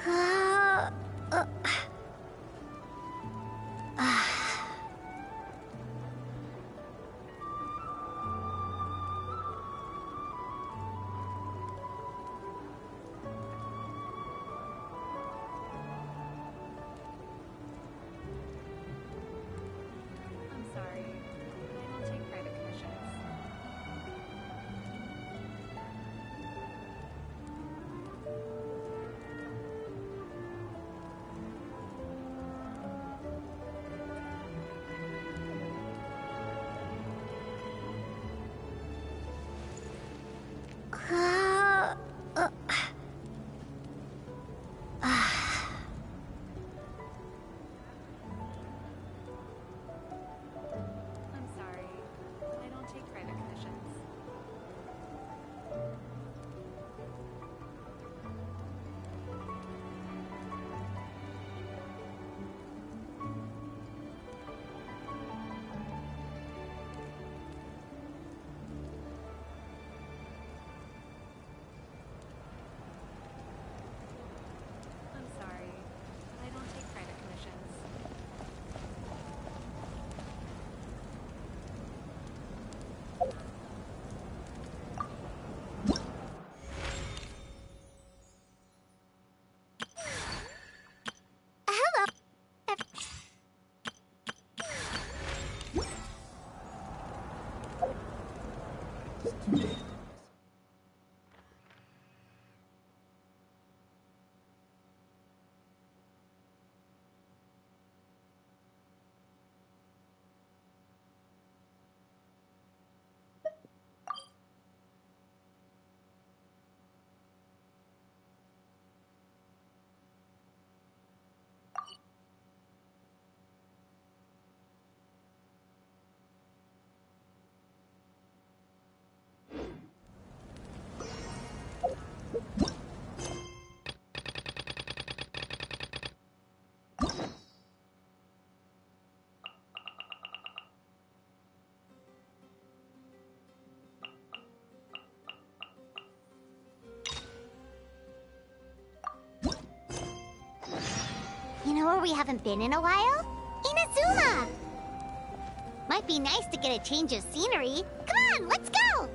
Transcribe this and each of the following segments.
Uh, uh, I'm sorry. I don't take private commissions. uh, uh, I'm sorry. I don't take private commissions. I'm sorry. I don't take private commissions. hello. You know where we haven't been in a while? Inazuma! Might be nice to get a change of scenery. Come on, let's go!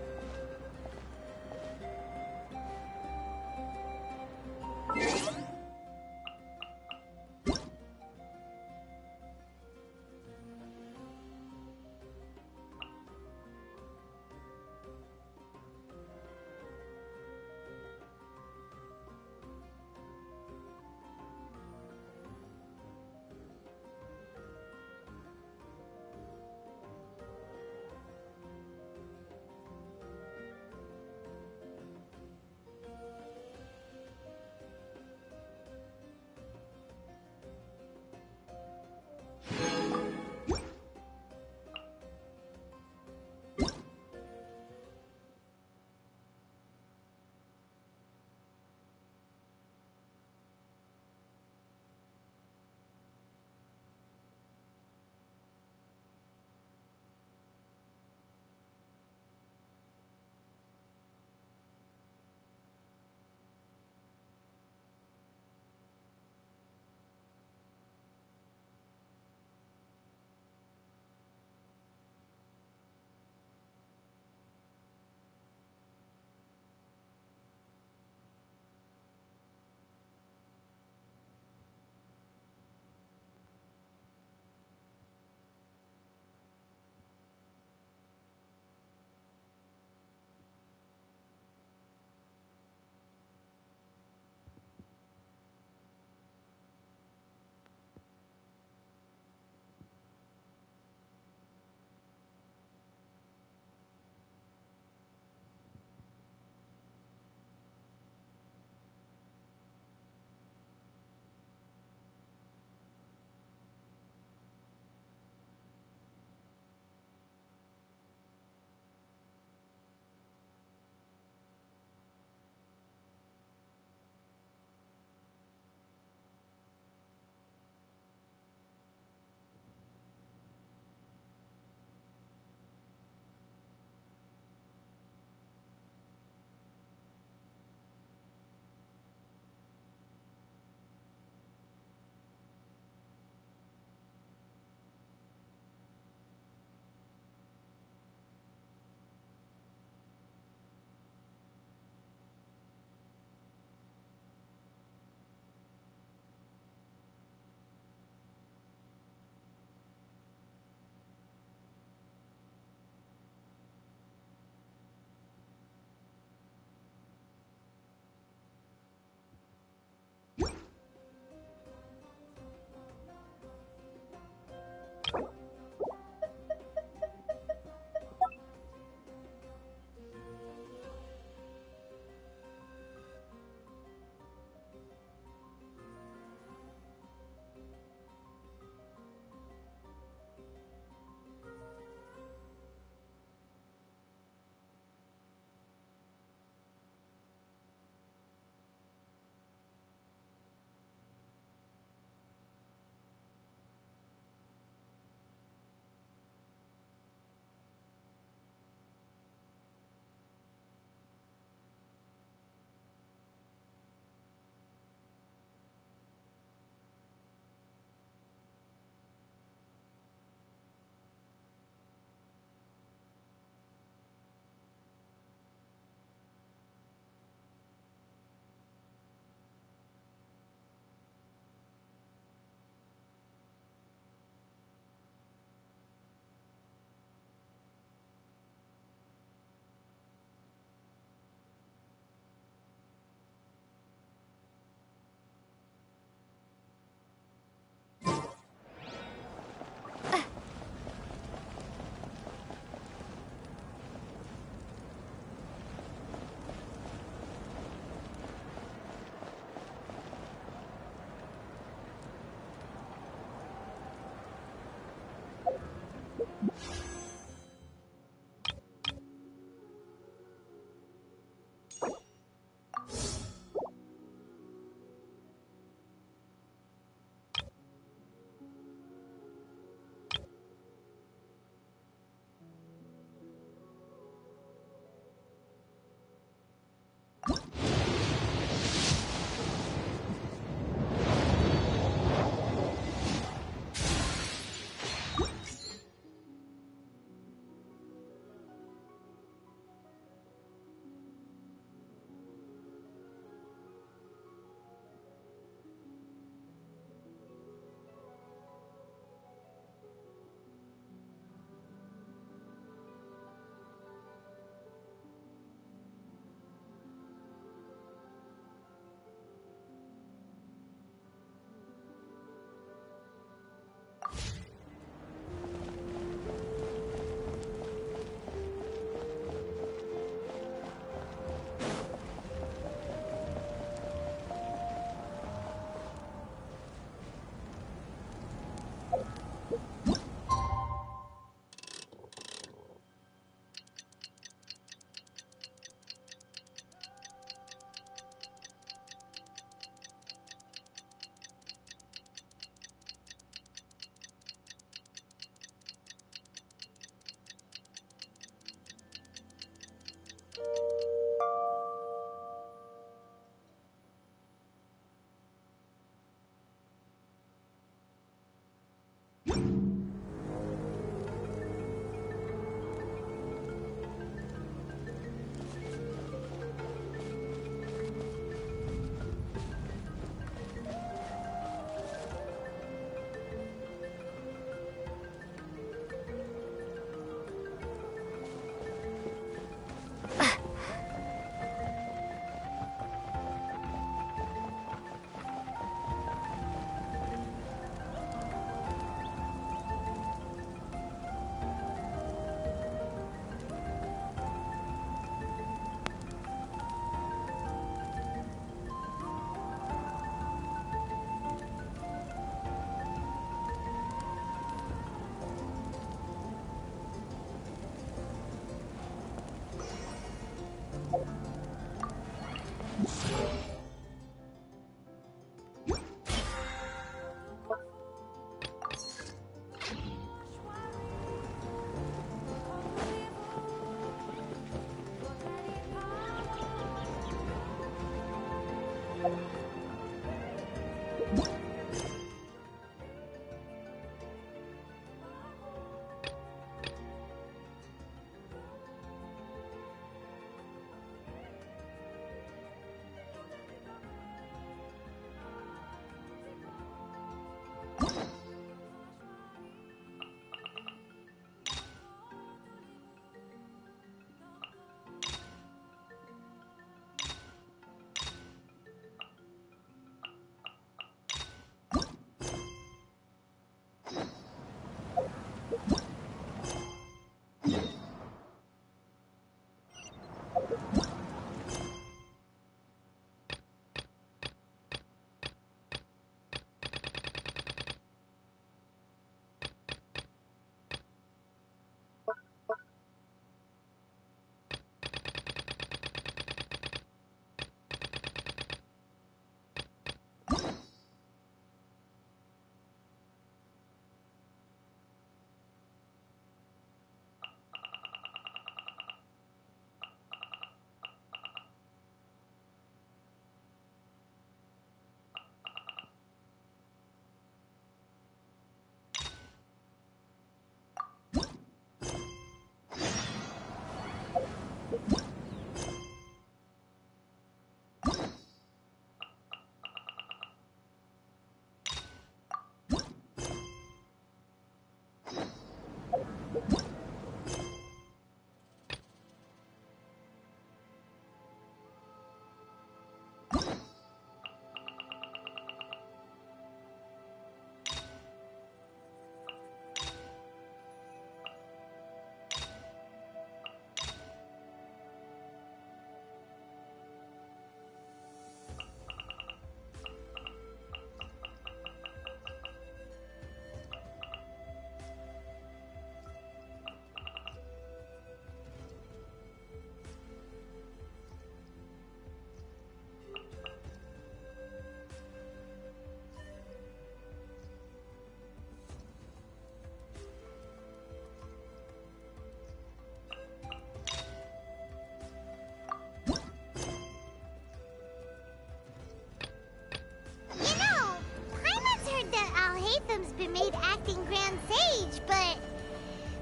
Latham's been made acting Grand Sage, but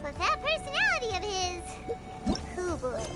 with that personality of his, oh boy.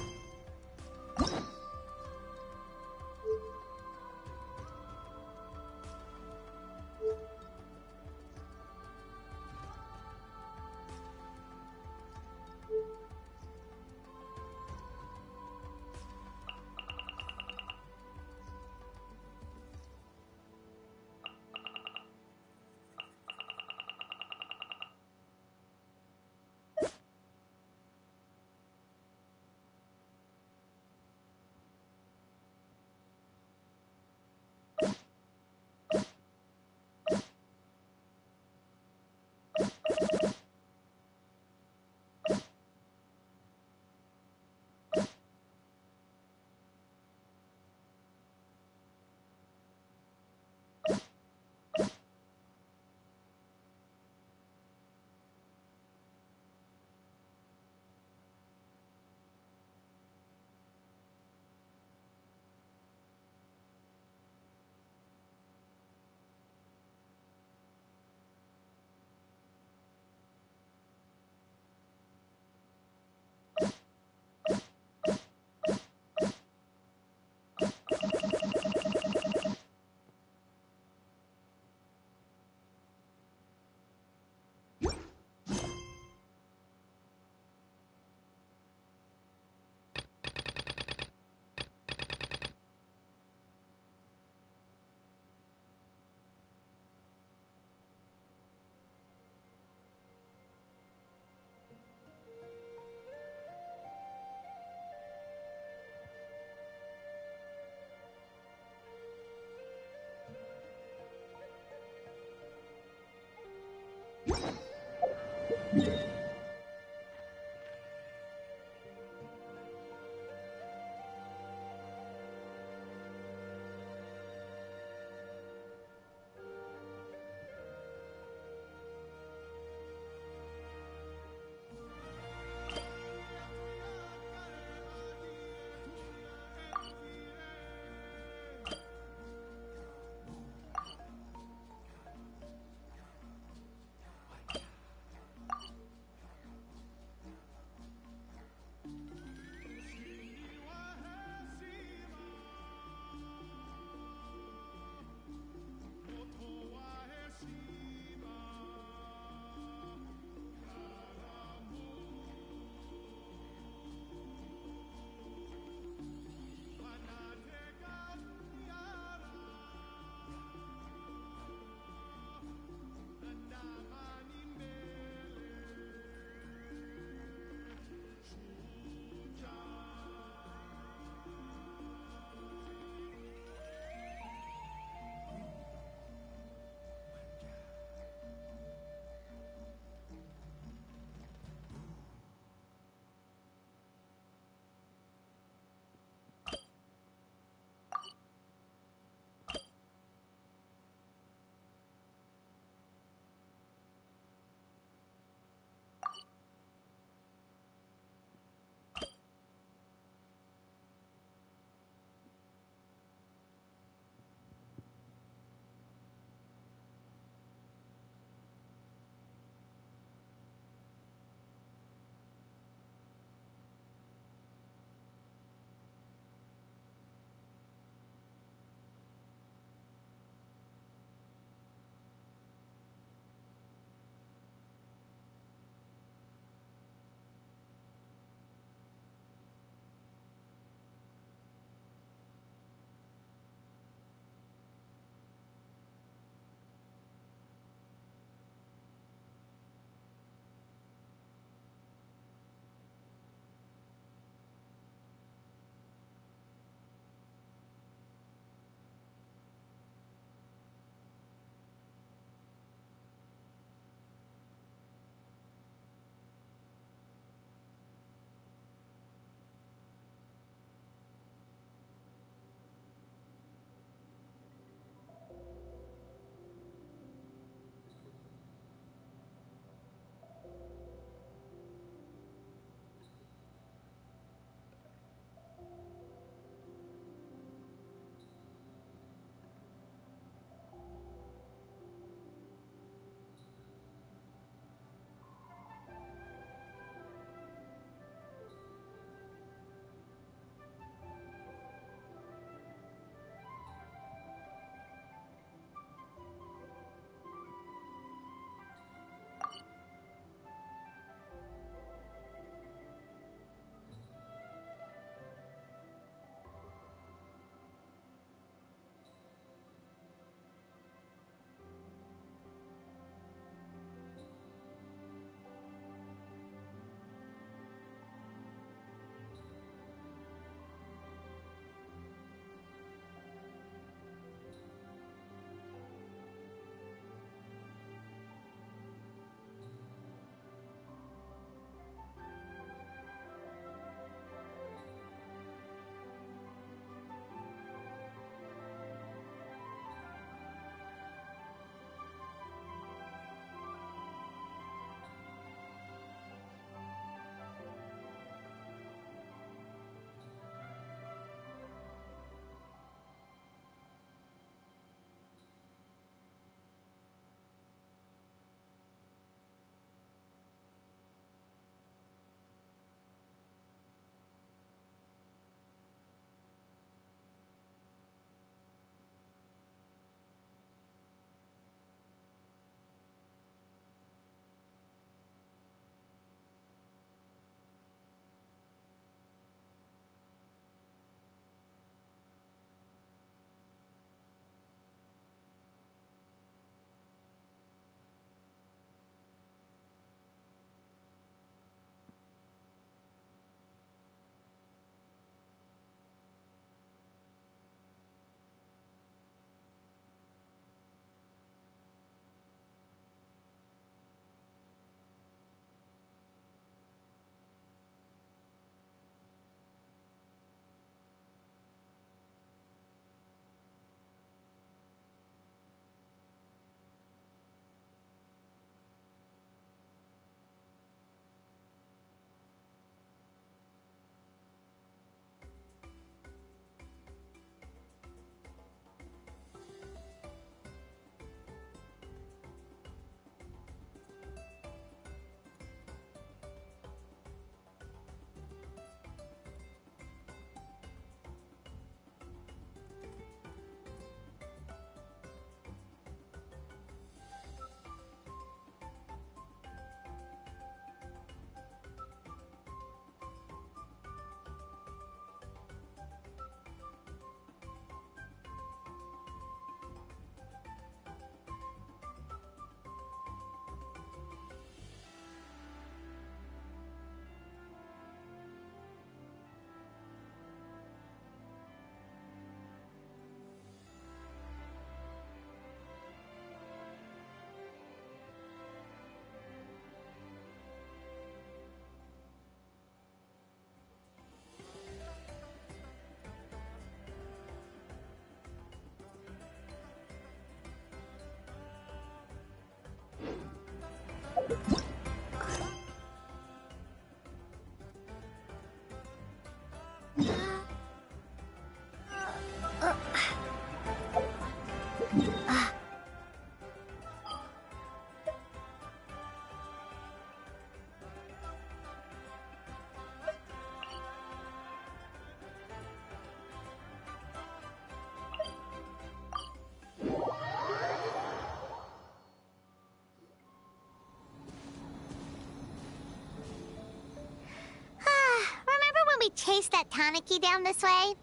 that Tanuki down this way?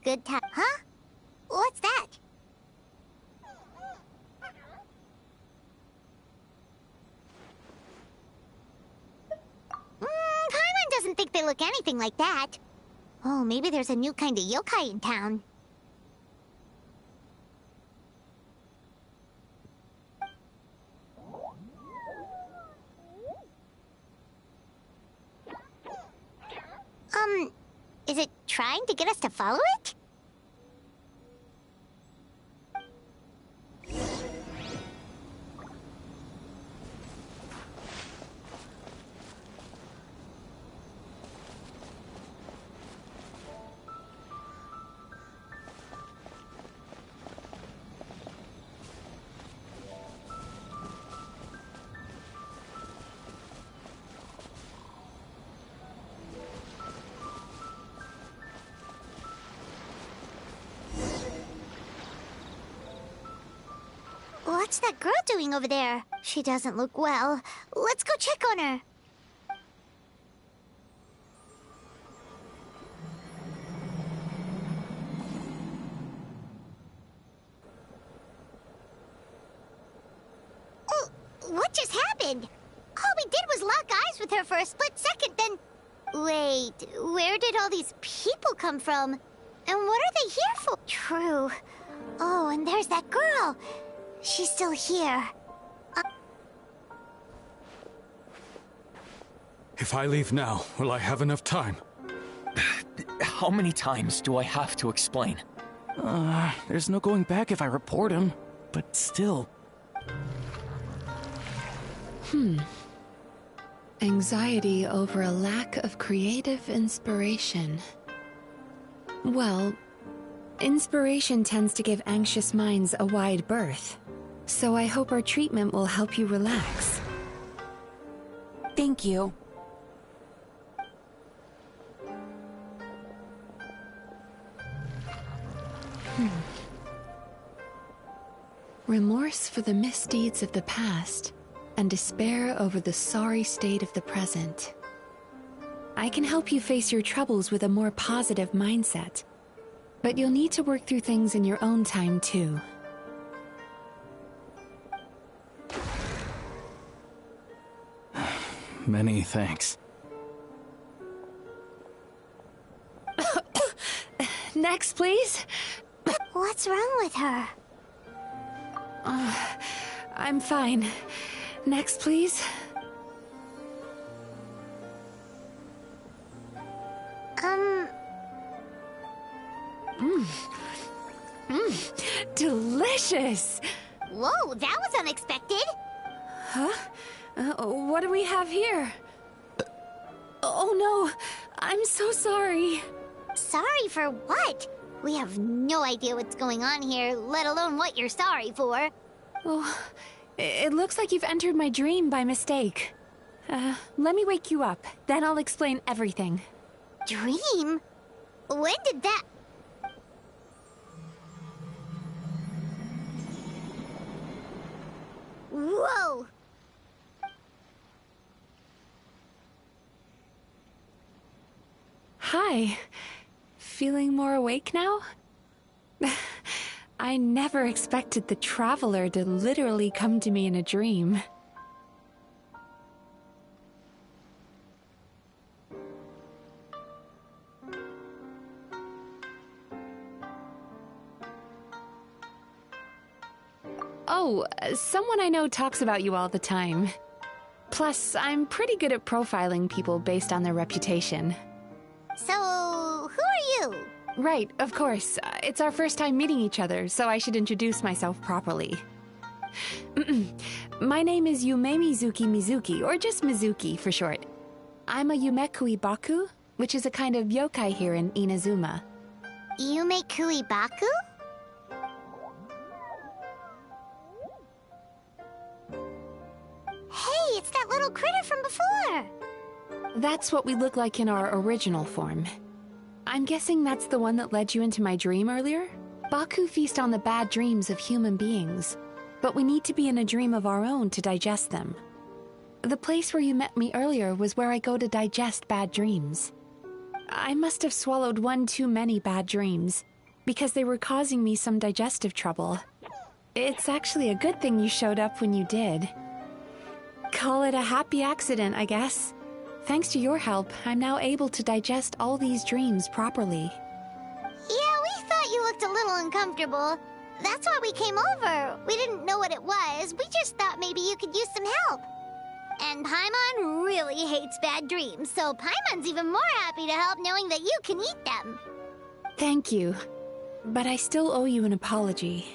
Good time. Huh? What's that? Paimon doesn't think they look anything like that. Oh, maybe there's a new kind of yokai in town. Is it trying to get us to follow it? What's that girl doing over there? She doesn't look well. Let's go check on her. Oh, what just happened? All we did was lock eyes with her for a split second, then... Wait, where did all these people come from? And what are they here for? True. Oh, and there's that girl. She's still here. If I leave now, will I have enough time? How many times do I have to explain? There's no going back if I report him. But still. Anxiety over a lack of creative inspiration. Well, inspiration tends to give anxious minds a wide berth. So I hope our treatment will help you relax. Thank you. Remorse for the misdeeds of the past, and despair over the sorry state of the present. I can help you face your troubles with a more positive mindset, but you'll need to work through things in your own time too. Many thanks. Next, please. What's wrong with her? I'm fine. Next, please. Delicious! Whoa, that was unexpected. Huh? What do we have here? Oh no, I'm so sorry. Sorry for what? We have no idea what's going on here, let alone what you're sorry for. Oh, it looks like you've entered my dream by mistake. Let me wake you up, then I'll explain everything. Dream? When did that... Whoa! Hi. Feeling more awake now? I never expected the Traveler to literally come to me in a dream. Oh, someone I know talks about you all the time. Plus, I'm pretty good at profiling people based on their reputation. So, who are you? Right, of course. It's our first time meeting each other, so I should introduce myself properly. My name is Yume Mizuki, or just Mizuki for short. I'm a Yumekui Baku, which is a kind of yokai here in Inazuma. Yumekui Baku? Hey, it's that little critter from before! That's what we look like in our original form. I'm guessing that's the one that led you into my dream earlier? Baku feast on the bad dreams of human beings, but we need to be in a dream of our own to digest them. The place where you met me earlier was where I go to digest bad dreams. I must have swallowed one too many bad dreams, because they were causing me some digestive trouble. It's actually a good thing you showed up when you did. Call it a happy accident, I guess. Thanks to your help, I'm now able to digest all these dreams properly. Yeah, we thought you looked a little uncomfortable. That's why we came over. We didn't know what it was. We just thought maybe you could use some help. And Paimon really hates bad dreams, so Paimon's even more happy to help knowing that you can eat them. Thank you, but I still owe you an apology.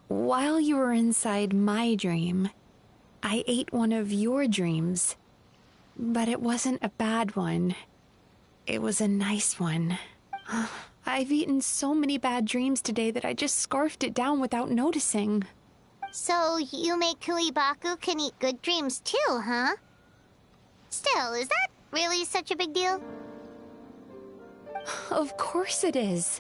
While you were inside my dream, I ate one of your dreams. But it wasn't a bad one. It was a nice one. I've eaten so many bad dreams today that I just scarfed it down without noticing. So Yume Kuibaku can eat good dreams too, huh? Still, is that really such a big deal? Of course it is.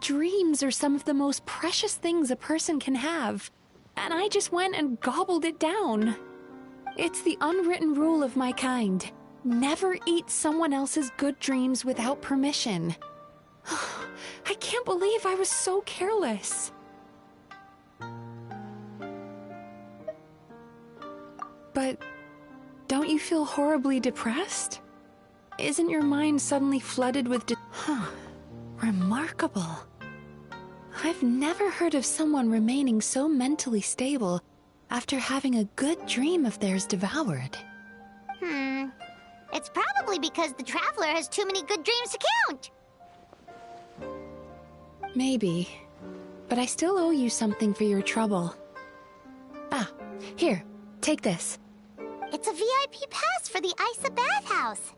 Dreams are some of the most precious things a person can have. And I just went and gobbled it down. It's the unwritten rule of my kind. Never eat someone else's good dreams without permission. I can't believe I was so careless. But don't you feel horribly depressed? Isn't your mind suddenly flooded with remarkable. I've never heard of someone remaining so mentally stable after having a good dream of theirs devoured. It's probably because the Traveler has too many good dreams to count. Maybe. But I still owe you something for your trouble. Ah, here, take this. It's a VIP pass for the Isa bathhouse.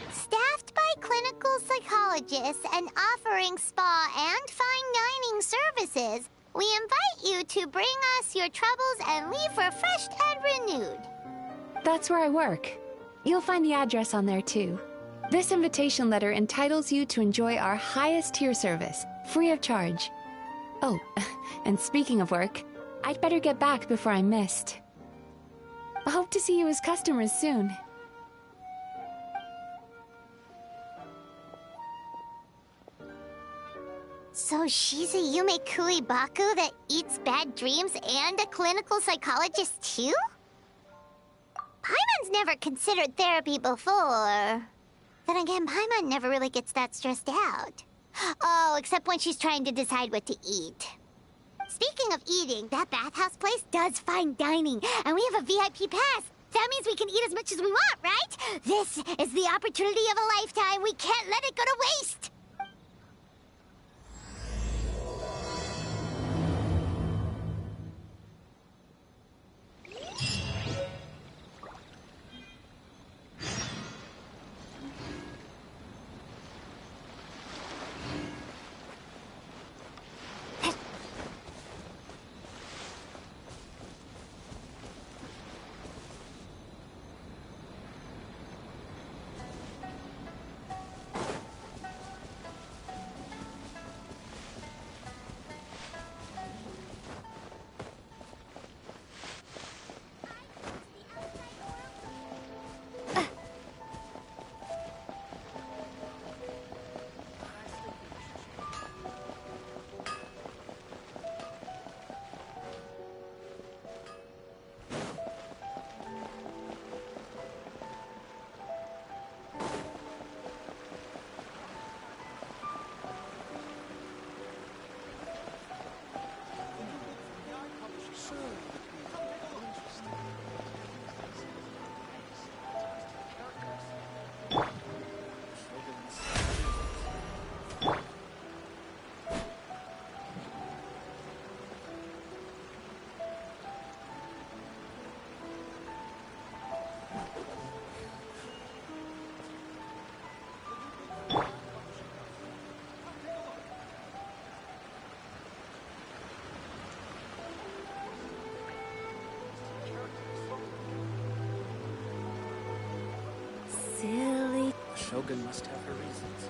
Staffed by clinical psychologists and offering spa and fine dining services, we invite you to bring us your troubles and leave refreshed and renewed. That's where I work. You'll find the address on there too. This invitation letter entitles you to enjoy our highest tier service, free of charge. Oh, and speaking of work, I'd better get back before I'm missed. I hope to see you as customers soon. So she's a Yume Kuibaku that eats bad dreams and a clinical psychologist too? Paimon's never considered therapy before. Then again, Paimon never really gets that stressed out. Oh, except when she's trying to decide what to eat. Speaking of eating, that bathhouse place does fine dining, and we have a VIP pass. That means we can eat as much as we want, right? This is the opportunity of a lifetime. We can't let it go to waste. Silly. Shogun must have her reasons.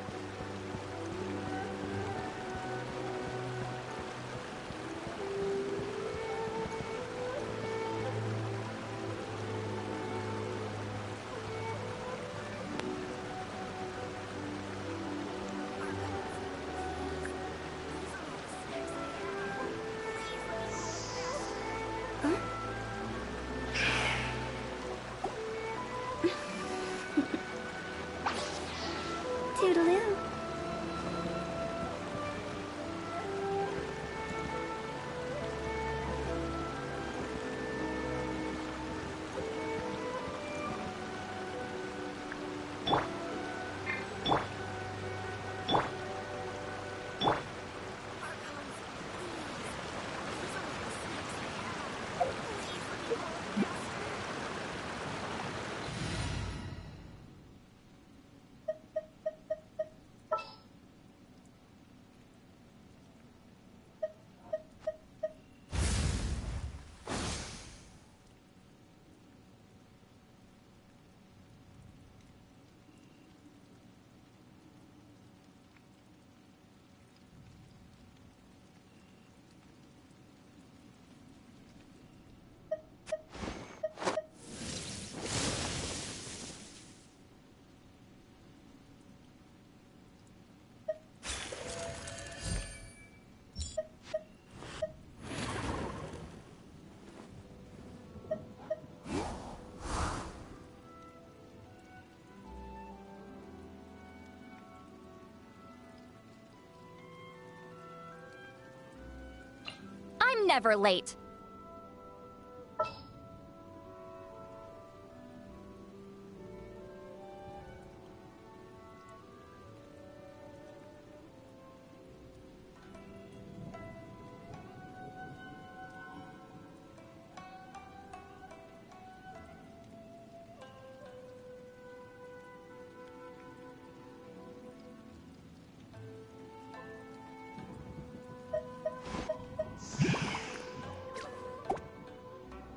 I'm never late.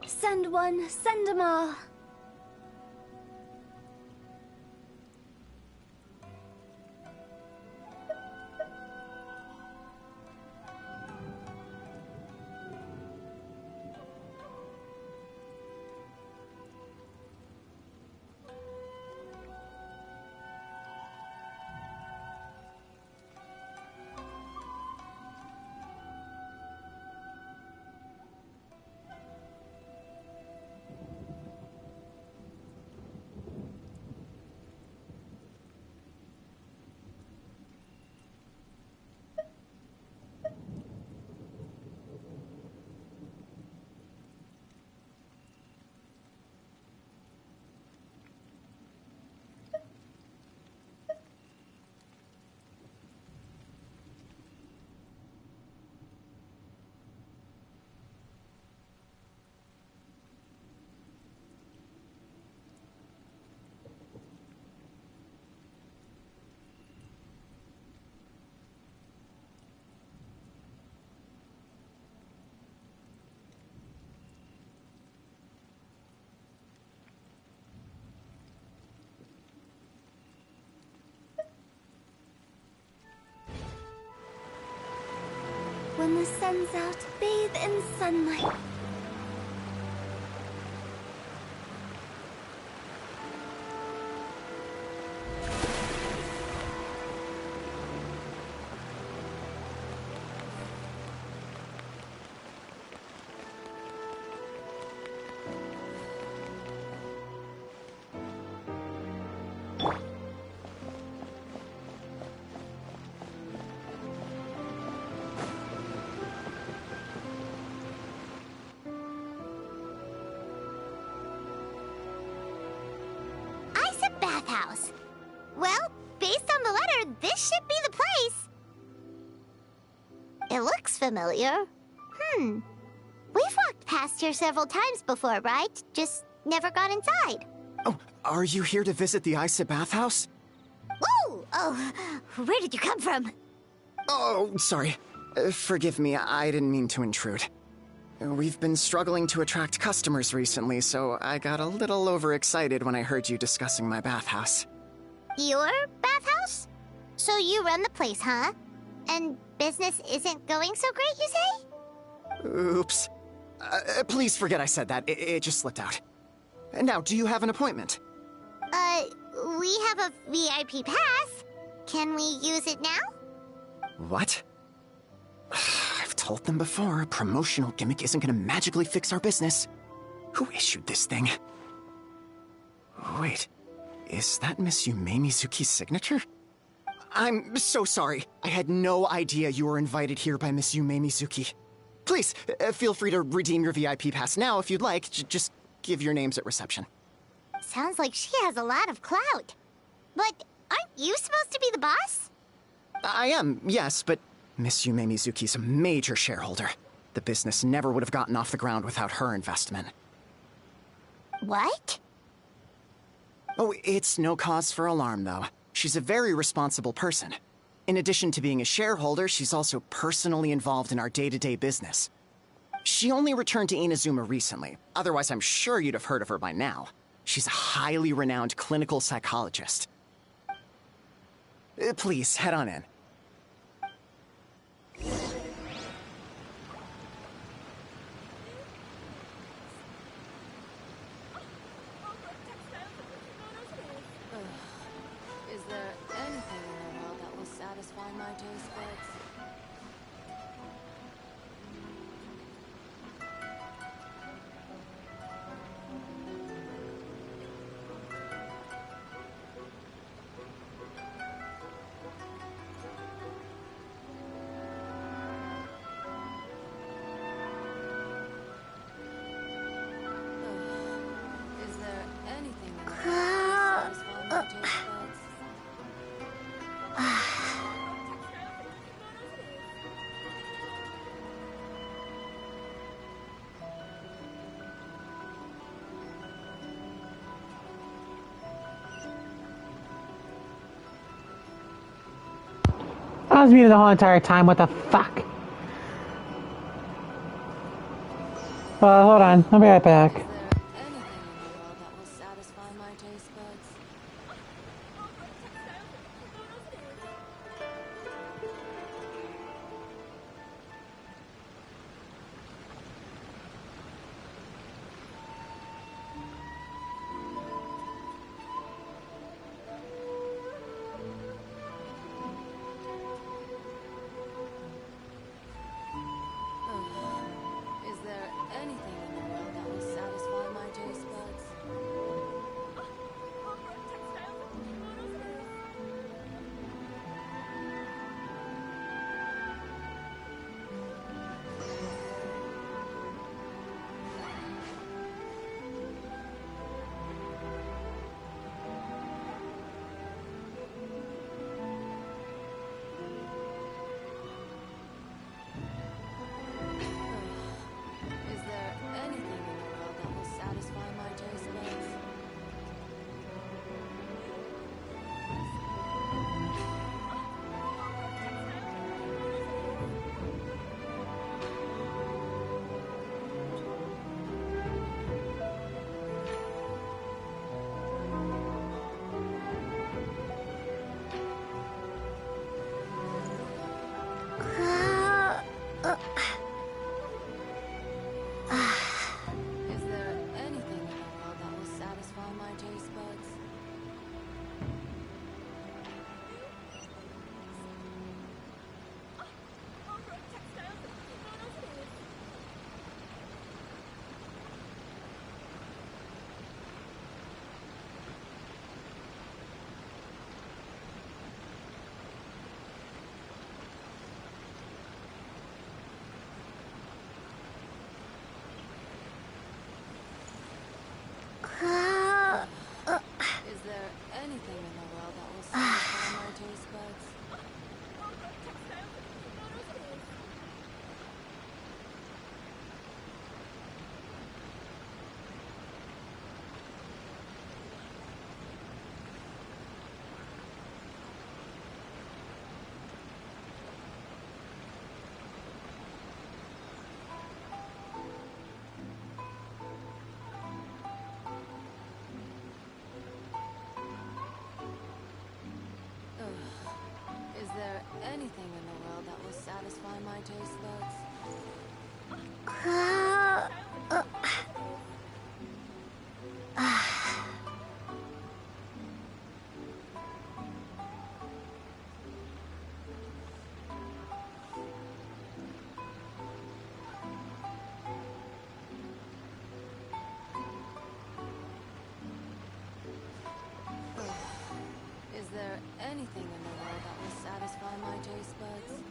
Send one, send 'em all. When the sun's out, bathe in sunlight. Bathhouse. Well, based on the letter, this should be the place. It looks familiar. We've walked past here several times before, right? Just never got inside. Oh, are you here to visit the Isa Bathhouse? Whoa! Oh, where did you come from? Oh, sorry. Forgive me, I didn't mean to intrude. We've been struggling to attract customers recently, so I got a little overexcited when I heard you discussing my bathhouse. Your bathhouse? So you run the place, huh? And business isn't going so great, you say? Oops. Please forget I said that. It just slipped out. Now, do you have an appointment? We have a VIP pass. Can we use it now? What? I've told them before, a promotional gimmick isn't gonna magically fix our business. Who issued this thing? Wait, is that Miss Yume Mizuki's signature? I'm so sorry. I had no idea you were invited here by Miss Yume Mizuki. Please, feel free to redeem your VIP pass now if you'd like. Just give your names at reception. Sounds like she has a lot of clout. But aren't you supposed to be the boss? I am, yes, but Miss Yume Mizuki's a major shareholder. The business never would have gotten off the ground without her investment. What? Oh, it's no cause for alarm, though. She's a very responsible person. In addition to being a shareholder, she's also personally involved in our day-to-day business. She only returned to Inazuma recently. Otherwise, I'm sure you'd have heard of her by now. She's a highly renowned clinical psychologist. Please, head on in. Is there anything in the world that will satisfy my taste buds? was muted the whole entire time. What the fuck? Hold on. I'll be right back. Is there anything in the world that will satisfy my taste buds? Is there anything in the world that will satisfy my taste buds? Is there anything in the world that will satisfy my taste buds? Is there anything in the world that will satisfy my taste buds? Is there anything in the world that will satisfy my taste buds? Is there anything in the world that will satisfy my taste buds?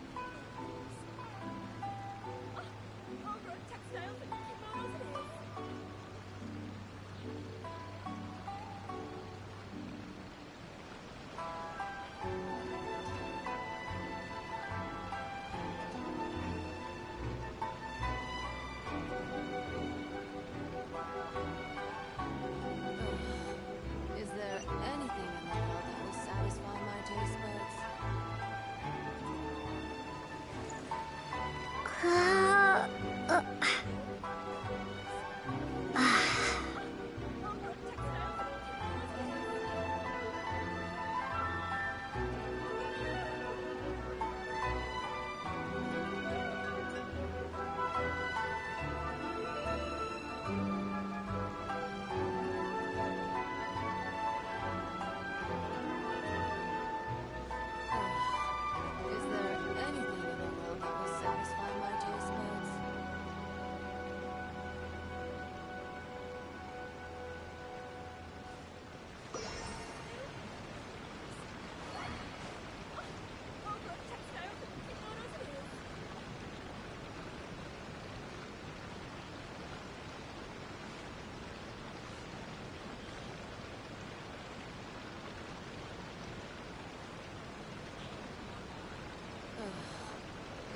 Is there anything in the world that will satisfy my taste buds? Is there anything in the world that will satisfy my taste buds? Is there anything in the world that will satisfy my taste buds?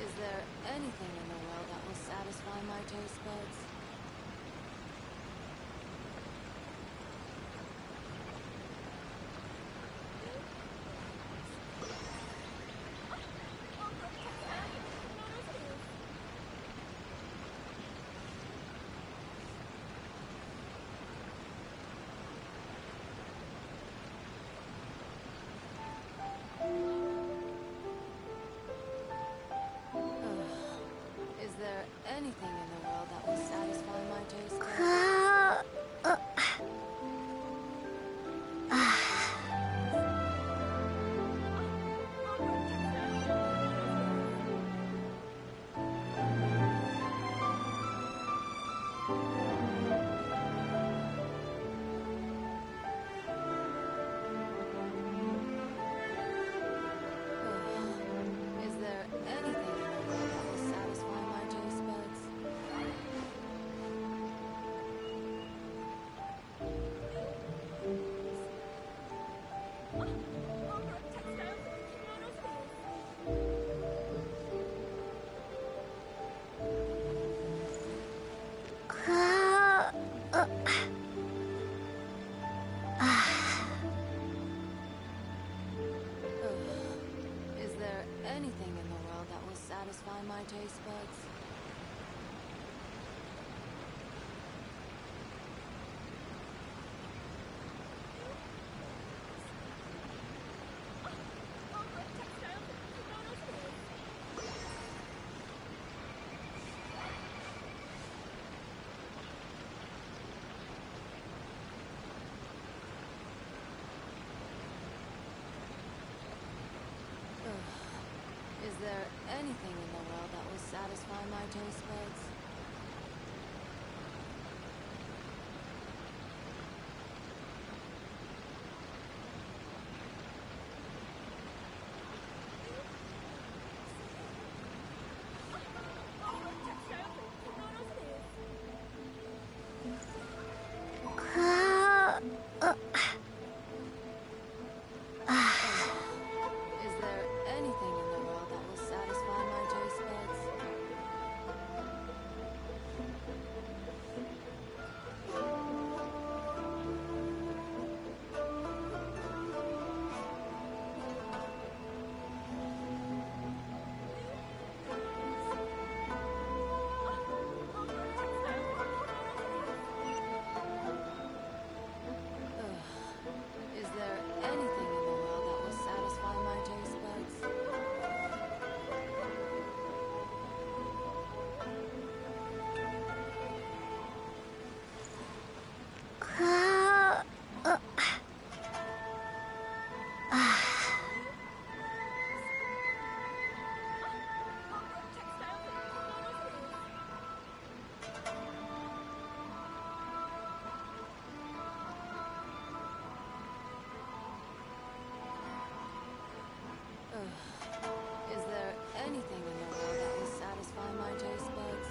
Is there anything in the world that will satisfy my taste buds? Is there anything in the world that will satisfy my taste buds? Is there anything in the world that will satisfy my taste buds? Is there anything in the world that will satisfy my taste buds? Is there anything in the world that will satisfy my taste buds? Is there anything in the world that will satisfy my taste buds?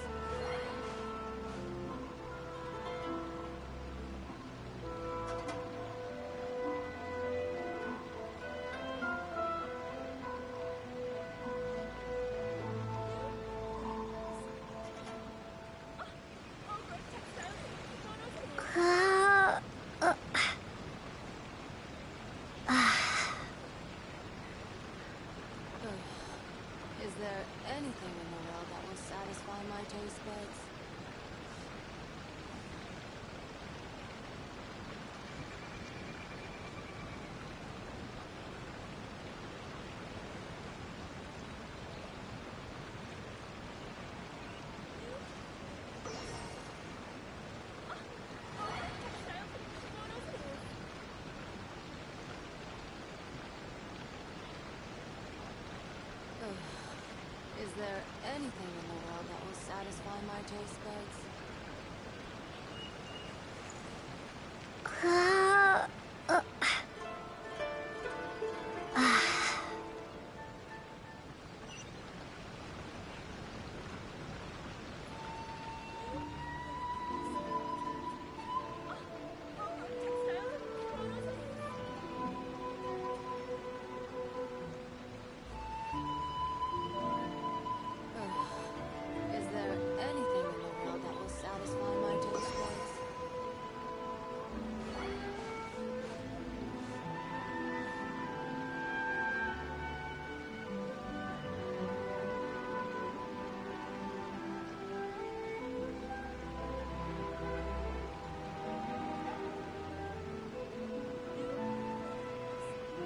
Is there anything in the world that will satisfy my taste buds? Is there anything in the world that will satisfy my taste buds? Is there anything in the world that will satisfy my taste buds? Is there anything in the world that will satisfy my taste buds?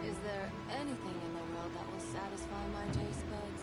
Is there anything in the world that will satisfy my taste buds?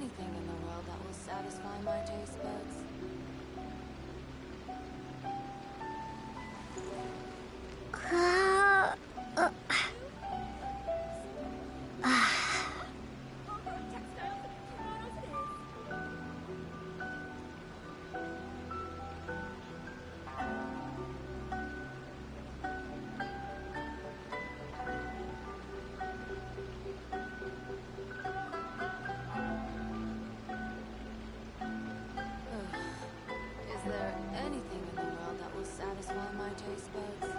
anything in the world that will satisfy my taste buds? Is there anything in the world that will satisfy my taste buds?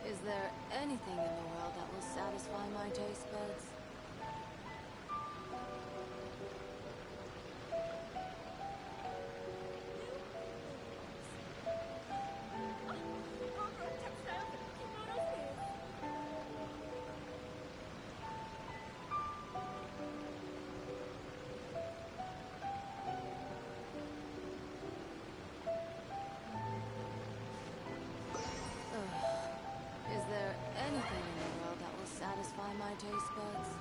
Is there anything in the world that will satisfy my taste buds? Is there anything in the world that will satisfy my taste buds?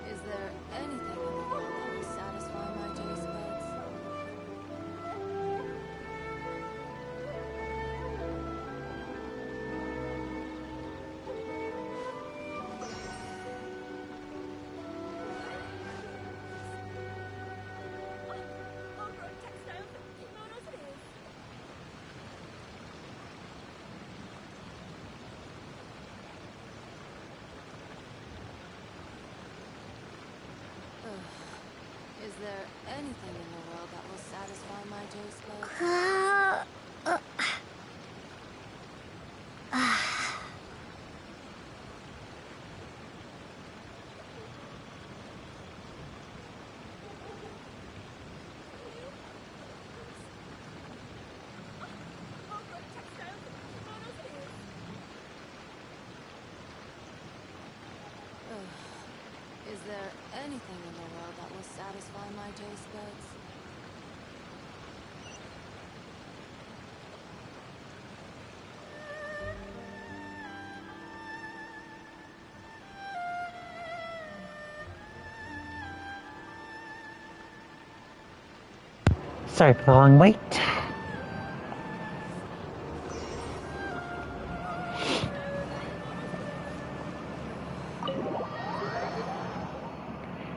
Is there anything in the world that will satisfy my taste buds? Is there anything in the world that will satisfy my taste buds? Is there anything in the world that will satisfy my taste buds? Is there anything in the world that will satisfy my taste buds? Sorry for the long wait.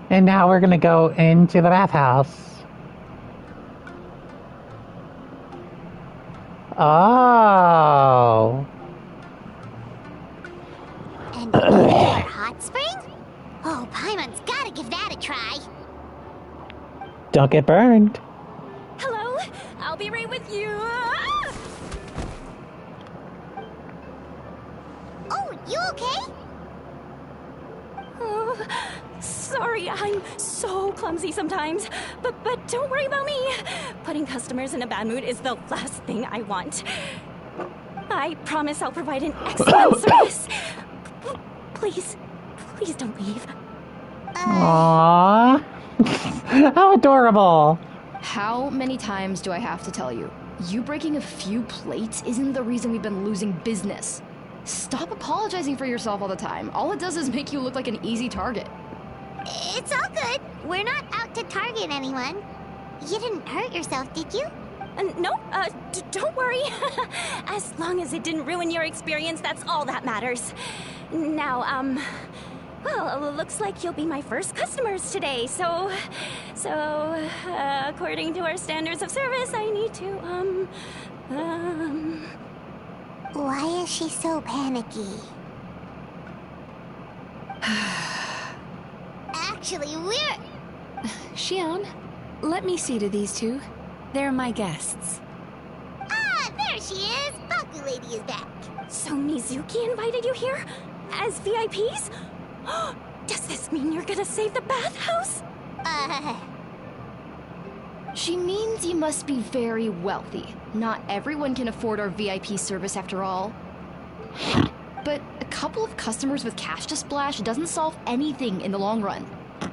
And now we're gonna go into the bathhouse. Oh. And our hot spring? Oh, Paimon's gotta give that a try. Don't get burned. Hello? I'll be right with you. Oh, you okay? Oh, sorry, I'm so clumsy sometimes. But don't worry about me. Putting customers in a bad mood is the last thing I want. I promise I'll provide an excellent service. Please don't leave. Aww. How adorable. How many times do I have to tell you? You breaking a few plates isn't the reason we've been losing business. Stop apologizing for yourself all the time. All it does is make you look like an easy target. It's all good. We're not out to target anyone. You didn't hurt yourself, did you? No, don't worry. As long as it didn't ruin your experience, that's all that matters. Now, well, it looks like you'll be my first customers today, so, according to our standards of service, I need to, Why is she so panicky? Actually, we're... Shion, let me see to these two. They're my guests. Ah, there she is! Baku Lady is back. So Mizuki invited you here? As VIPs? Does this mean you're gonna save the bathhouse? She means you must be very wealthy. Not everyone can afford our VIP service after all. But a couple of customers with cash to splash doesn't solve anything in the long run.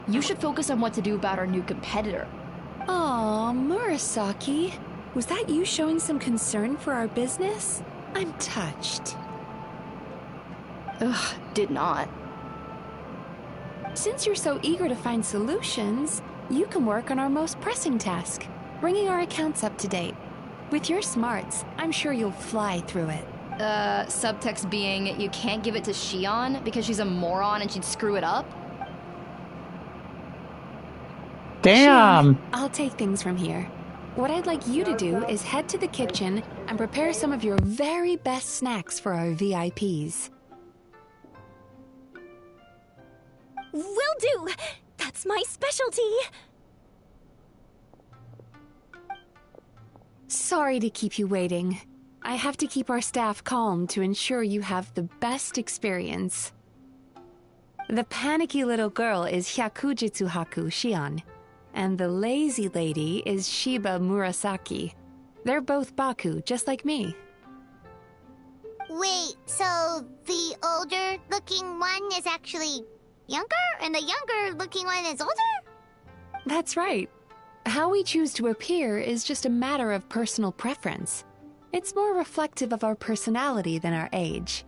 You should focus on what to do about our new competitor. Aw, Murasaki. Was that you showing some concern for our business? I'm touched. Ugh, did not. Since you're so eager to find solutions, you can work on our most pressing task, bringing our accounts up to date. With your smarts, I'm sure you'll fly through it. Subtext being, you can't give it to Shion because she's a moron and she'd screw it up? Damn! Shion, I'll take things from here. What I'd like you to do is head to the kitchen and prepare some of your very best snacks for our VIPs. Will do! That's my specialty! Sorry to keep you waiting. I have to keep our staff calm to ensure you have the best experience. The panicky little girl is Hyakujitsu Haku Shion, and the lazy lady is Shiba Murasaki. They're both Baku, just like me. Wait, so the older-looking one is actually younger, and the younger-looking one is older? That's right. How we choose to appear is just a matter of personal preference. It's more reflective of our personality than our age.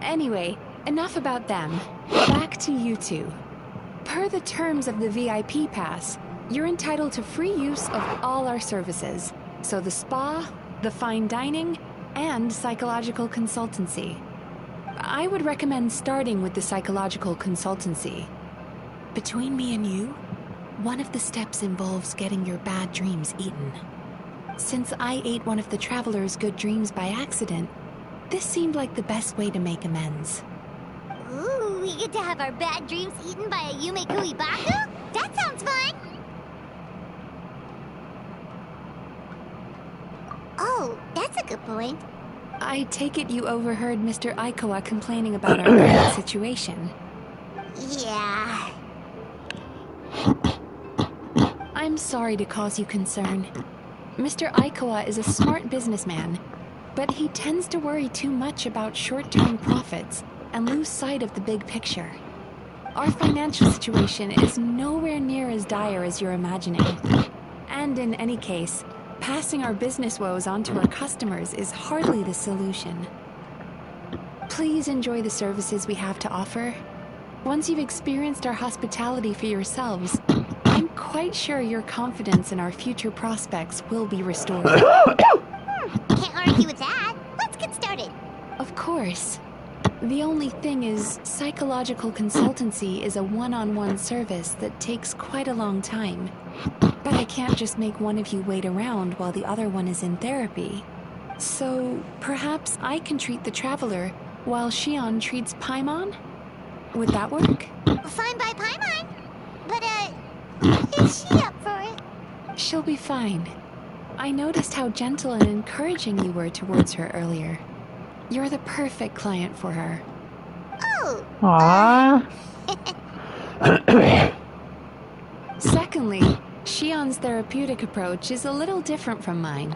Anyway, enough about them. Back to you two. Per the terms of the VIP pass, you're entitled to free use of all our services. So the spa, the fine dining, and psychological consultancy. I would recommend starting with the psychological consultancy. Between me and you, one of the steps involves getting your bad dreams eaten. Since I ate one of the traveler's good dreams by accident, this seemed like the best way to make amends. Ooh, we get to have our bad dreams eaten by a Yume Kui Baku? That sounds fun! Oh, that's a good point. I take it you overheard Mr. Aikawa complaining about our current situation. Yeah. I'm sorry to cause you concern. Mr. Aikawa is a smart businessman, but he tends to worry too much about short-term profits and lose sight of the big picture. Our financial situation is nowhere near as dire as you're imagining. And in any case, passing our business woes on to our customers is hardly the solution. Please enjoy the services we have to offer. Once you've experienced our hospitality for yourselves, I'm quite sure your confidence in our future prospects will be restored. Can't argue with that. Let's get started. Of course. The only thing is, psychological consultancy is a one-on-one service that takes quite a long time. But I can't just make one of you wait around while the other one is in therapy. So, perhaps I can treat the traveler while Shion treats Paimon? Would that work? Fine by Paimon. But, is she up for it? She'll be fine. I noticed how gentle and encouraging you were towards her earlier. You're the perfect client for her. Oh. Aww. Secondly, Shion's therapeutic approach is a little different from mine.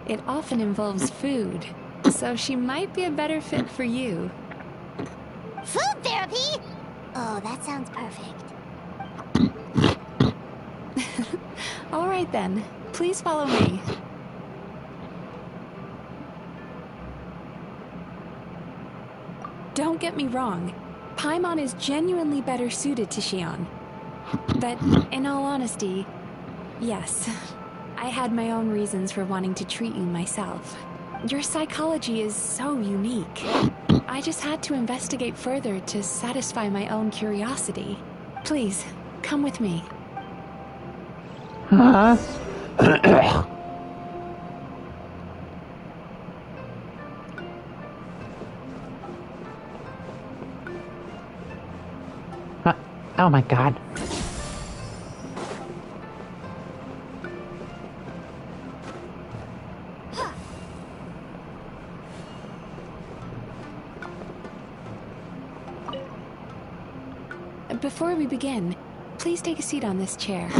It often involves food, so she might be a better fit for you. Food therapy? Oh, that sounds perfect. All right then, please follow me. Don't get me wrong, Paimon is genuinely better suited to Shion. But in all honesty, yes, I had my own reasons for wanting to treat you myself. Your psychology is so unique. I just had to investigate further to satisfy my own curiosity. Please, come with me. Huh? Oh my god. Before we begin, please take a seat on this chair.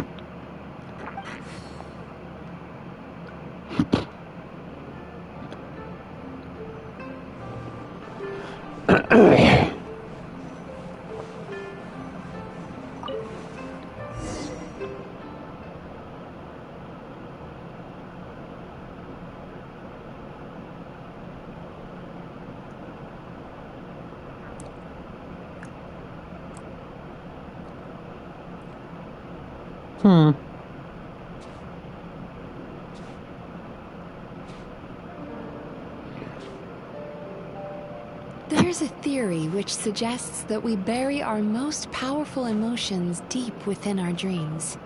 There's a theory which suggests that we bury our most powerful emotions deep within our dreams.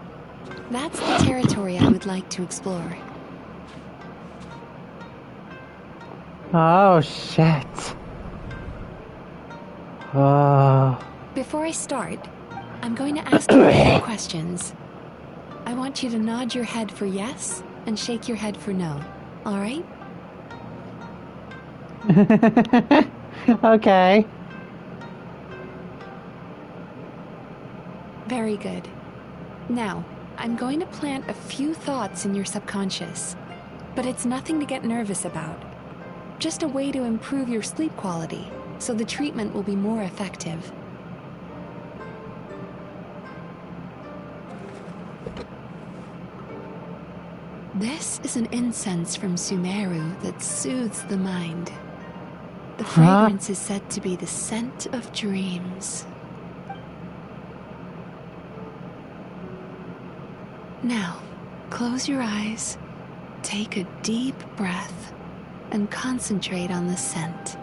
That's the territory I would like to explore. Oh shit. Oh. Before I start, I'm going to ask you a few questions. I want you to nod your head for yes and shake your head for no. All right? Okay. Very good. Now, I'm going to plant a few thoughts in your subconscious, but it's nothing to get nervous about. Just a way to improve your sleep quality, so the treatment will be more effective. This is an incense from Sumeru that soothes the mind. The fragrance is said to be the scent of dreams. Now, close your eyes, take a deep breath, and concentrate on the scent.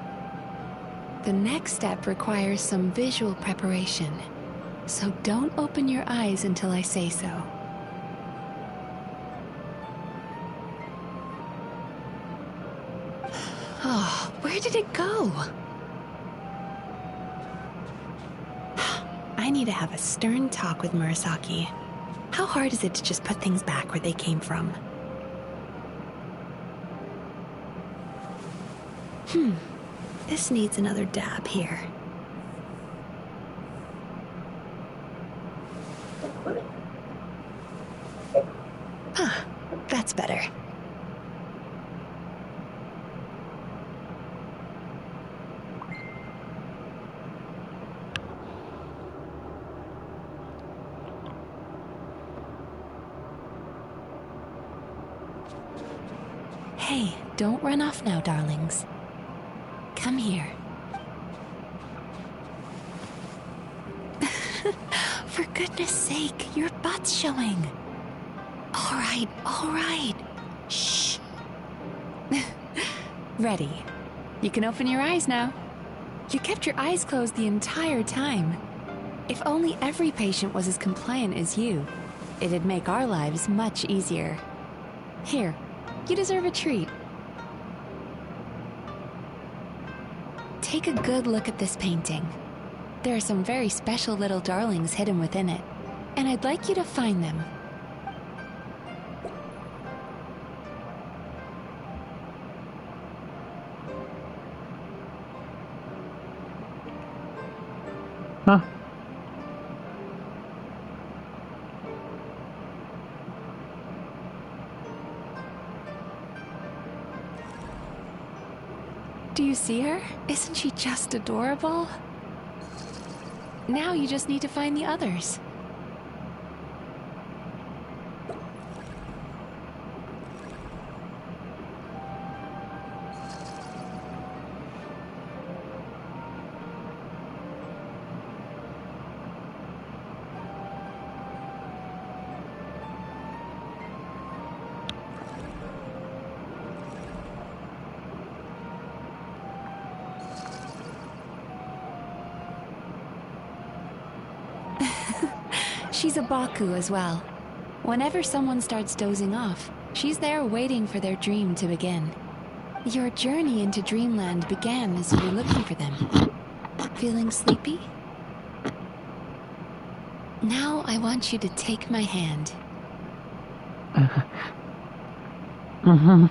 The next step requires some visual preparation, so don't open your eyes until I say so. Oh, where did it go? I need to have a stern talk with Murasaki. How hard is it to just put things back where they came from? This needs another dab here. Ah, that's better. Hey, don't run off now, darlings. Come here. For goodness sake, your butt's showing. All right. Shh. Ready. You can open your eyes now. You kept your eyes closed the entire time. If only every patient was as compliant as you, it'd make our lives much easier. Here, you deserve a treat. Take a good look at this painting. There are some very special little darlings hidden within it, and I'd like you to find them. Huh? Do you see her? Isn't she just adorable? Now you just need to find the others. She's a Baku as well. Whenever someone starts dozing off, she's there waiting for their dream to begin. Your journey into Dreamland began as you were looking for them. Feeling sleepy? Now I want you to take my hand. Mm-hmm.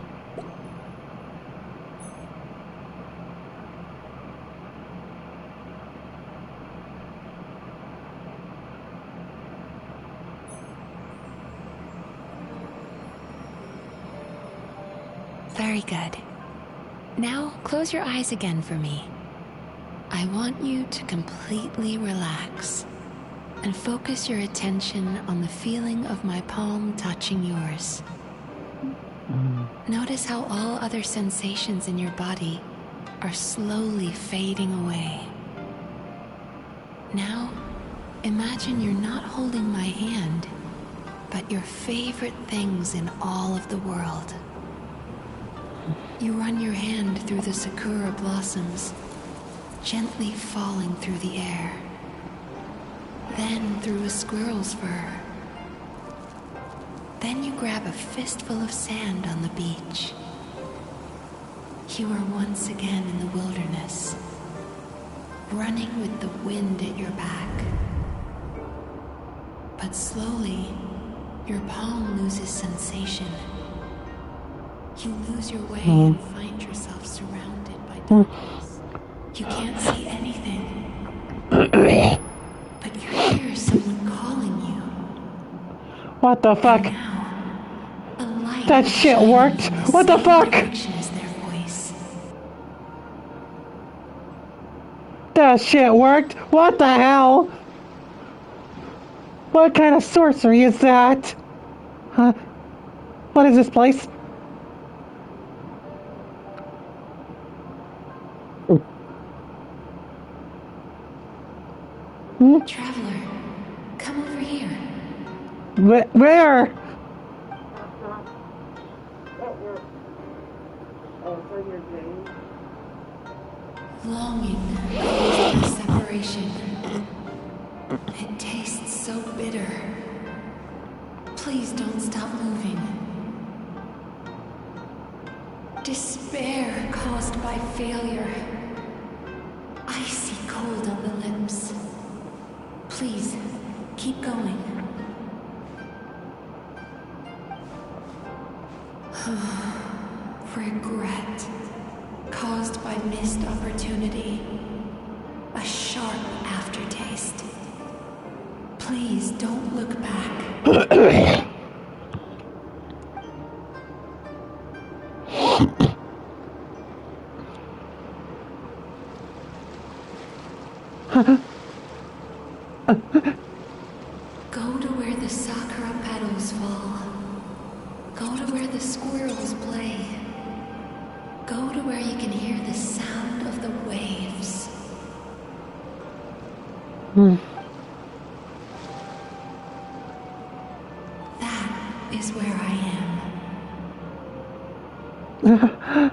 Very good. Now, close your eyes again for me. I want you to completely relax and focus your attention on the feeling of my palm touching yours. Notice how all other sensations in your body are slowly fading away. Now, imagine you're not holding my hand, but your favorite things in all of the world. You run your hand through the sakura blossoms, gently falling through the air. Then through a squirrel's fur. Then you grab a fistful of sand on the beach. You are once again in the wilderness, running with the wind at your back. But slowly, your palm loses sensation. You lose your way and find yourself surrounded by darkness. You can't see anything. But you hear someone calling you. What the fuck? Now, a light That shit worked. What the fuck? direction as their voice. That shit worked. What the hell? What kind of sorcery is that? Huh? What is this place? Traveler, come over here. Where? Longing caused by separation. It tastes so bitter. Please don't stop moving. Despair caused by failure. Icy cold on the lips. Please, keep going. Regret caused by by missed opportunity. A sharp aftertaste. Please don't look back. Go to where the sakura petals fall. Go to where the squirrels play. Go to where you can hear the sound of the waves. That is where I am.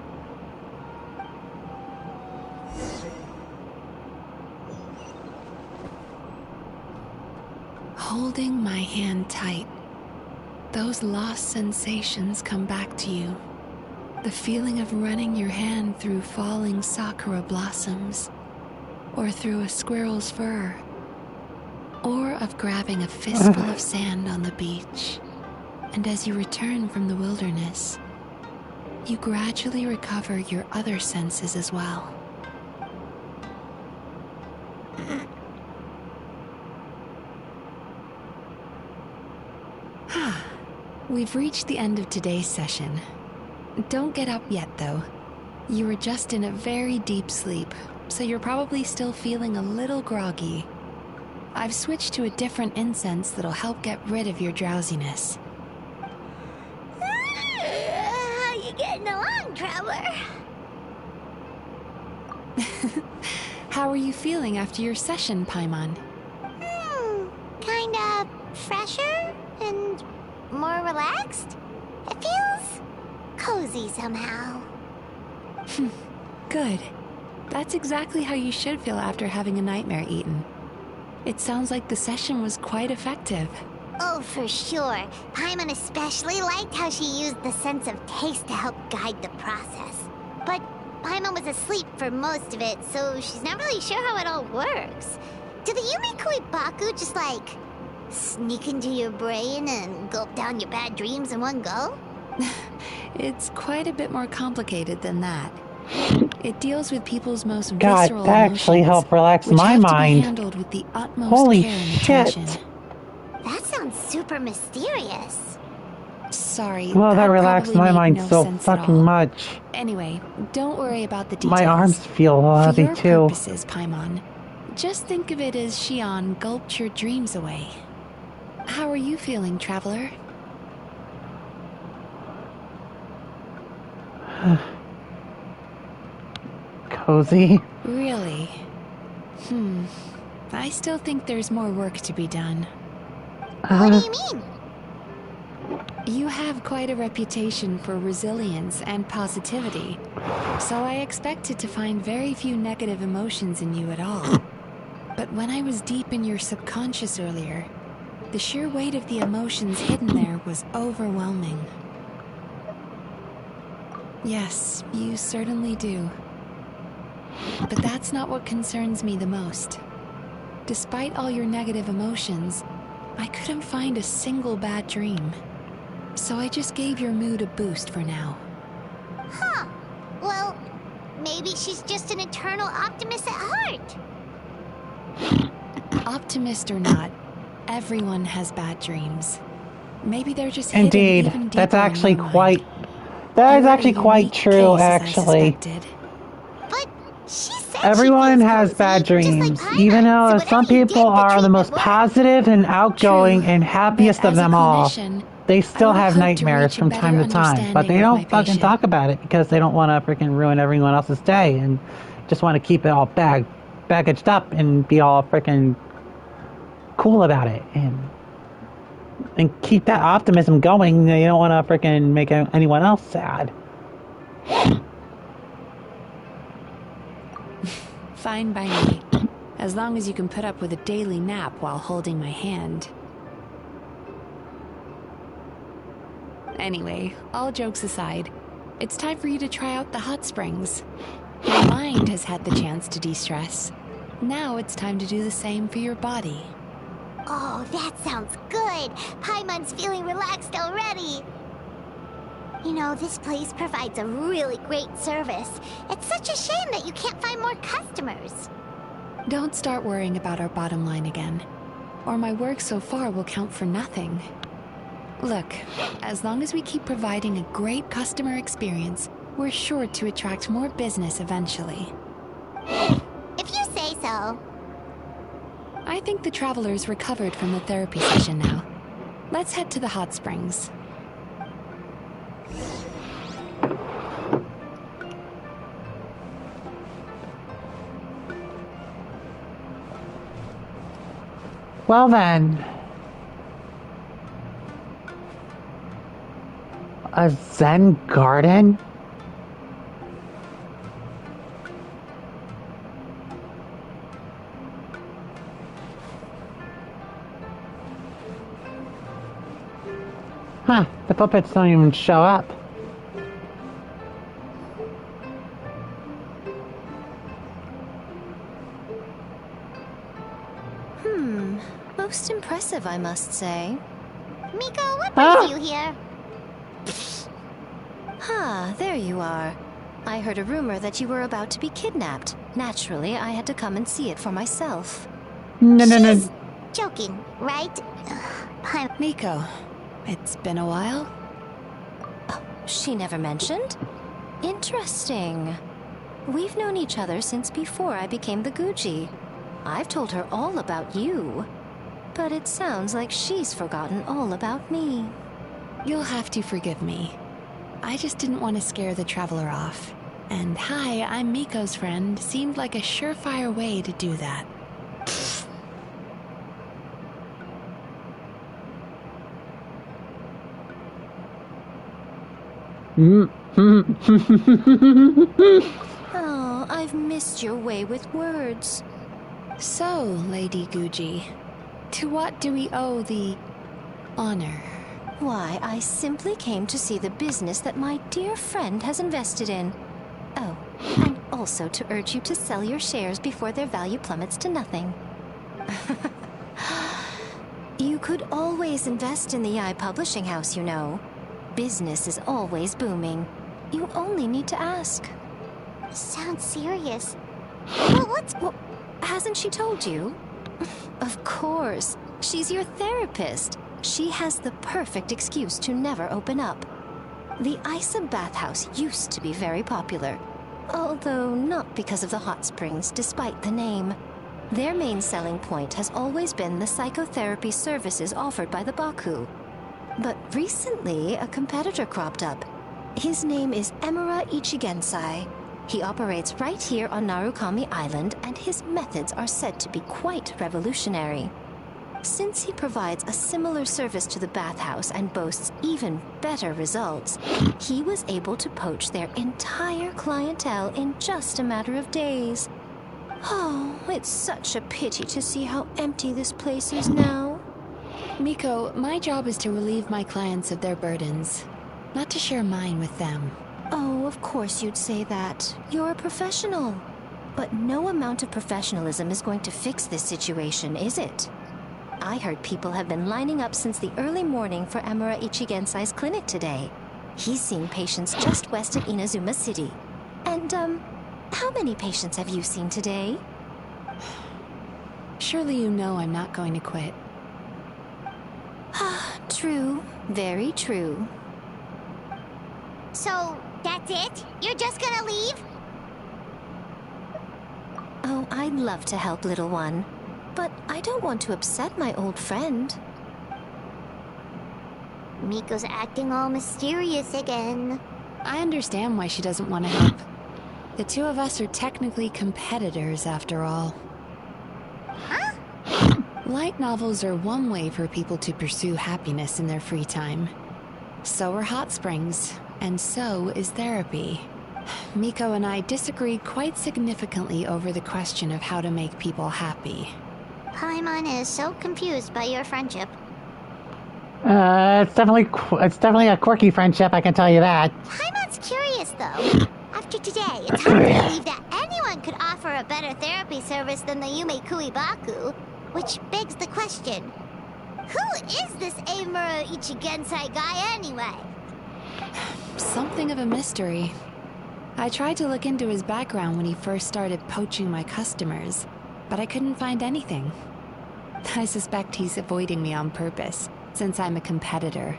Holding my hand tight, those lost sensations come back to you. The feeling of running your hand through falling sakura blossoms, or through a squirrel's fur, or of grabbing a fistful of sand on the beach. And as you return from the wilderness, you gradually recover your other senses as well. We've reached the end of today's session. Don't get up yet, though. You were just in a very deep sleep, so you're probably still feeling a little groggy. I've switched to a different incense that'll help get rid of your drowsiness. How you getting along, Traveler? How are you feeling after your session, Paimon? Kinda fresher and more relaxed. It feels cozy somehow. Good. That's exactly how you should feel after having a nightmare eaten. It sounds like the session was quite effective. Oh, for sure. Paimon especially liked how she used the sense of taste to help guide the process. But Paimon was asleep for most of it, so she's not really sure how it all works. Do the Yume Kuibaku just like sneak into your brain and gulp down your bad dreams in one go? It's quite a bit more complicated than that. It deals with people's most God, visceral that actually emotions, helped relax which my have to be mind. handled with the utmost Holy care and shit. attention. That sounds super mysterious. Sorry, Well, that relaxed probably my made mind no so sense at fucking all. much. Anyway, don't worry about the details. My arms feel For heavy your too. purposes, Paimon, just think of it as Xion gulped your dreams away. How are you feeling, Traveler? Cozy. Really? I still think there's more work to be done. What do you mean? You have quite a reputation for resilience and positivity, so I expected to find very few negative emotions in you at all. But when I was deep in your subconscious earlier, the sheer weight of the emotions hidden there was overwhelming. Yes, you certainly do. But that's not what concerns me the most. Despite all your negative emotions, I couldn't find a single bad dream. So I just gave your mood a boost for now. Huh. Well, maybe she's just an eternal optimist at heart. Optimist or not, everyone has bad dreams. Maybe they're just hidden Indeed, even deeper that's in actually your mind. quite... That is You're a actually quite unique true, case, as I actually. suspected. But she said Everyone she feels has cozy, bad just like dreams, Paimon, even so though whatever some you did, people the are the treatment most worked. positive and outgoing True, and happiest but of as a them all. clinician, They I still would have hope to nightmares reach a from time better to time, but they understanding of don't my fucking patient. talk about it because they don't want to freaking ruin everyone else's day and just want to keep it all baggaged up and be all freaking cool about it and keep that optimism going. You don't want to freaking make anyone else sad. Fine by me, as long as you can put up with a daily nap while holding my hand. Anyway, all jokes aside, it's time for you to try out the hot springs. Your mind has had the chance to de-stress. Now it's time to do the same for your body. Oh, that sounds good. Paimon's feeling relaxed already. You know, this place provides a really great service. It's such a shame that you can't find more customers. Don't start worrying about our bottom line again, or my work so far will count for nothing. Look, as long as we keep providing a great customer experience, we're sure to attract more business eventually. If you say so. I think the travelers recovered from the therapy session now. Let's head to the hot springs. Well then. A Zen garden? Huh, the puppets don't even show up. Most impressive, I must say. Miko, what brings you here? There you are. I heard a rumor that you were about to be kidnapped. Naturally, I had to come and see it for myself. No. Joking, right? Miko, it's been a while. Oh, she never mentioned? Interesting. We've known each other since before I became the Guji. I've told her all about you. But it sounds like she's forgotten all about me. You'll have to forgive me. I just didn't want to scare the traveler off. And hi, I'm Miko's friend seemed like a surefire way to do that. Oh, I've missed your way with words. So, Lady Guji, to what do we owe the honor? Why, I simply came to see the business that my dear friend has invested in. Oh, and also to urge you to sell your shares before their value plummets to nothing. You could always invest in the publishing house, you know. Business is always booming. You only need to ask. Sounds serious. Well, hasn't she told you? Of course. She's your therapist. She has the perfect excuse to never open up. The Isa bathhouse used to be very popular, although not because of the hot springs, despite the name. Their main selling point has always been the psychotherapy services offered by the Baku. But recently, a competitor cropped up. His name is Emura Ichigensai. He operates right here on Narukami Island, and his methods are said to be quite revolutionary. Since he provides a similar service to the bathhouse and boasts even better results, he was able to poach their entire clientele in just a matter of days. Oh, it's such a pity to see how empty this place is now. Miko, my job is to relieve my clients of their burdens, not to share mine with them. Oh, of course you'd say that. You're a professional. But no amount of professionalism is going to fix this situation, is it? I heard people have been lining up since the early morning for Emura Ichigensai's clinic today. He's seeing patients just west of Inazuma City. And, how many patients have you seen today? Surely you know I'm not going to quit. True. Very true. So, that's it? You're just gonna leave? Oh, I'd love to help, little one. But I don't want to upset my old friend. Miko's acting all mysterious again. I understand why she doesn't want to help. The two of us are technically competitors, after all. Huh? Light novels are one way for people to pursue happiness in their free time. So are hot springs, and so is therapy. Miko and I disagree quite significantly over the question of how to make people happy. Paimon is so confused by your friendship. It's definitely a quirky friendship, I can tell you that. Paimon's curious, though. After today, it's hard to believe that anyone could offer a better therapy service than the Yume Baku, which begs the question, who is this Emura Ichigensai guy anyway? Something of a mystery. I tried to look into his background when he first started poaching my customers, but I couldn't find anything. I suspect he's avoiding me on purpose, since I'm a competitor.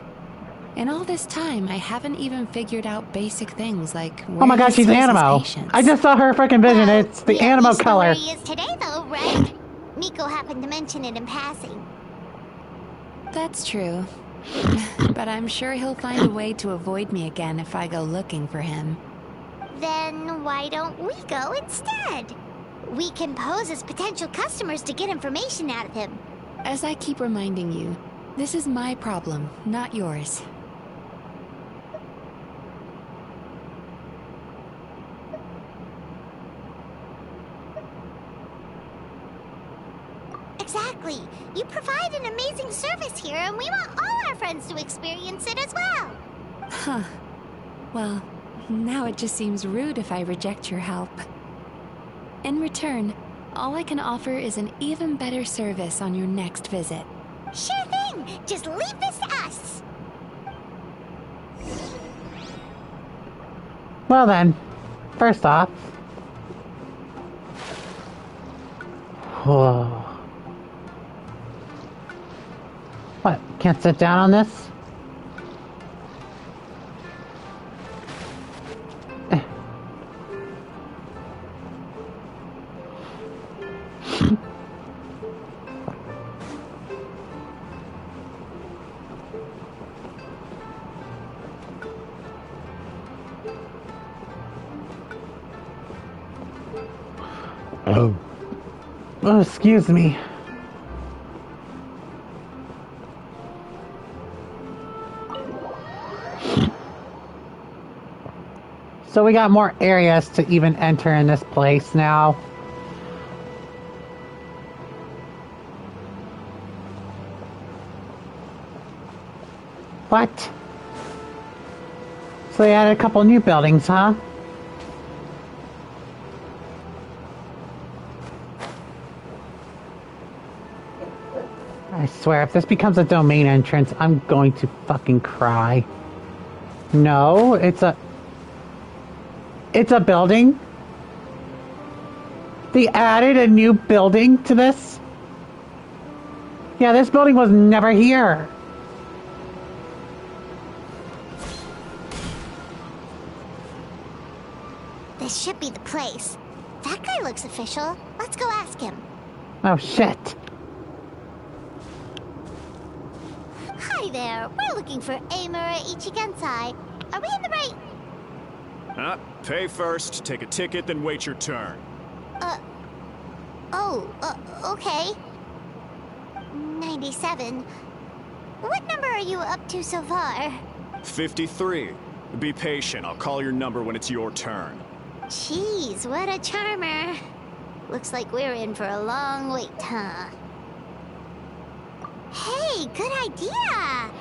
In all this time, I haven't even figured out basic things like where Oh my god, he she's sees his Animo. patients. I just saw her freaking vision. It's the Animo color. Where he is today, though, right? Miko happened to mention it in passing. That's true. But I'm sure he'll find a way to avoid me again if I go looking for him. Then why don't we go instead? We can pose as potential customers to get information out of him. As I keep reminding you, this is my problem, not yours. Exactly. You provide an amazing service here, and we want all our friends to experience it as well. Huh. Well, now it just seems rude if I reject your help. In return, all I can offer is an even better service on your next visit. Sure thing. Just leave this to us. Well then, first off... Whoa. What? Can't sit down on this? Oh, excuse me. So we got more areas to even enter in this place now. What? So they added a couple new buildings, huh? I swear, if this becomes a domain entrance, I'm going to fucking cry. No, it's a building? They added a new building to this? Yeah, this building was never here. This should be the place. That guy looks official. Let's go ask him. Oh, shit. Hi there. We're looking for Amura Ichigensai. Are we in the right... Pay first, take a ticket, then wait your turn. Okay. 97. What number are you up to so far? 53. Be patient, I'll call your number when it's your turn. Jeez, what a charmer. Looks like we're in for a long wait, huh? Hey, good idea!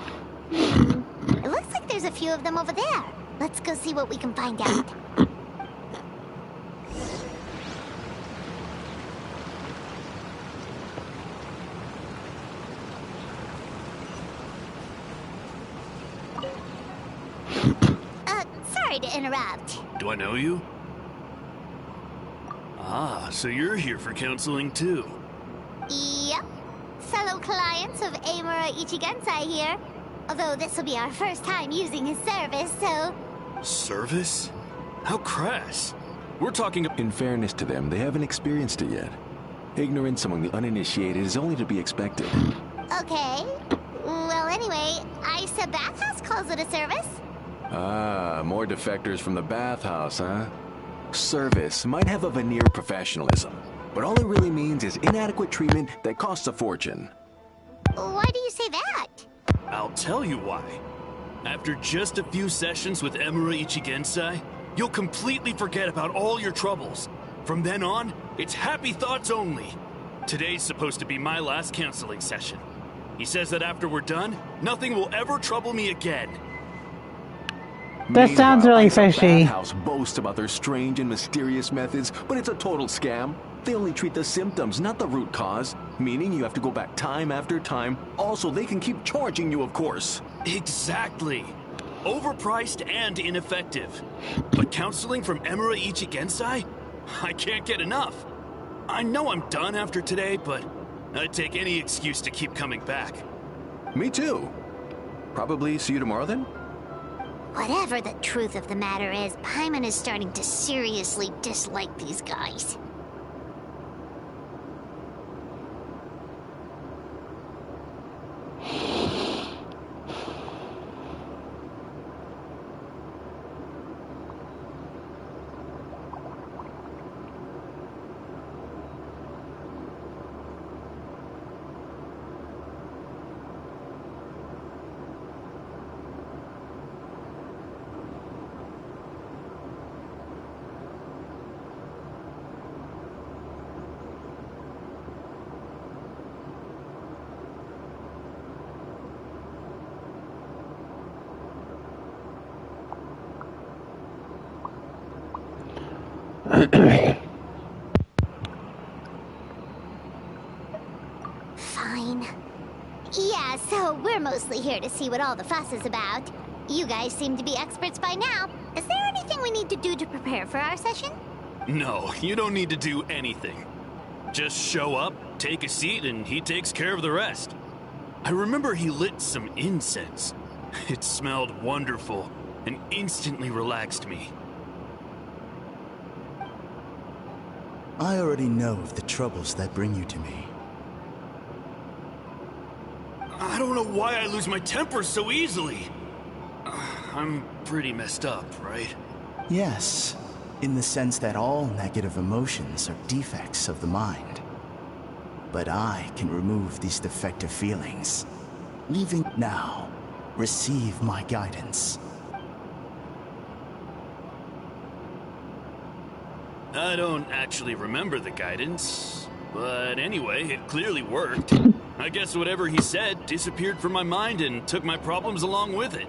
It looks like there's a few of them over there. Let's go see what we can find out. Sorry to interrupt. Do I know you? Ah, so you're here for counseling too. Yep. Fellow clients of Amura Ichigensai here. Although this will be our first time using his service, so... Service? How crass. We're talking... In fairness to them, they haven't experienced it yet. Ignorance among the uninitiated is only to be expected. Okay. Well, anyway, Isa Bathhouse calls it a service. Ah, more defectors from the bathhouse, huh? Service might have a veneer of professionalism, but all it really means is inadequate treatment that costs a fortune. Why do you say that? I'll tell you why. After just a few sessions with Amura Ichigensai, you'll completely forget about all your troubles. From then on, it's happy thoughts only. Today's supposed to be my last counseling session. He says that after we're done, nothing will ever trouble me again. That sounds really fishy. Bathhouse boasts about their strange and mysterious methods, but it's a total scam. They only treat the symptoms, not the root cause. Meaning you have to go back time after time. Also, they can keep charging you, of course. Exactly. Overpriced and ineffective. But counseling from Emura Ichigensai? I can't get enough. I know I'm done after today, but I'd take any excuse to keep coming back. Me too. Probably see you tomorrow then? Whatever the truth of the matter is, Paimon is starting to seriously dislike these guys. Fine. Yeah, so we're mostly here to see what all the fuss is about. You guys seem to be experts by now. Is there anything we need to do to prepare for our session? No, you don't need to do anything. Just show up, take a seat, and he takes care of the rest. I remember he lit some incense. It smelled wonderful and instantly relaxed me. I already know of the troubles that bring you to me. I don't know why I lose my temper so easily. I'm pretty messed up, right? Yes, in the sense that all negative emotions are defects of the mind. But I can remove these defective feelings. Leaving now, receive my guidance. I don't actually remember the guidance, but anyway, it clearly worked. I guess whatever he said disappeared from my mind and took my problems along with it.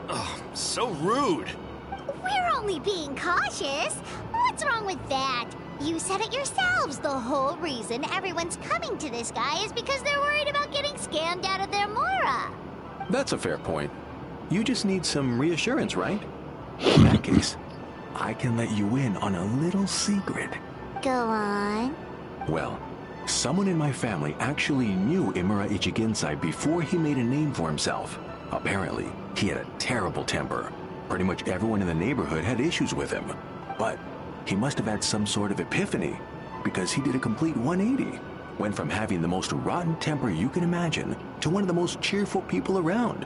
Oh, so rude. We're only being cautious. What's wrong with that? You said it yourselves. The whole reason everyone's coming to this guy is because they're worried about getting scammed out of their Mora. That's a fair point. You just need some reassurance, right? In that case, I can let you in on a little secret. Go on. Well, someone in my family actually knew Imura Ichigensai before he made a name for himself. Apparently, he had a terrible temper. Pretty much everyone in the neighborhood had issues with him. But he must have had some sort of epiphany, because he did a complete 180. Went from having the most rotten temper you can imagine to one of the most cheerful people around.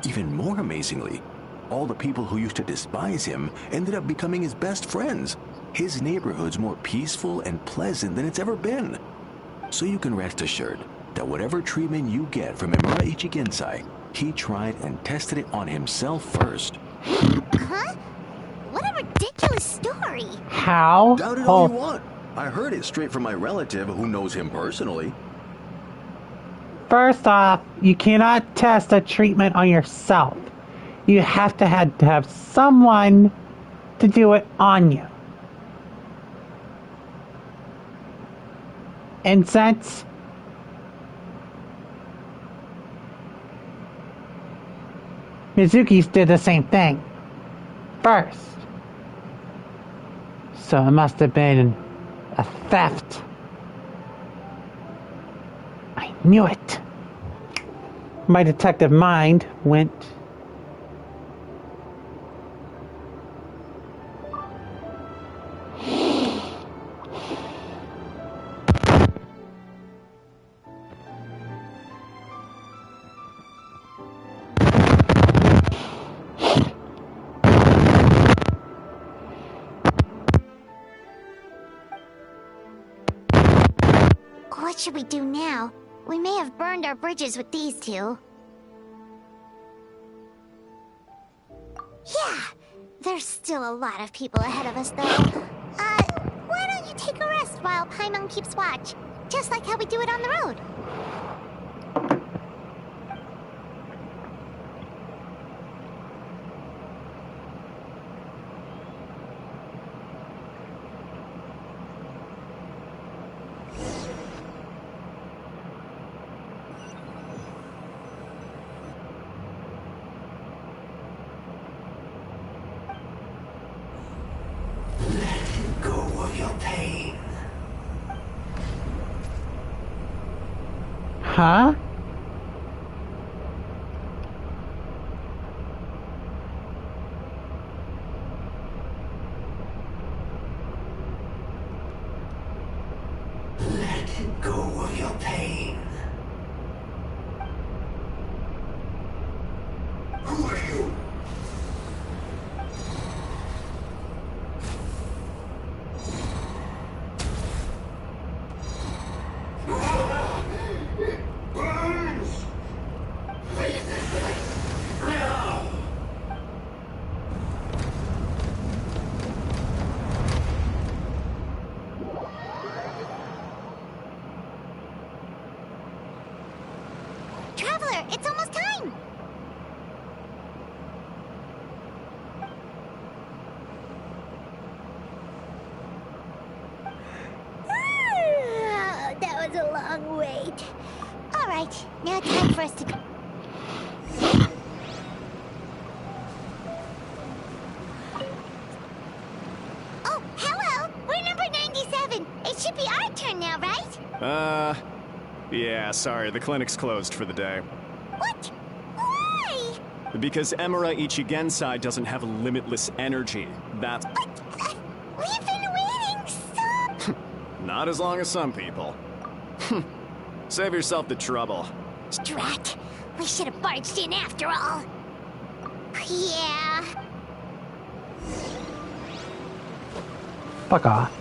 Even more amazingly, all the people who used to despise him ended up becoming his best friends. His neighborhood's more peaceful and pleasant than it's ever been. So you can rest assured that whatever treatment you get from Imura Ichigensai, he tried and tested it on himself first. Huh? What a ridiculous story. How? Doubt it all you want. I heard it straight from my relative who knows him personally. First off, you cannot test a treatment on yourself. You have to have someone to do it on you. Incense? Mizuki's did the same thing. First. So it must have been a theft. I knew it. My detective mind went... What should we do now? We may have burned our bridges with these two. Yeah, there's still a lot of people ahead of us, though. Why don't you take a rest while Paimon keeps watch? Just like how we do it on the road. Huh? Let go of your pain. Who are you? It burns! Now! Traveler, it's almost time! That was a long wait. Alright, now it's time for us to go. Oh, hello! We're number 97. It should be our turn now, right? Yeah, sorry, the clinic's closed for the day. What? Why? Because Emura Ichigensai doesn't have limitless energy. That's... We've been waiting so... Not as long as some people. Save yourself the trouble. Drat. We should have barged in after all. Yeah. Fuck off.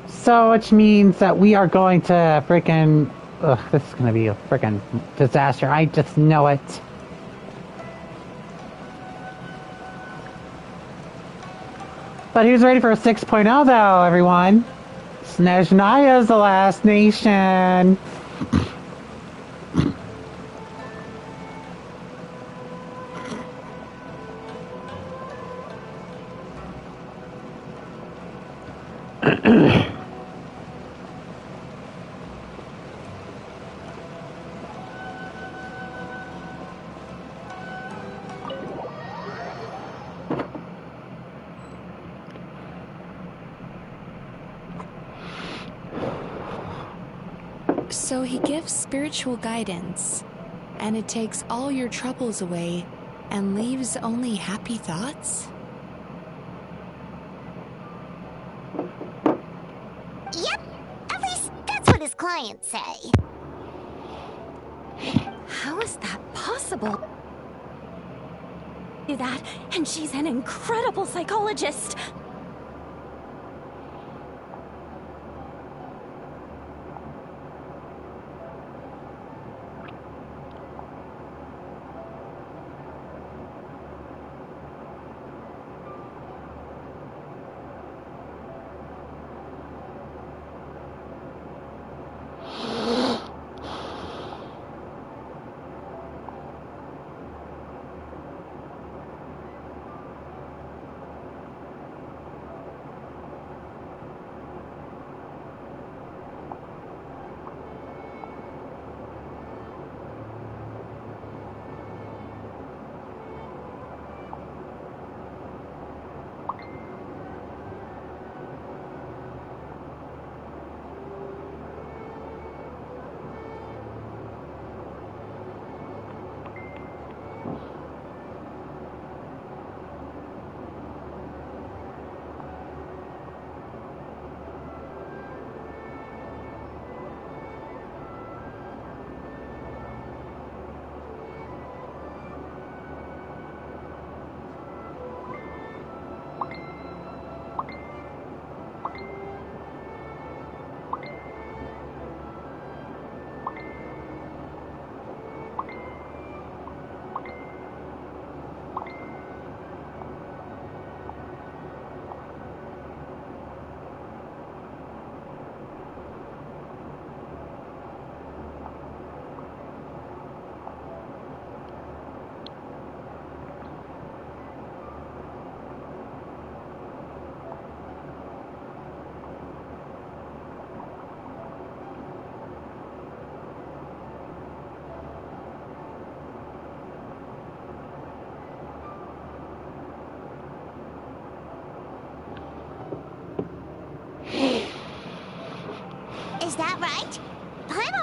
So, which means that we are going to freaking... Ugh, this is going to be a freaking disaster. I just know it. But who's ready for a 6.0 though, everyone? Snezhnaya is the last nation. So he gives spiritual guidance, and it takes all your troubles away and leaves only happy thoughts? Yep. At least that's what his clients say. How is that possible? Do that, and she's an incredible psychologist.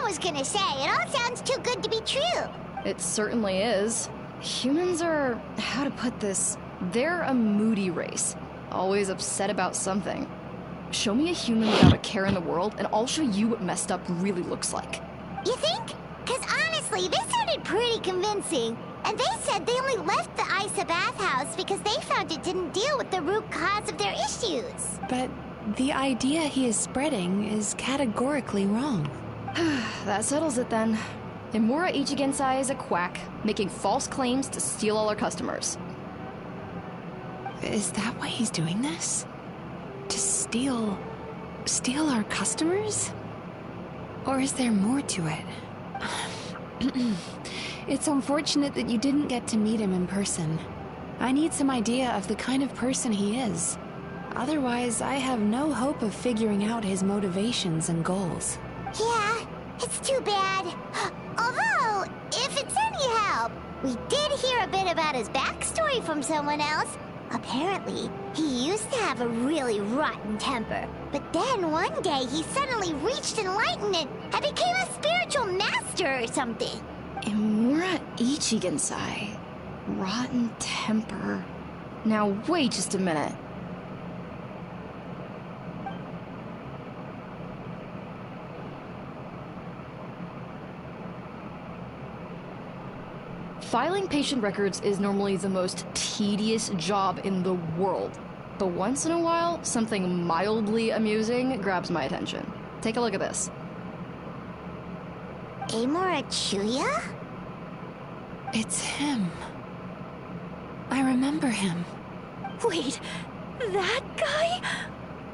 was gonna say, it all sounds too good to be true. It certainly is. Humans are, how to put this, they're a moody race. Always upset about something. Show me a human without a care in the world, and I'll show you what messed up really looks like. You think? Because honestly, this sounded pretty convincing. And they said they only left the Isa bathhouse because they found it didn't deal with the root cause of their issues. But the idea he is spreading is categorically wrong. That settles it then. Imura Ichigensai is a quack, making false claims to steal all our customers. Is that why he's doing this? To steal our customers? Or is there more to it? It's unfortunate that you didn't get to meet him in person. I need some idea of the kind of person he is. Otherwise, I have no hope of figuring out his motivations and goals. Yeah, it's too bad. Although, if it's any help, we did hear a bit about his backstory from someone else. Apparently, he used to have a really rotten temper. But then one day he suddenly reached enlightenment and became a spiritual master or something. Imura Ichigensai. Rotten temper. Now wait just a minute. Filing patient records is normally the most tedious job in the world. But once in a while, something mildly amusing grabs my attention. Take a look at this. Amora Chuya? It's him. I remember him. Wait, that guy?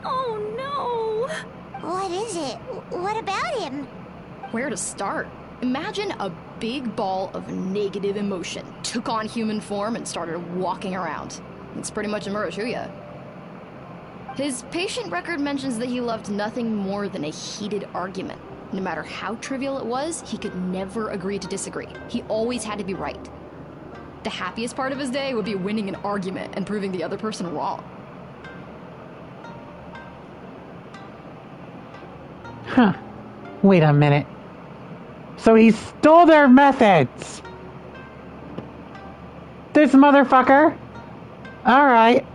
Oh no! What is it? What about him? Where to start? Imagine a big ball of negative emotion took on human form and started walking around. It's pretty much Imura Chuya. His patient record mentions that he loved nothing more than a heated argument. No matter how trivial it was, he could never agree to disagree. He always had to be right. The happiest part of his day would be winning an argument and proving the other person wrong. Huh. Wait a minute. So he stole their methods! This motherfucker! Alright.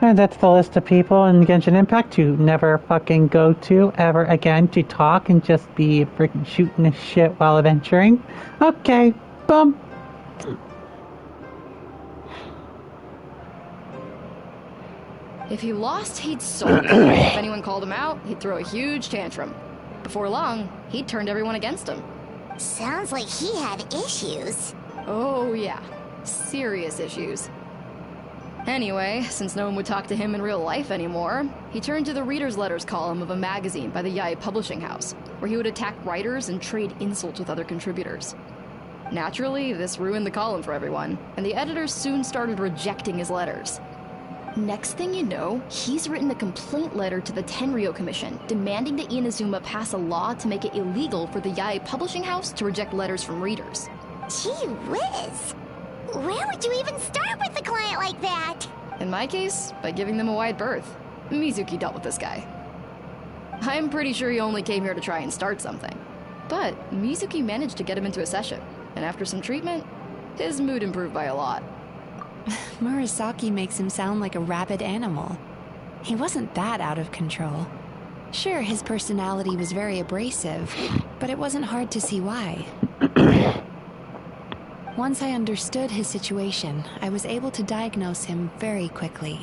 And that's the list of people in Genshin Impact to never fucking go to ever again to talk and just be freaking shooting the shit while adventuring. Okay, boom. If he lost, he'd sulk. If anyone called him out, he'd throw a huge tantrum. Before long, he'd turned everyone against him. Sounds like he had issues. Oh yeah, serious issues. Anyway, since no one would talk to him in real life anymore, he turned to the reader's letters column of a magazine by the Yae Publishing House, where he would attack writers and trade insults with other contributors. Naturally, this ruined the column for everyone, and the editors soon started rejecting his letters. Next thing you know, he's written a complaint letter to the Tenryou Commission, demanding that Inazuma pass a law to make it illegal for the Yae Publishing House to reject letters from readers. Gee whiz! Where would you even start with a client like that? In my case, by giving them a wide berth. Mizuki dealt with this guy. I'm pretty sure he only came here to try and start something. But Mizuki managed to get him into a session, and after some treatment, his mood improved by a lot. Murasaki makes him sound like a rabid animal. He wasn't that out of control. Sure, his personality was very abrasive, but it wasn't hard to see why. Once I understood his situation, I was able to diagnose him very quickly.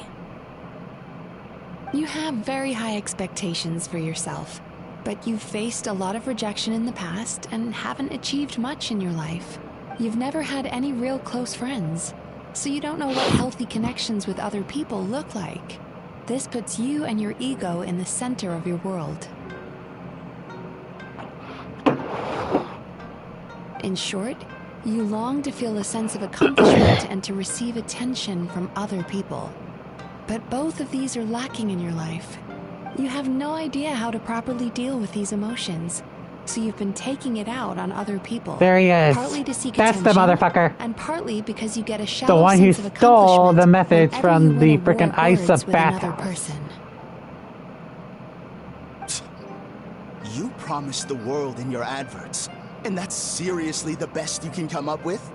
You have very high expectations for yourself, but you've faced a lot of rejection in the past and haven't achieved much in your life. You've never had any real close friends, so you don't know what healthy connections with other people look like. This puts you and your ego in the center of your world. In short, you long to feel a sense of accomplishment and to receive attention from other people. But both of these are lacking in your life. You have no idea how to properly deal with these emotions, so you've been taking it out on other people. There he is. Partly to seek That's the attention, motherfucker. and partly because you get a shallow The one who sense of stole the accomplishment methods whenever from you the win frickin' award Isa words with another bathhouse. person. You promised the world in your adverts, and that's seriously the best you can come up with?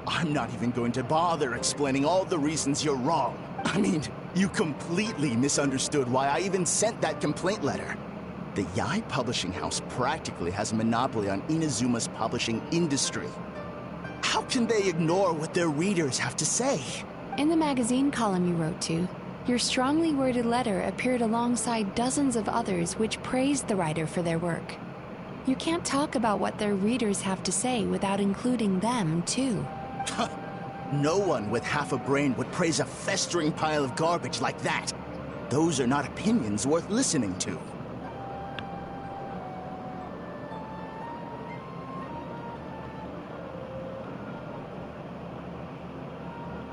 I'm not even going to bother explaining all the reasons you're wrong. I mean, you completely misunderstood why I even sent that complaint letter. The Yai Publishing House practically has a monopoly on Inazuma's publishing industry. How can they ignore what their readers have to say? In the magazine column you wrote to, your strongly worded letter appeared alongside dozens of others which praised the writer for their work. You can't talk about what their readers have to say without including them, too. No one with half a brain would praise a festering pile of garbage like that. Those are not opinions worth listening to.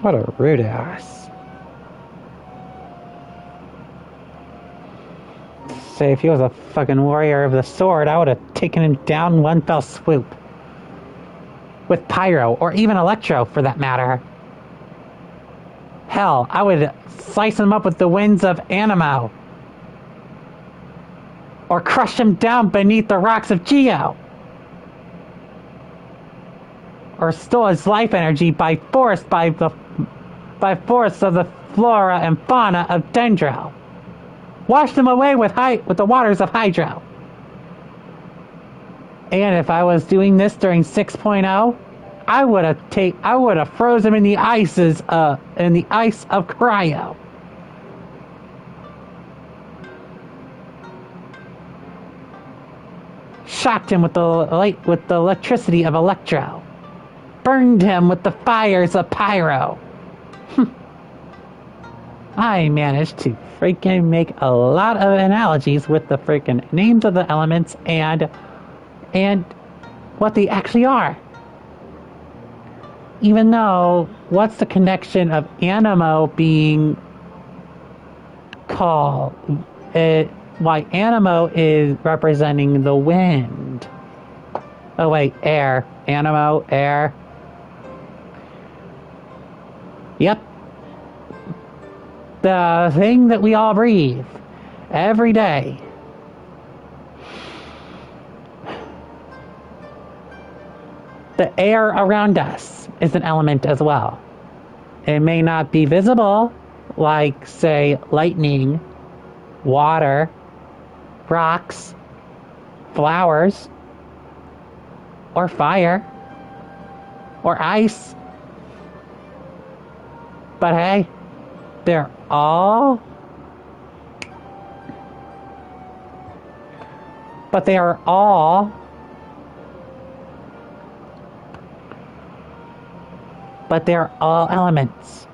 What a rude ass. Say, if he was a fucking warrior of the sword, I would have taken him down one fell swoop. With pyro, or even electro, for that matter. Hell, I would slice him up with the winds of Animo. Or crush him down beneath the rocks of Geo. Or steal his life energy by force of the flora and fauna of Dendro. Wash them away with the waters of Hydro. And if I was doing this during 6.0, I would have frozen him in the ice of cryo. Shocked him with the electricity of Electro. Burned him with the fires of Pyro. I managed to freaking make a lot of analogies with the freaking names of the elements and what they actually are. Even though, what's the connection of Animo being called? Why Animo is representing the wind. Oh wait, air. Animo, air. Yep. The thing that we all breathe every day. The air around us is an element as well. It may not be visible, like, say, lightning, water, rocks, flowers, or fire, or ice. But hey, they're all... But they are all... But they're all elements.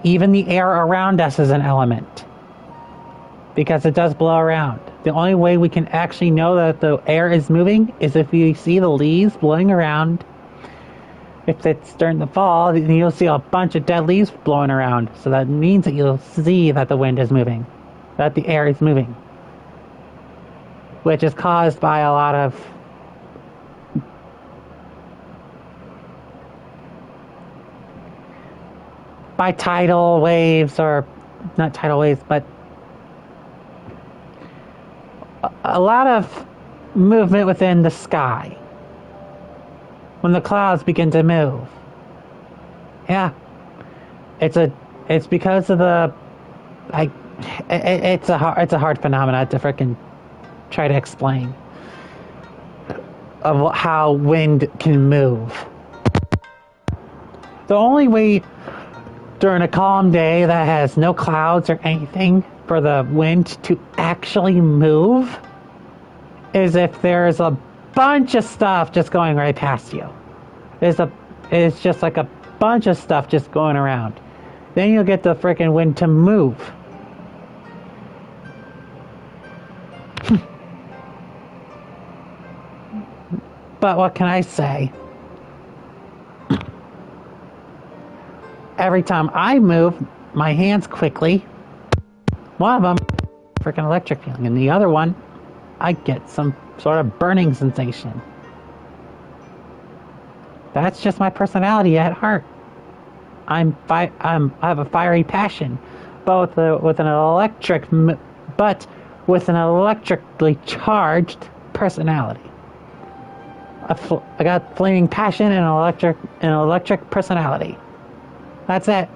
Even the air around us is an element. Because it does blow around. The only way we can actually know that the air is moving is if we see the leaves blowing around. If it's during the fall, then you'll see a bunch of dead leaves blowing around. So that means that you'll see that the wind is moving. That the air is moving. Which is caused by a lot of... by tidal waves, or not tidal waves, but a lot of movement within the sky when the clouds begin to move. Yeah, it's because of the it's a hard phenomenon to frickin' try to explain of how wind can move. The only way during a calm day that has no clouds or anything for the wind to actually move is if there's a bunch of stuff just going right past you. It's just like a bunch of stuff just going around. Then you'll get the freaking wind to move. But what can I say? Every time I move my hands quickly, one of them freaking electric feeling, and the other one I get some sort of burning sensation. That's just my personality at heart. I have a fiery passion, but with an electrically charged personality. I got flaming passion and an electric personality. That's it.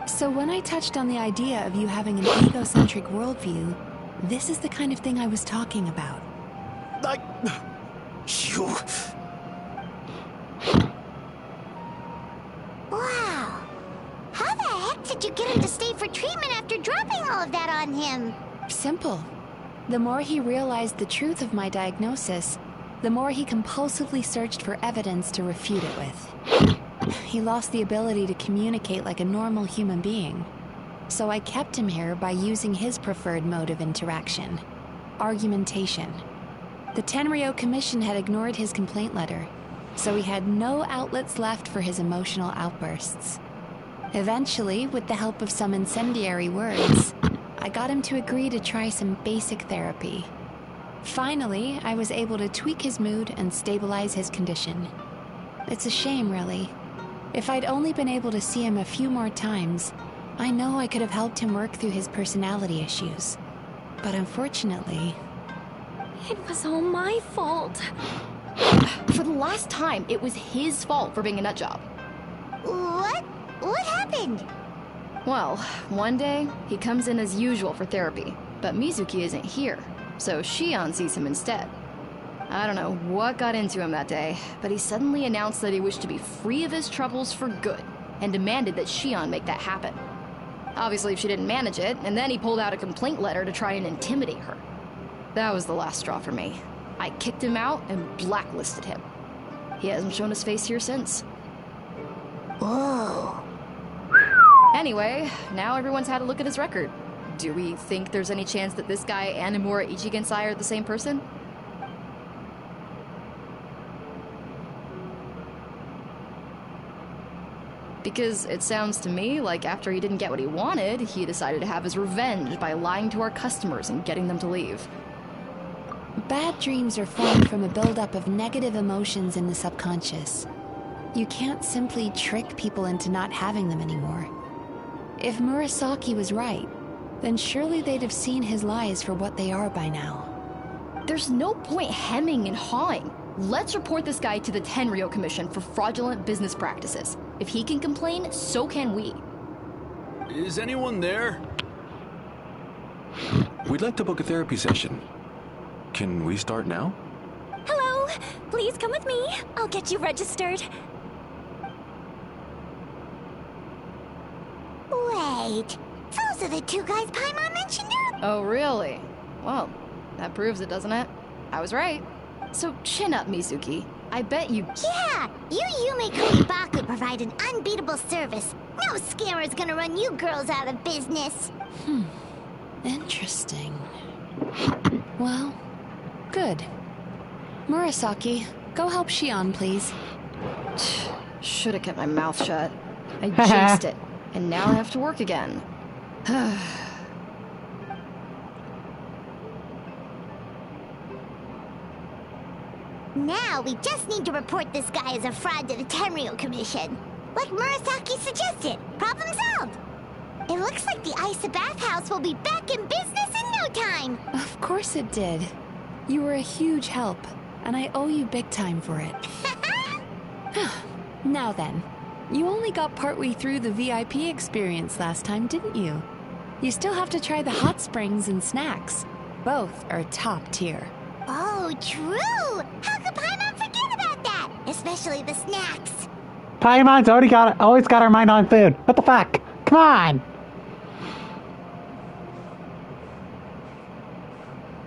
So when I touched on the idea of you having an egocentric worldview, this is the kind of thing I was talking about. You... Wow. How the heck did you get him to stay for treatment after dropping all of that on him? Simple. The more he realized the truth of my diagnosis, the more he compulsively searched for evidence to refute it with. He lost the ability to communicate like a normal human being. So I kept him here by using his preferred mode of interaction: argumentation. The Tenryo Commission had ignored his complaint letter, so he had no outlets left for his emotional outbursts. Eventually, with the help of some incendiary words, I got him to agree to try some basic therapy. Finally, I was able to tweak his mood and stabilize his condition. It's a shame, really. If I'd only been able to see him a few more times, I know I could have helped him work through his personality issues. But unfortunately... It was all my fault. For the last time, it was his fault for being a nutjob. What? What happened? Well, one day, he comes in as usual for therapy, but Mizuki isn't here, so Shion sees him instead. I don't know what got into him that day, but he suddenly announced that he wished to be free of his troubles for good, and demanded that Shion make that happen. Obviously, she didn't manage it, and then he pulled out a complaint letter to try and intimidate her. That was the last straw for me. I kicked him out and blacklisted him. He hasn't shown his face here since. Whoa. Anyway, now everyone's had a look at his record. Do we think there's any chance that this guy and Imura Ichigensai are the same person? Because it sounds to me like after he didn't get what he wanted, he decided to have his revenge by lying to our customers and getting them to leave. Bad dreams are formed from a buildup of negative emotions in the subconscious. You can't simply trick people into not having them anymore. If Murasaki was right, then surely they'd have seen his lies for what they are by now. There's no point hemming and hawing. Let's report this guy to the Tenryo Commission for fraudulent business practices. If he can complain, so can we. Is anyone there? We'd like to book a therapy session. Can we start now? Hello! Please come with me. I'll get you registered. Wait, those are the two guys Paimon mentioned earlier? Oh, really? Well, that proves it, doesn't it? I was right. So chin up, Mizuki. I bet you... Yeah, you Yume Kuribaku provide an unbeatable service. No scammer's gonna run you girls out of business. Interesting. Well, good. Murasaki, go help Shion, please. Should have kept my mouth shut. I jinxed it, and now I have to work again. Now we just need to report this guy as a fraud to the Tenryo Commission. Like Murasaki suggested. Problem solved. It looks like the Isa Bathhouse will be back in business in no time. Of course it did. You were a huge help, and I owe you big time for it. Now then, you only got partway through the VIP experience last time, didn't you? You still have to try the hot springs and snacks. Both are top tier. Oh, true! How could Paimon forget about that? Especially the snacks. Paimon's always got her mind on food. What the fuck? Come on!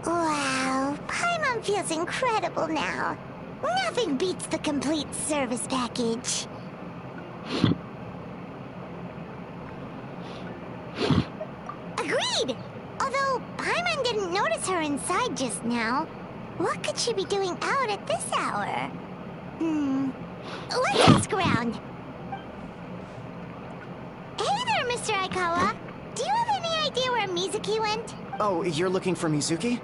Wow, Paimon feels incredible now. Nothing beats the complete service package. Agreed! Although Paimon didn't notice her inside just now. What could she be doing out at this hour? Let's ask around. Hey there, Mr. Aikawa. Do you have any idea where Mizuki went? Oh, you're looking for Mizuki?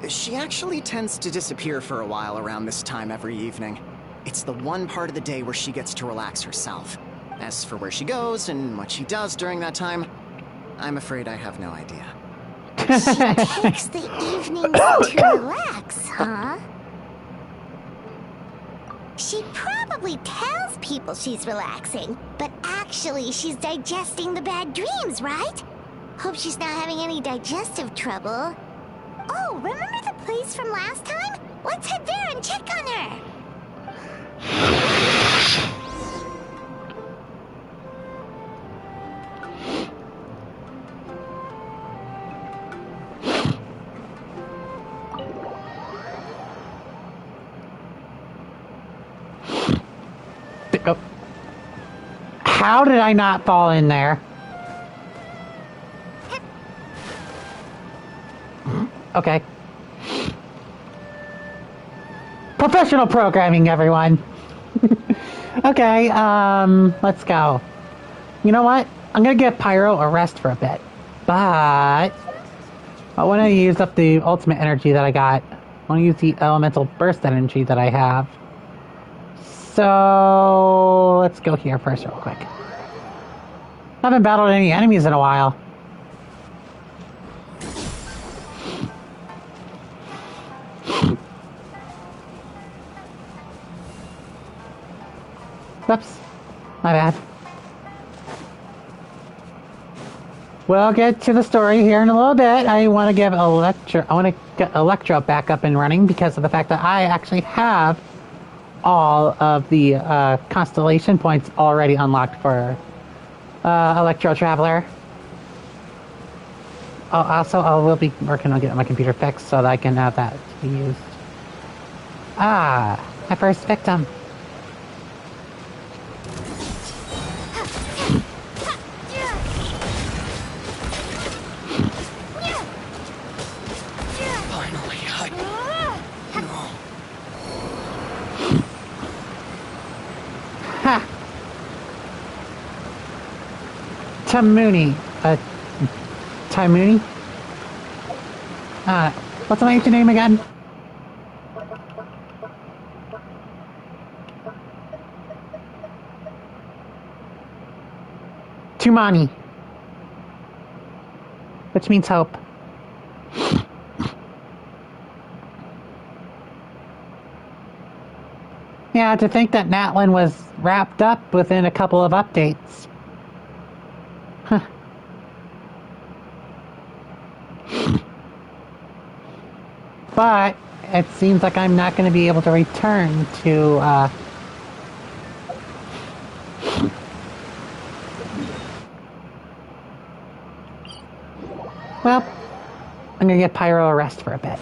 She actually tends to disappear for a while around this time every evening. It's the one part of the day where she gets to relax herself. As for where she goes and what she does during that time, I'm afraid I have no idea. She takes the evenings to relax, huh? She probably tells people she's relaxing, but actually she's digesting the bad dreams, right? Hope she's not having any digestive trouble. Oh, remember the place from last time? Let's head there and check on her. Oh. How did I not fall in there? Okay. Professional programming, everyone. Okay, let's go. You know what? I'm gonna give Pyro a rest for a bit. But I want to use up the ultimate energy that I got. I want to use the elemental burst energy that I have. So let's go here first real quick. I haven't battled any enemies in a while. Oops, my bad. We'll get to the story here in a little bit. I want to give I want to get Electro back up and running because of the fact that I actually have all of the constellation points already unlocked for Electro Traveler. Also, I will be working on getting my computer fixed so that I can have that to be used. Ah, my first victim. Tamuni. Tamuni? What's my ancient name again? Tumani. Which means hope. Yeah, to think that Natlin was wrapped up within a couple of updates. Huh. But it seems like I'm not going to be able to return to, well, I'm going to get Pyro a rest for a bit.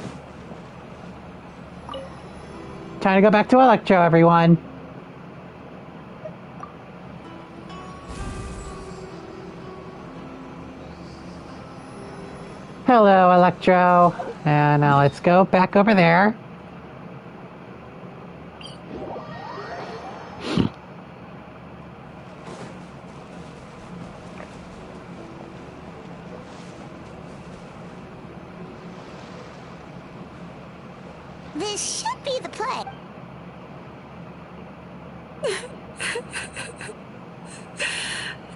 Time to go back to Electro, everyone. Hello, Electro. And now let's go back over there. This should be the play.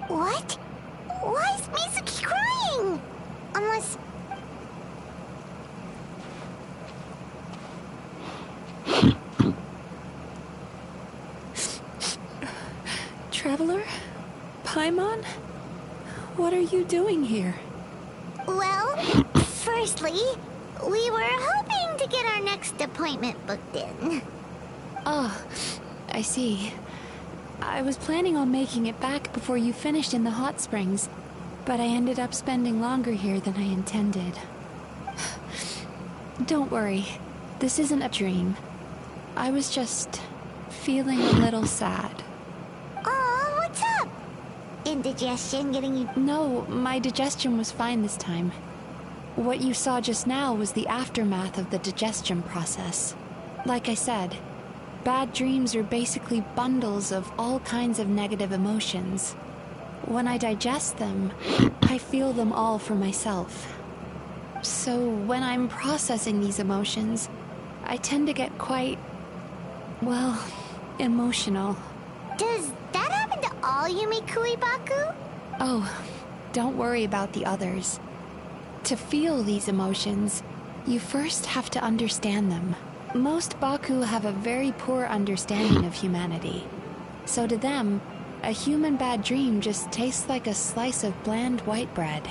What? Why is Mizuki crying? Unless... Traveler? Paimon? What are you doing here? Well, firstly, we were hoping to get our next appointment booked in. Oh, I see. I was planning on making it back before you finished in the hot springs, but I ended up spending longer here than I intended. Don't worry, this isn't a dream. I was just feeling a little sad. Oh, what's up? Indigestion getting you... No, my digestion was fine this time. What you saw just now was the aftermath of the digestion process. Like I said, bad dreams are basically bundles of all kinds of negative emotions. When I digest them, I feel them all for myself. So when I'm processing these emotions, I tend to get quite, well, emotional. Does that happen to all Yumikui Baku? Oh, don't worry about the others. To feel these emotions, you first have to understand them. Most Baku have a very poor understanding of humanity. So to them, a human bad dream just tastes like a slice of bland white bread.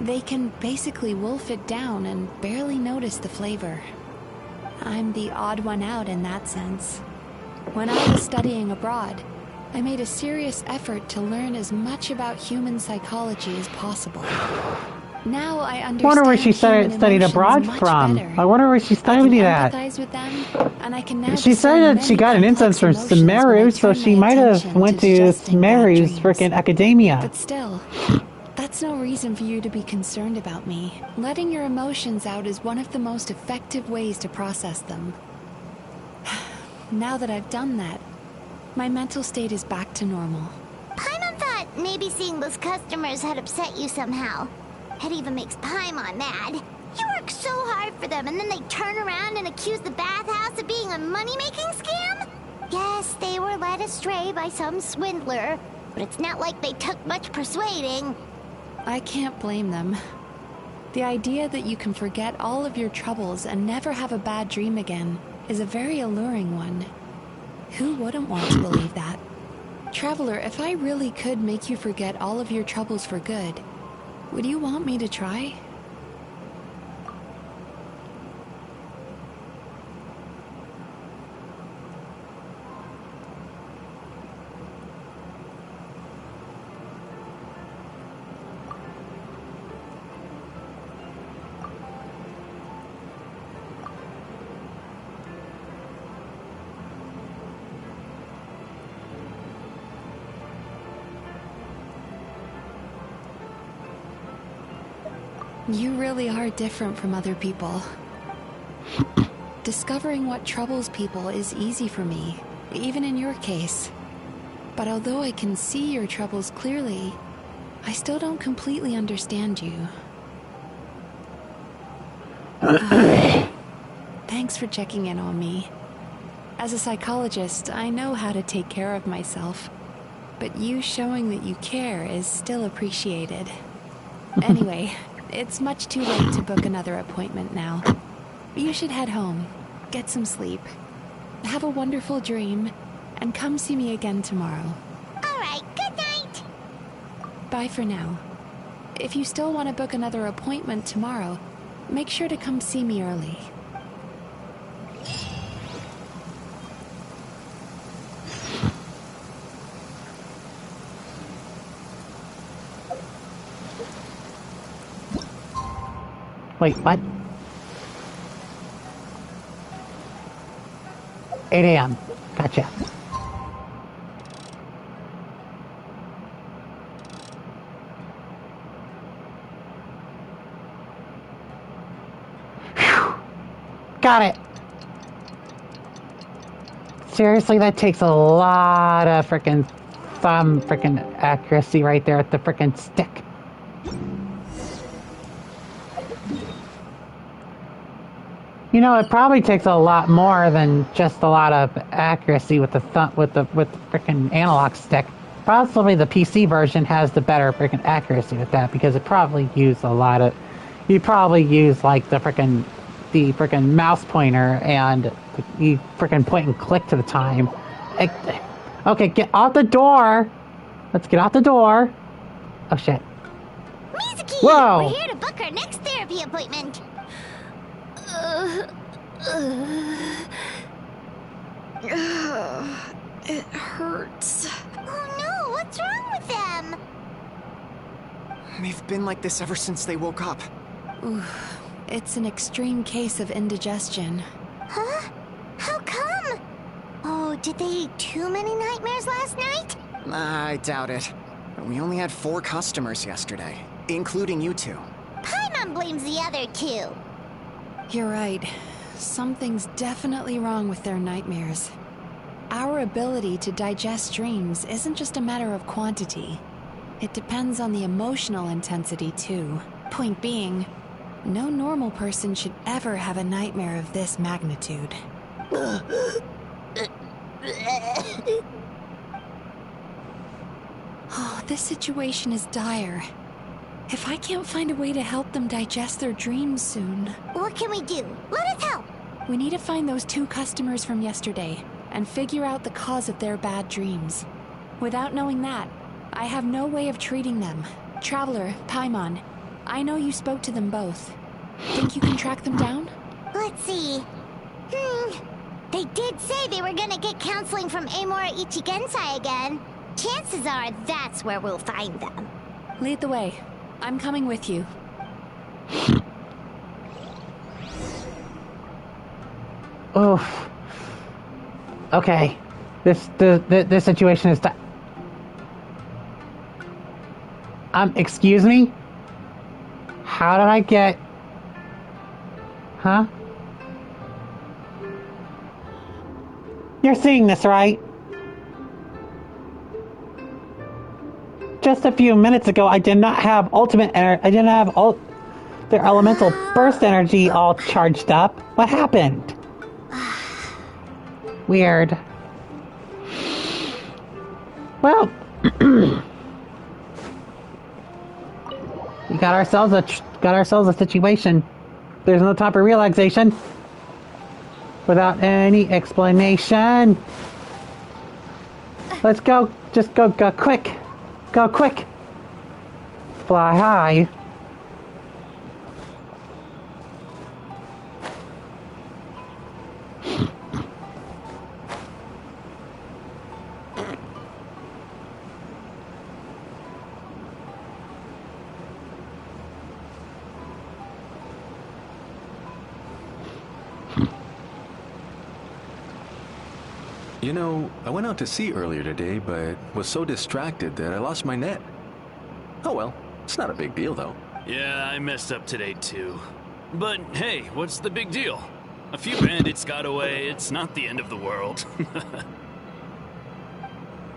They can basically wolf it down and barely notice the flavor. I'm the odd one out in that sense. When I was studying abroad, I made a serious effort to learn as much about human psychology as possible. Now I understand. I wonder where she human studied emotions abroad much from. better. I wonder where she I studied can that. empathize with them, and I can now She said discern that she many got an instance from complex emotions when I Sumeru, so turn she my might have attention went to suggesting bad Sumeru's dreams. frickin' academia. But still, that's no reason for you to be concerned about me. Letting your emotions out is one of the most effective ways to process them. Now that I've done that, my mental state is back to normal. Paimon thought maybe seeing those customers had upset you somehow. It even makes Paimon mad. You work so hard for them, and then they turn around and accuse the bathhouse of being a money-making scam? Yes, they were led astray by some swindler, but it's not like they took much persuading. I can't blame them. The idea that you can forget all of your troubles and never have a bad dream again is a very alluring one. Who wouldn't want to believe that? Traveler, if I really could make you forget all of your troubles for good, would you want me to try? You really are different from other people. Discovering what troubles people is easy for me, even in your case. But although I can see your troubles clearly, I still don't completely understand you. Thanks for checking in on me. As a psychologist, I know how to take care of myself, but you showing that you care is still appreciated. Anyway, it's much too late to book another appointment now. You should head home, get some sleep, have a wonderful dream, and come see me again tomorrow. All right, good night. Bye for now. If you still want to book another appointment tomorrow, make sure to come see me early. Wait, what? 8 a.m. Gotcha. Phew. Got it. Seriously, that takes a lot of frickin' thumb frickin' accuracy right there at the frickin' stick. You know, it probably takes a lot more than just a lot of accuracy with the frickin' analog stick. Possibly the PC version has the better frickin' accuracy with that because it probably used a lot of. You probably use like the frickin' mouse pointer and you frickin' point and click to the time. Okay, get out the door. Let's get out the door. Oh shit. Mizuki! Whoa! We're here to book our next therapy appointment. It hurts. Oh no, what's wrong with them? They've been like this ever since they woke up. Oof. It's an extreme case of indigestion. Huh? How come? Oh, did they eat too many nightmares last night? I doubt it. We only had 4 customers yesterday, including you two. Paimon blames the other 2. You're right. Something's definitely wrong with their nightmares. Our ability to digest dreams isn't just a matter of quantity. It depends on the emotional intensity, too. Point being, no normal person should ever have a nightmare of this magnitude. Oh, this situation is dire. If I can't find a way to help them digest their dreams soon... What can we do? Let us help! We need to find those 2 customers from yesterday and figure out the cause of their bad dreams. Without knowing that, I have no way of treating them. Traveler, Paimon, I know you spoke to them both. Think you can track them down? Let's see. They did say they were gonna get counseling from Amora Ichigensai again. Chances are that's where we'll find them. Lead the way. I'm coming with you. Oof. Okay. This situation is... excuse me? How did I get... Huh? You're seeing this, right? Just a few minutes ago, I did not have ultimate energy. I didn't have their elemental burst energy all charged up. What happened? Weird. Well, we got ourselves a situation. There's no time for relaxation. Without any explanation. Let's go. Just go quick. Go quick. Fly high. You know, I went out to sea earlier today, but was so distracted that I lost my net. Oh well, it's not a big deal though. Yeah, I messed up today too. But hey, what's the big deal? A few bandits got away, it's not the end of the world.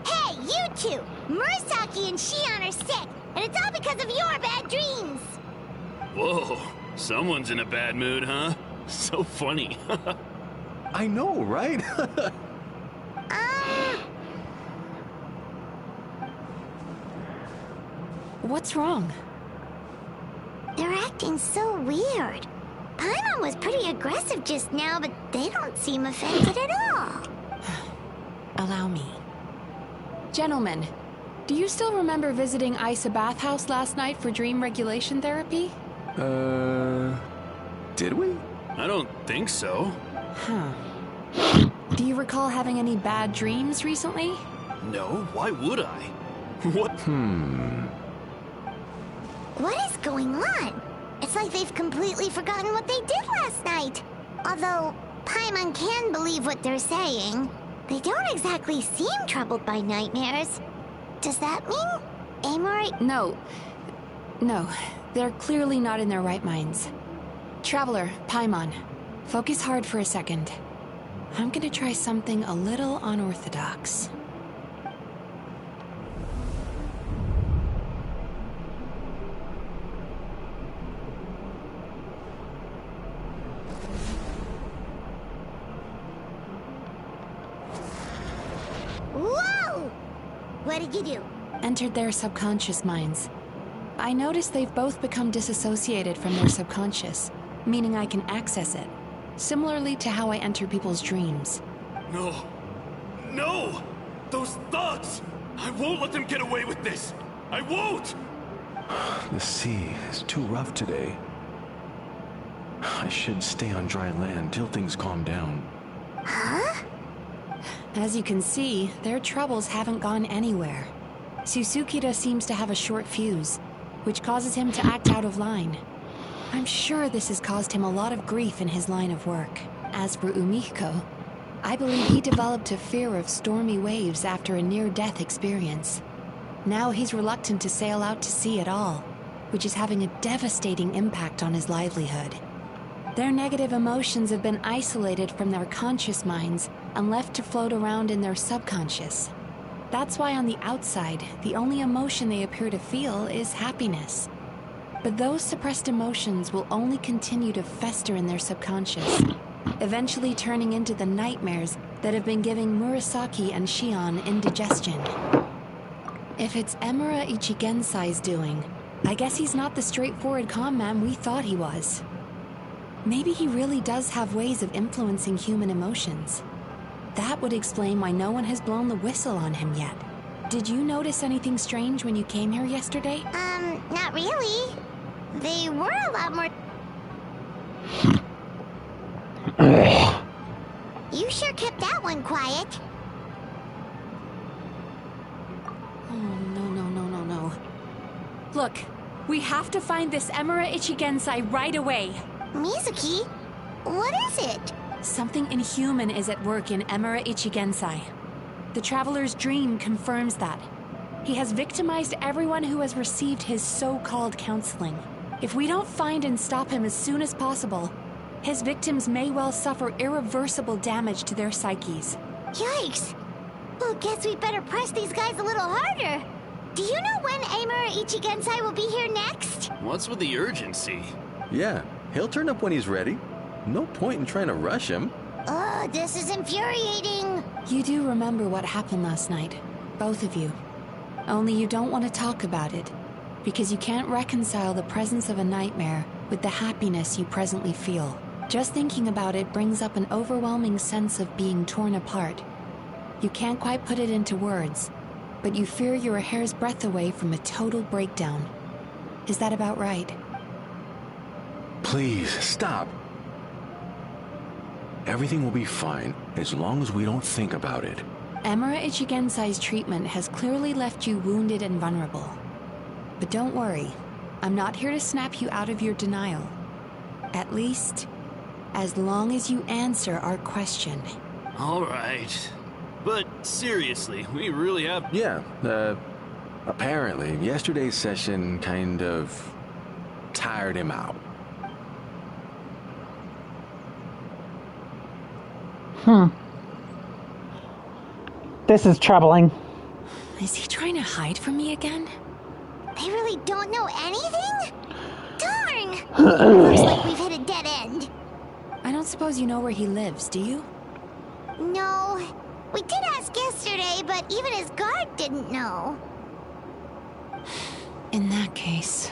Hey, you two! Murasaki and Shion are sick, and it's all because of your bad dreams! Whoa, someone's in a bad mood, huh? So funny. I know, right? What's wrong? They're acting so weird. Paimon was pretty aggressive just now, but they don't seem offended at all. Allow me. Gentlemen, do you still remember visiting Isa Bathhouse last night for dream regulation therapy? Did we? I don't think so. Huh. Do you recall having any bad dreams recently? No, why would I? What? What is going on? It's like they've completely forgotten what they did last night. Although, Paimon can believe what they're saying. They don't exactly seem troubled by nightmares. Does that mean Amora... No, they're clearly not in their right minds. Traveler, Paimon, focus hard for a second. I'm gonna try something a little unorthodox. Whoa! What did you do? Entered their subconscious minds. I noticed they've both become disassociated from their subconscious, meaning I can access it, similarly to how I enter people's dreams. No! No! Those thugs! I won't let them get away with this! I won't! The sea is too rough today. I should stay on dry land till things calm down. Huh? As you can see, their troubles haven't gone anywhere. Susukira seems to have a short fuse, which causes him to act out of line. I'm sure this has caused him a lot of grief in his line of work. As for Umiko, I believe he developed a fear of stormy waves after a near-death experience. Now he's reluctant to sail out to sea at all, which is having a devastating impact on his livelihood. Their negative emotions have been isolated from their conscious minds and left to float around in their subconscious. That's why on the outside, the only emotion they appear to feel is happiness. But those suppressed emotions will only continue to fester in their subconscious, eventually turning into the nightmares that have been giving Murasaki and Shion indigestion. If it's Emura Ichigensai's doing, I guess he's not the straightforward calm man we thought he was. Maybe he really does have ways of influencing human emotions. That would explain why no one has blown the whistle on him yet. Did you notice anything strange when you came here yesterday? Not really. They were a lot more... You sure kept that one quiet. Oh, no. Look, we have to find this Emura Ichigensai right away. Mizuki? What is it? Something inhuman is at work in Emura Ichigensai. The Traveler's dream confirms that. He has victimized everyone who has received his so-called counseling. If we don't find and stop him as soon as possible, his victims may well suffer irreversible damage to their psyches. Yikes! Well, guess we better press these guys a little harder. Do you know when Emura Ichigensai will be here next? What's with the urgency? Yeah, he'll turn up when he's ready. No point in trying to rush him. Oh, this is infuriating. You do remember what happened last night, both of you. Only you don't want to talk about it, because you can't reconcile the presence of a nightmare with the happiness you presently feel. Just thinking about it brings up an overwhelming sense of being torn apart. You can't quite put it into words, but you fear you're a hair's breadth away from a total breakdown. Is that about right? Please, stop. Everything will be fine as long as we don't think about it. Emura Ichigensai's treatment has clearly left you wounded and vulnerable. But don't worry, I'm not here to snap you out of your denial. At least, as long as you answer our question. All right. But seriously, we really have... Yeah, apparently, yesterday's session kind of tired him out. This is troubling. Is he trying to hide from me again? They really don't know anything? Darn! Looks like we've hit a dead end. I don't suppose you know where he lives, do you? No. We did ask yesterday, but even his guard didn't know. In that case...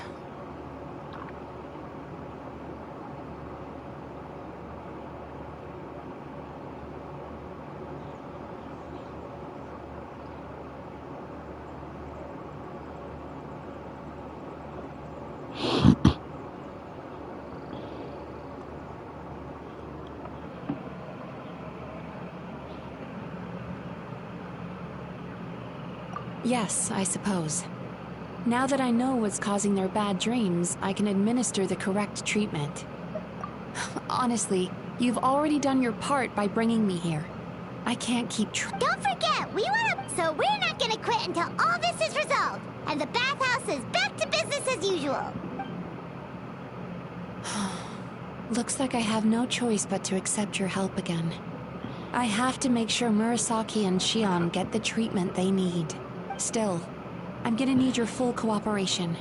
Yes, I suppose. Now that I know what's causing their bad dreams, I can administer the correct treatment. Honestly, you've already done your part by bringing me here. I can't keep Don't forget, we want to... So we're not gonna quit until all this is resolved, and the bathhouse is back to business as usual. Looks like I have no choice but to accept your help again. I have to make sure Murasaki and Shion get the treatment they need. Still, I'm gonna need your full cooperation.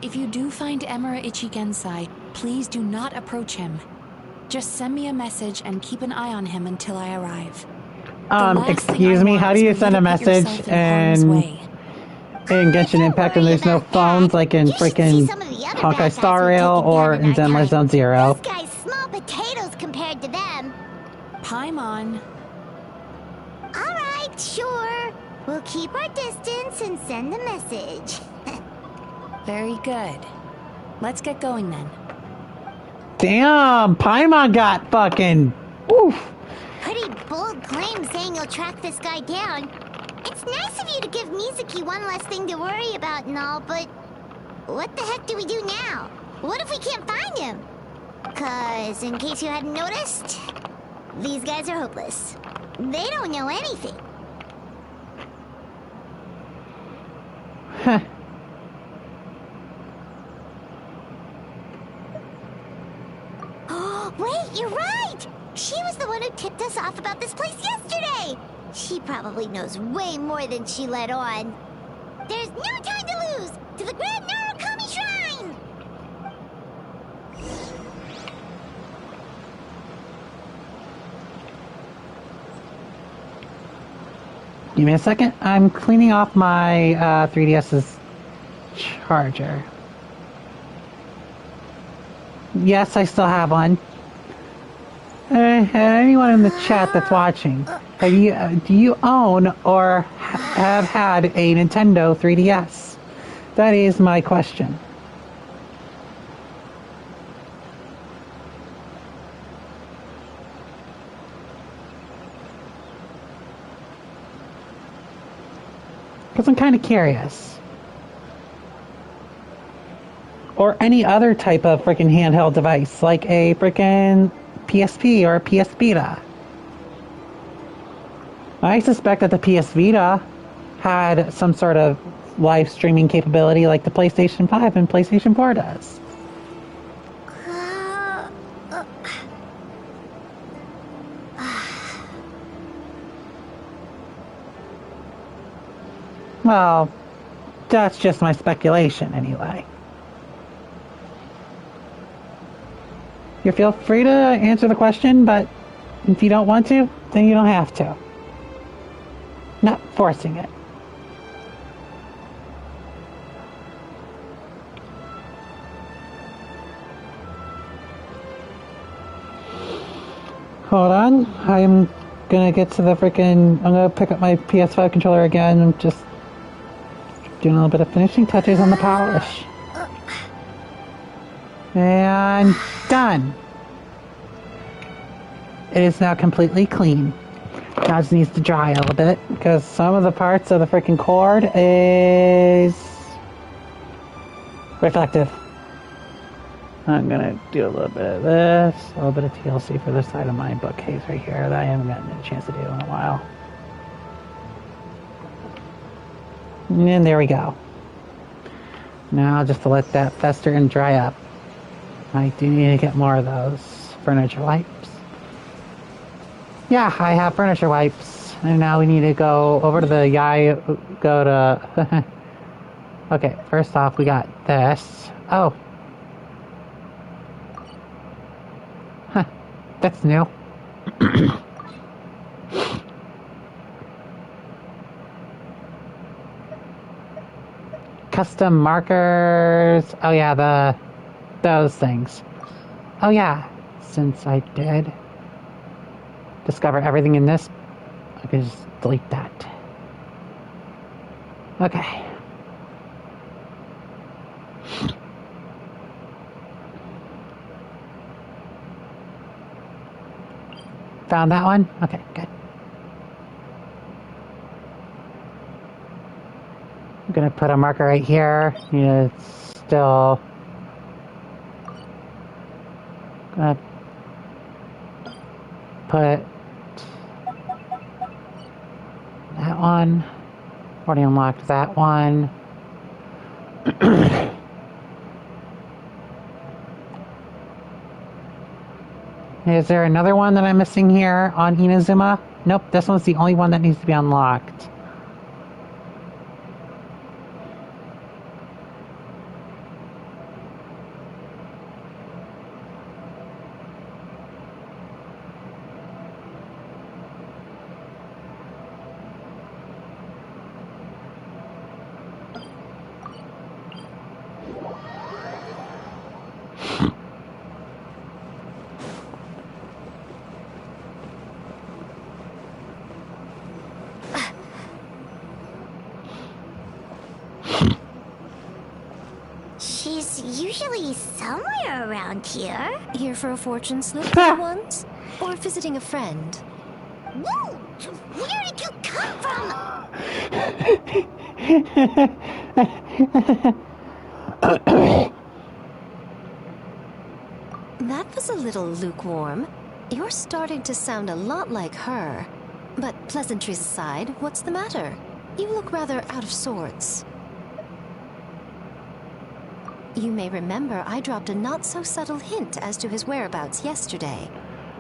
If you do find Emura Ichigensai, please do not approach him. Just send me a message and keep an eye on him until I arrive. Excuse me, how do you send a message in Genshin Impact and there's no phones like in freaking Honkai Star Rail or in Zenless Zone Zero? Those guys small potatoes compared to them. Paimon. Alright, sure. We'll keep our distance and send the message. Very good. Let's get going then. Damn, Paimon got fucking... Oof. Pretty bold claim saying you'll track this guy down. It's nice of you to give Mizuki one less thing to worry about and all, but... What the heck do we do now? What if we can't find him? 'Cause, in case you hadn't noticed, these guys are hopeless. They don't know anything. Huh. Oh, wait, you're right! She was the one who tipped us off about this place yesterday! She probably knows way more than she let on. There's no time to lose! To the Grand Narukami Shrine! Give me a second. I'm cleaning off my 3DS's charger. Yes, I still have one. Anyone in the chat that's watching, do you own or have had a Nintendo 3DS? That is my question. Because I'm kind of curious. Or any other type of freaking handheld device, like a freaking PSP or a PS Vita. I suspect that the PS Vita had some sort of live streaming capability like the PlayStation 5 and PlayStation 4 does. Well, that's just my speculation anyway. You feel free to answer the question, but if you don't want to, then you don't have to. Not forcing it. Hold on, I'm gonna get to the I'm gonna pick up my PS5 controller again and just doing a little bit of finishing touches on the polish. And done. It is now completely clean. Now it just needs to dry a little bit because some of the parts of the freaking cord is reflective. I'm gonna do a little bit of this, a little bit of TLC for this side of my bookcase right here that I haven't gotten a chance to do in a while. And there we go. Now just to let that fester and dry up. I do need to get more of those furniture wipes. Yeah, I have furniture wipes. And now we need to go over to the go to... Okay, first off we got this. Oh. Huh, that's new. Custom markers. Oh yeah, those things. Oh yeah, since I did discover everything in this, I can just delete that. Okay. Found that one? Okay, good. I'm gonna put a marker right here. Yeah, it's still gonna put that one. Already unlocked that one. Is there another one that I'm missing here on Inazuma? Nope, this one's the only one that needs to be unlocked. She's usually somewhere around here. Here for a fortune slip for once? Or visiting a friend? Whoa! Where did you come from? That was a little lukewarm. You're starting to sound a lot like her. But pleasantries aside, what's the matter? You look rather out of sorts. You may remember I dropped a not-so-subtle hint as to his whereabouts yesterday.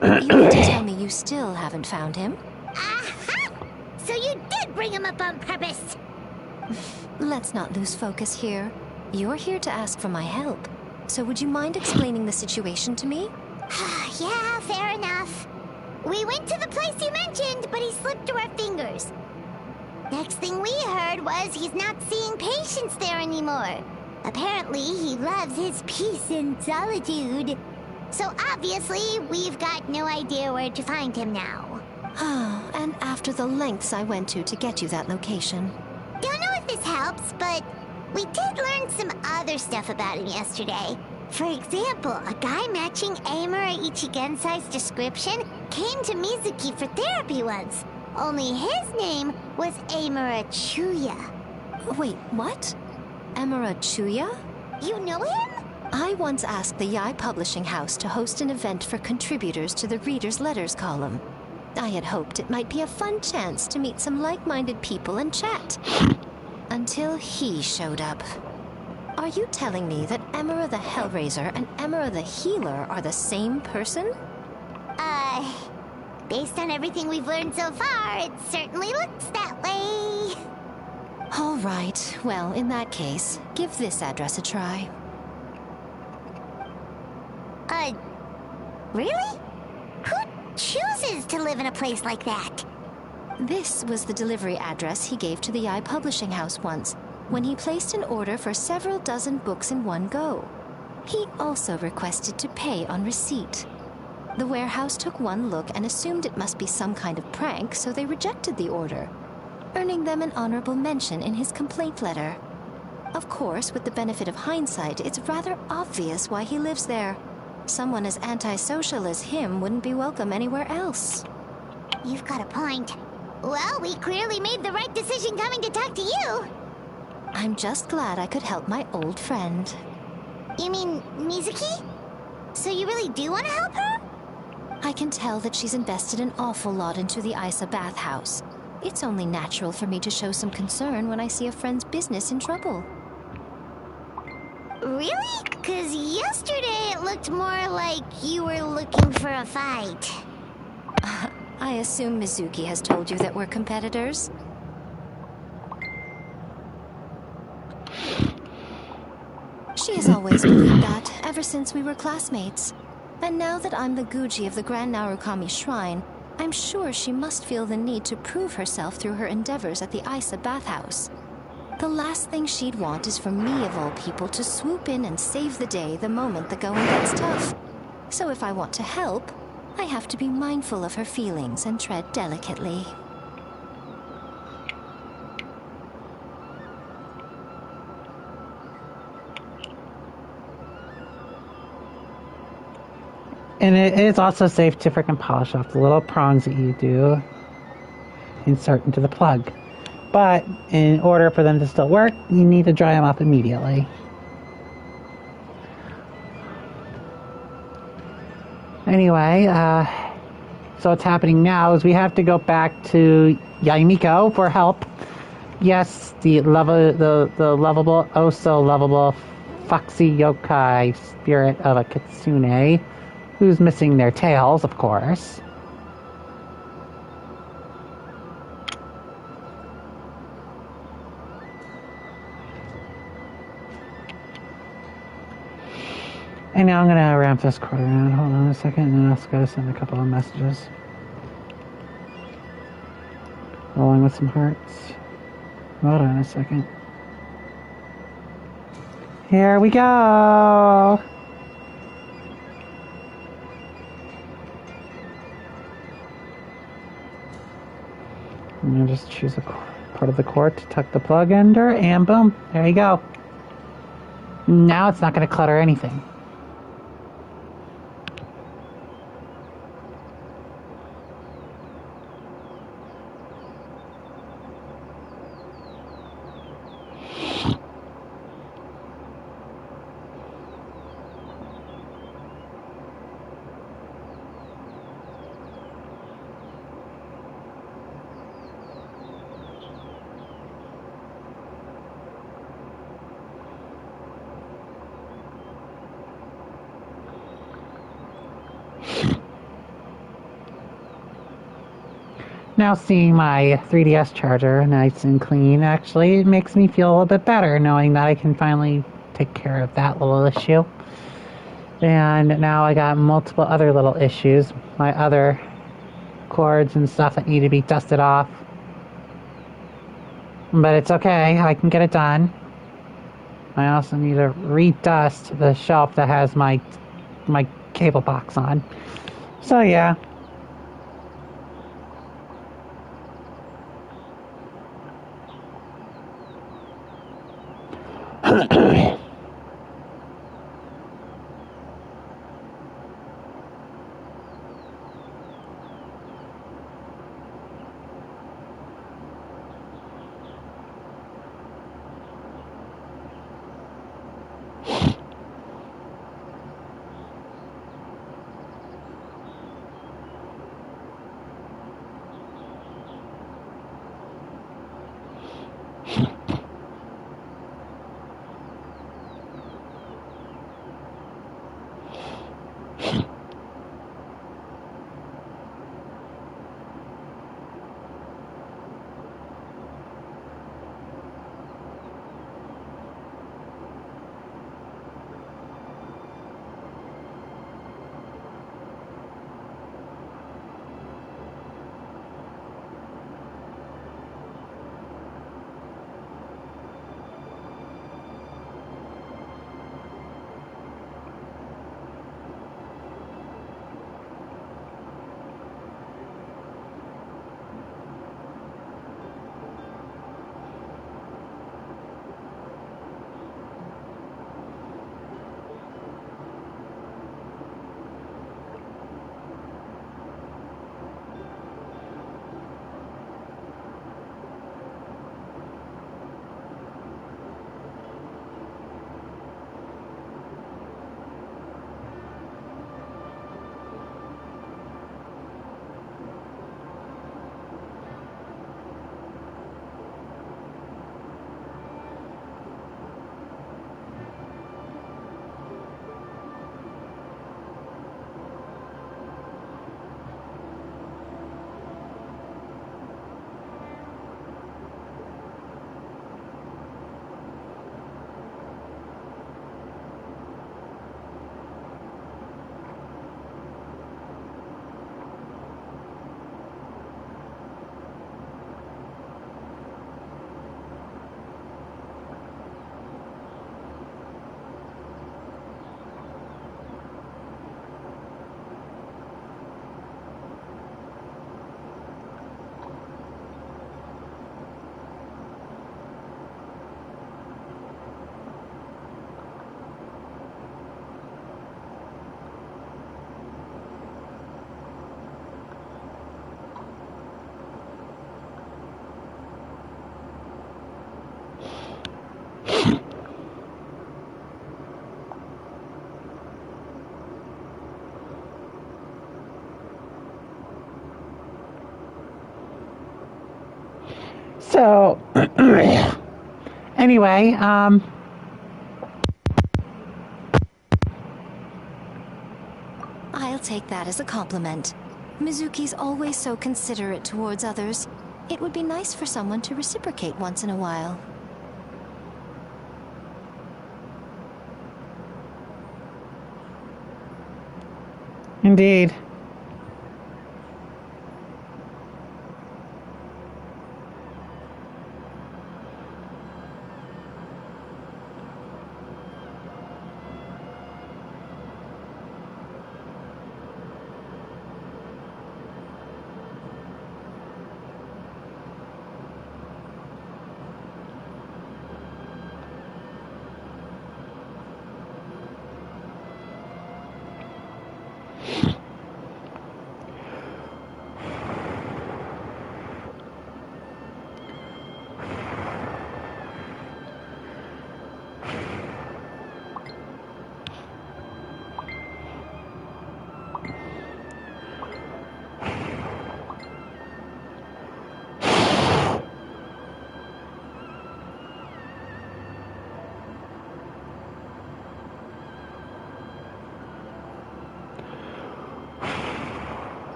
You mean to tell me you still haven't found him? Aha! So you did bring him up on purpose! Let's not lose focus here. You're here to ask for my help. So would you mind explaining the situation to me? Yeah, fair enough. We went to the place you mentioned, but he slipped through our fingers. Next thing we heard was he's not seeing patients there anymore. Apparently, he loves his peace and solitude. So obviously, we've got no idea where to find him now. And after the lengths I went to get you that location. Don't know if this helps, but we did learn some other stuff about him yesterday. For example, a guy matching Amura Ichigensai's description came to Mizuki for therapy once. Only his name was Amura Chuya. Wait, what? Amura Chuya? You know him? I once asked the Yai Publishing House to host an event for contributors to the Reader's Letters column. I had hoped it might be a fun chance to meet some like-minded people and chat. Until he showed up. Are you telling me that Amura the Hellraiser and Amura the Healer are the same person? Based on everything we've learned so far, it certainly looks that way. All right. Well, in that case, give this address a try. Really? Who chooses to live in a place like that? This was the delivery address he gave to the Yai Publishing House once, when he placed an order for several dozen books in one go. He also requested to pay on receipt. The warehouse took one look and assumed it must be some kind of prank, so they rejected the order, earning them an honorable mention in his complaint letter. Of course, with the benefit of hindsight, it's rather obvious why he lives there. Someone as antisocial as him wouldn't be welcome anywhere else. You've got a point. Well, we clearly made the right decision coming to talk to you. I'm just glad I could help my old friend. You mean Mizuki? So you really do want to help her? I can tell that she's invested an awful lot into the Isa bathhouse. It's only natural for me to show some concern when I see a friend's business in trouble. Really? 'Cause yesterday it looked more like you were looking for a fight. I assume Mizuki has told you that we're competitors? She has always believed that, ever since we were classmates. And now that I'm the Guji of the Grand Narukami Shrine, I'm sure she must feel the need to prove herself through her endeavors at the Isa bathhouse. The last thing she'd want is for me, of all people, to swoop in and save the day the moment the going gets tough. So if I want to help, I have to be mindful of her feelings and tread delicately. And it is also safe to freaking polish off the little prongs that you do insert into the plug. But in order for them to still work, you need to dry them off immediately. Anyway, so what's happening now is we have to go back to Yaimiko for help. Yes, the lovable, oh so lovable foxy yokai spirit of a kitsune, who's missing their tails, of course. And now I'm gonna ramp this cord around. Hold on a second, and then I'll just gotta send a couple of messages. Rolling with some hearts. Hold on a second. Here we go! I'm gonna just choose a part of the cord to tuck the plug under, and boom, there you go. Now it's not gonna clutter anything. Now seeing my 3DS charger nice and clean, actually, it makes me feel a little bit better knowing that I can finally take care of that little issue. And now I got multiple other little issues. My other cords and stuff that need to be dusted off. But it's okay, I can get it done. I also need to redust the shelf that has my cable box on. So yeah. So, anyway, I'll take that as a compliment. Mizuki's always so considerate towards others. It would be nice for someone to reciprocate once in a while. indeed.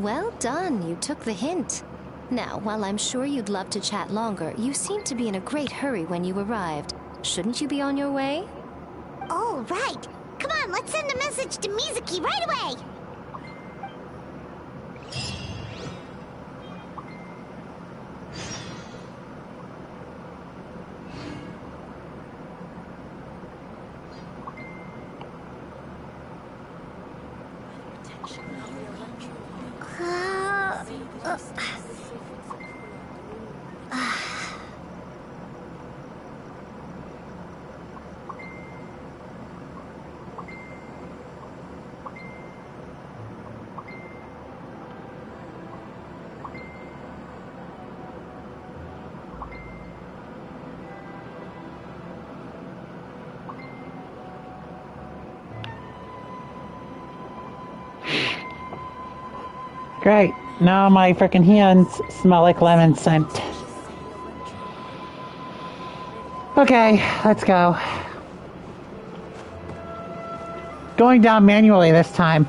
Well done, you took the hint. Now, while I'm sure you'd love to chat longer, you seemed to be in a great hurry when you arrived. Shouldn't you be on your way? Oh, right. Come on, let's send a message to Mizuki right away. Great. Now my frickin' hands smell like lemon scent. Okay, let's go. Going down manually this time.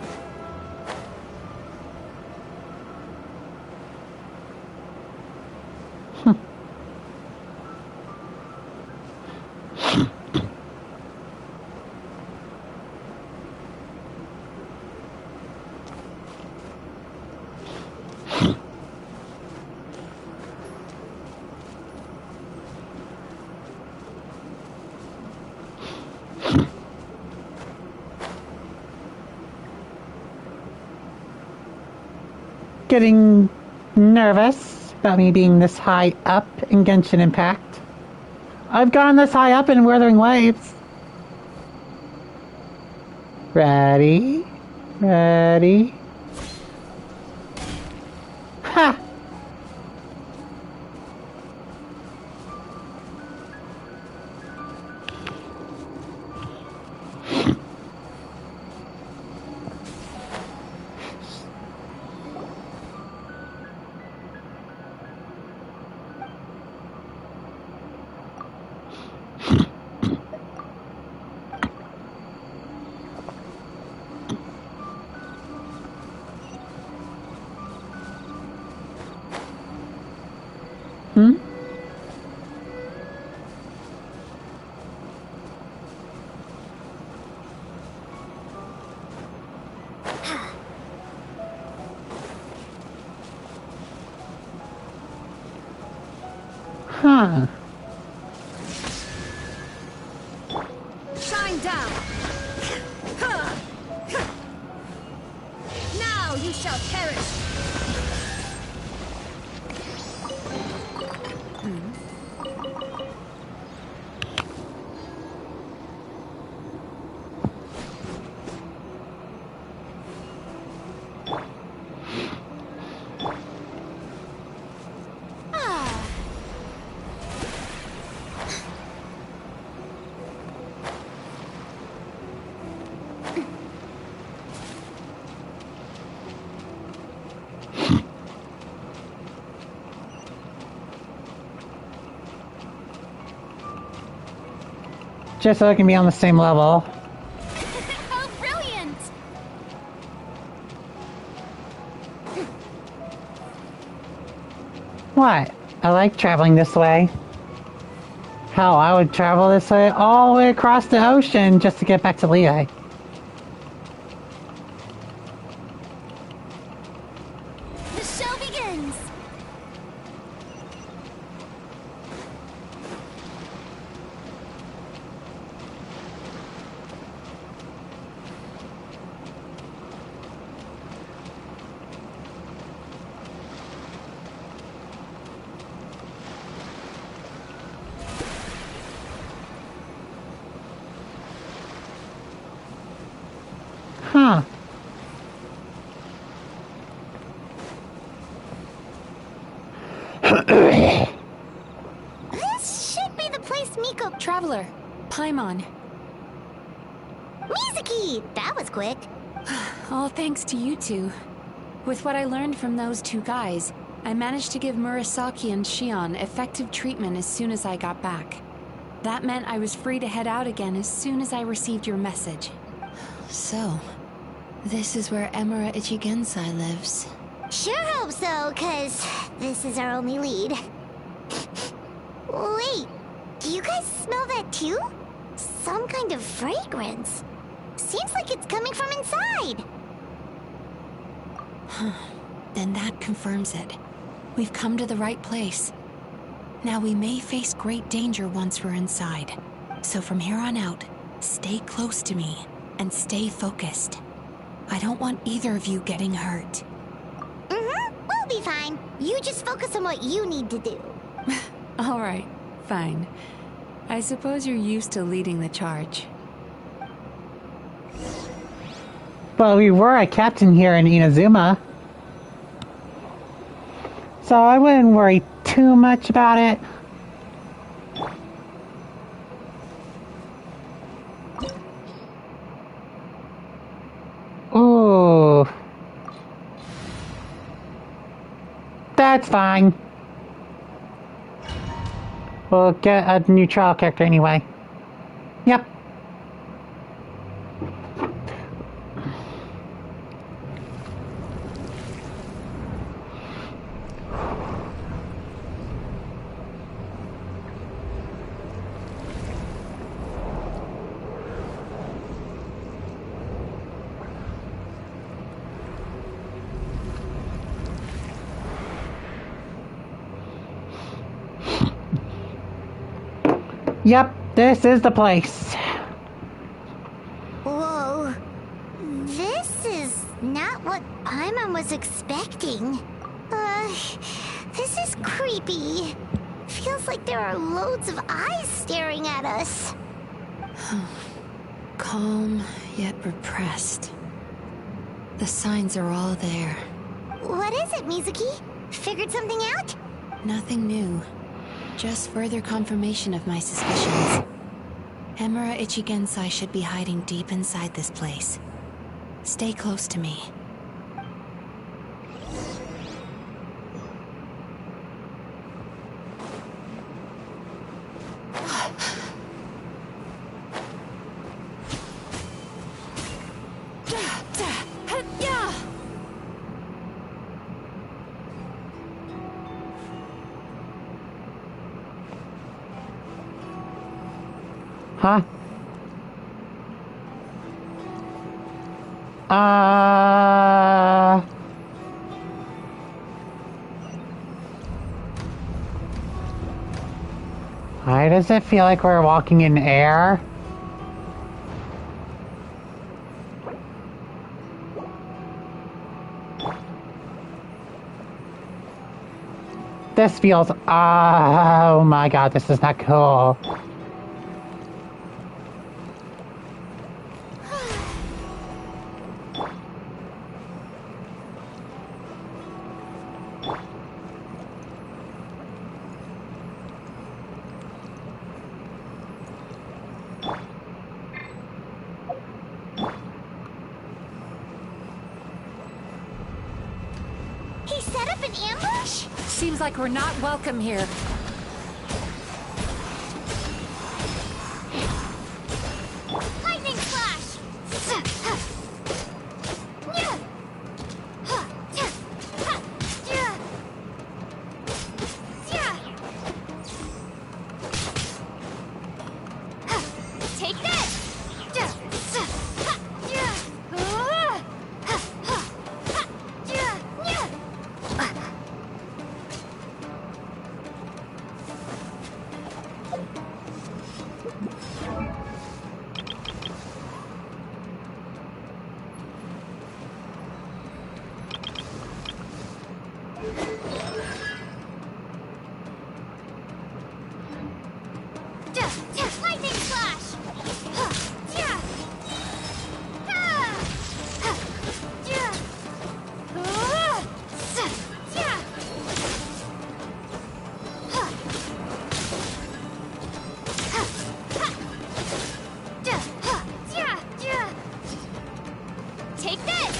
Getting nervous about me being this high up in Genshin Impact. I've gone this high up in Wuthering Waves. Ready? Ready? Ha! Hmm? Huh. Shine down! Now you shall perish! Just so I can be on the same level. Oh, brilliant! What? I like traveling this way. Hell, I would travel this way all the way across the ocean just to get back to Lehigh. The show begins! Huh. This should be the place Miko... Traveler, Paimon. Mizuki! That was quick. All thanks to you two. With what I learned from those two guys, I managed to give Murasaki and Shion effective treatment as soon as I got back. That meant I was free to head out again as soon as I received your message. So, this is where Emura Ichigensai lives. Sure hope so, cause this is our only lead. Wait, do you guys smell that too? Some kind of fragrance. Seems like it's coming from inside. Then that confirms it. We've come to the right place. Now we may face great danger once we're inside. So from here on out, stay close to me and stay focused. I don't want either of you getting hurt. We'll be fine. You just focus on what you need to do. All right, fine. I suppose you're used to leading the charge. Well, we were a captain here in Inazuma, so I wouldn't worry too much about it. Ooh. That's fine. We'll get a new trial character anyway. Yep. Yep, this is the place. Whoa. This is not what Paimon was expecting. This is creepy. Feels like there are loads of eyes staring at us. Calm, yet repressed. The signs are all there. What is it, Mizuki? Figured something out? Nothing new. Just further confirmation of my suspicions. Emura Ichigensai should be hiding deep inside this place. Stay close to me. Huh? Why does it feel like we're walking in air? This feels... oh my god, this is not cool. He set up an ambush? Seems like we're not welcome here. Lightning flash! Take this! Lightning flash! Take this!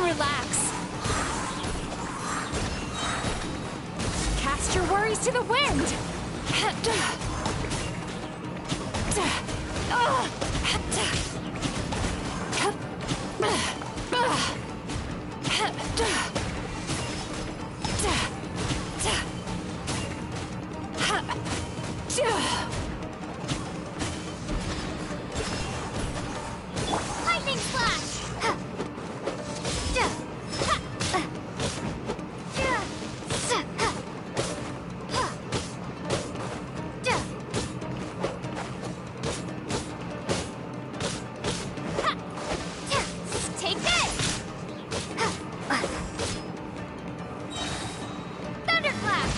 relax. Cast your worries to the wind. Lightning flash! Take this! Thunderclap!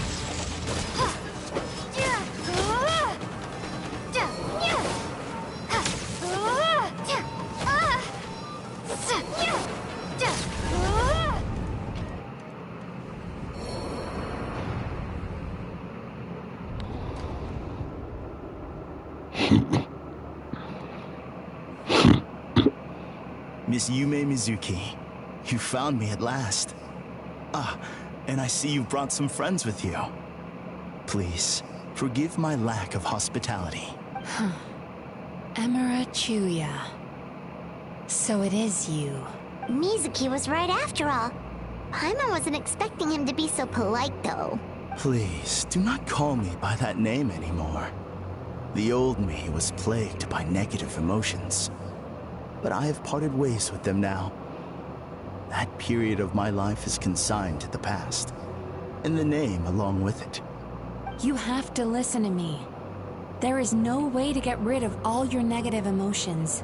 Miss Yume Mizuki, you found me at last. Ah, and I see you brought some friends with you. Please, forgive my lack of hospitality. Emira Chuya. So it is you. Mizuki was right after all. Paimon wasn't expecting him to be so polite, though. Please, do not call me by that name anymore. The old me was plagued by negative emotions. But I have parted ways with them now. That period of my life is consigned to the past, and the name along with it. You have to listen to me. There is no way to get rid of all your negative emotions.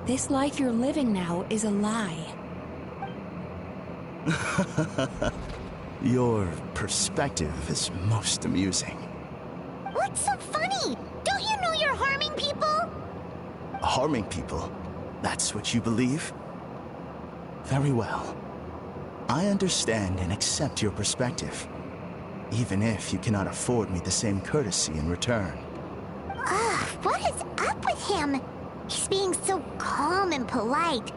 This life you're living now is a lie. Your perspective is most amusing. What's so funny? Don't you know you're harming people? Harming people? That's what you believe? Very well. I understand and accept your perspective, even if you cannot afford me the same courtesy in return. What is up with him? He's being so calm and polite.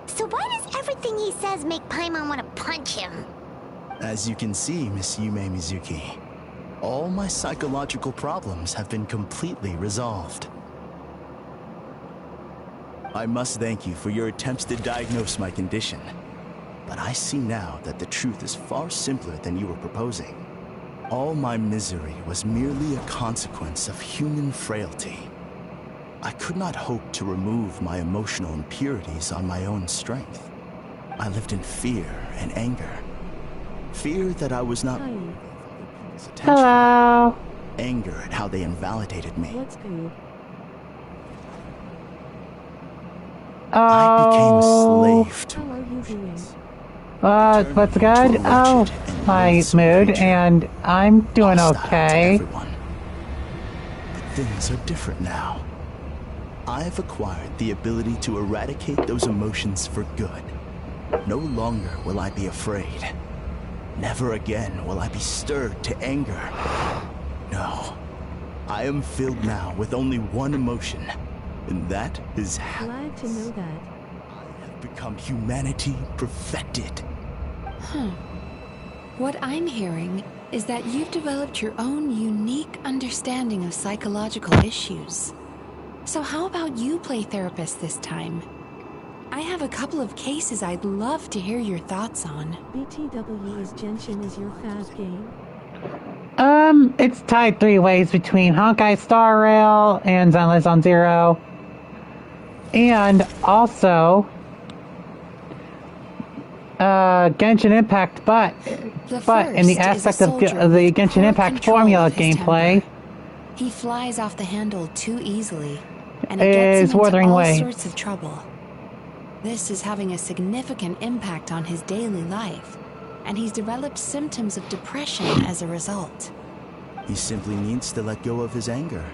So why does everything he says make Paimon want to punch him? As you can see, Miss Yume Mizuki, all my psychological problems have been completely resolved. I must thank you for your attempts to diagnose my condition. But I see now that the truth is far simpler than you were proposing. All my misery was merely a consequence of human frailty. I could not hope to remove my emotional impurities on my own strength. I lived in fear and anger. Fear that I was not worthy of people's attention. Hello. Anger at how they invalidated me. I became a slave to what's good? Oh, my mood, and I'm doing okay. But things are different now. I've acquired the ability to eradicate those emotions for good. No longer will I be afraid. Never again will I be stirred to anger. No. I am filled now with only one emotion, and that is happiness. Glad to know that. I have become humanity perfected. What I'm hearing is that you've developed your own unique understanding of psychological issues. So how about you play therapist this time? I have a couple of cases I'd love to hear your thoughts on. BTW is Genshin is your fast game? It's tied 3 ways between Honkai Star Rail and Zenless on Zero. And also Genshin Impact, but in the aspect of the Genshin Impact formula gameplay, he flies off the handle too easily, and it it gets is him into Wuthering all Way. sorts of trouble. This is having a significant impact on his daily life, and he's developed symptoms of depression as a result. He simply needs to let go of his anger.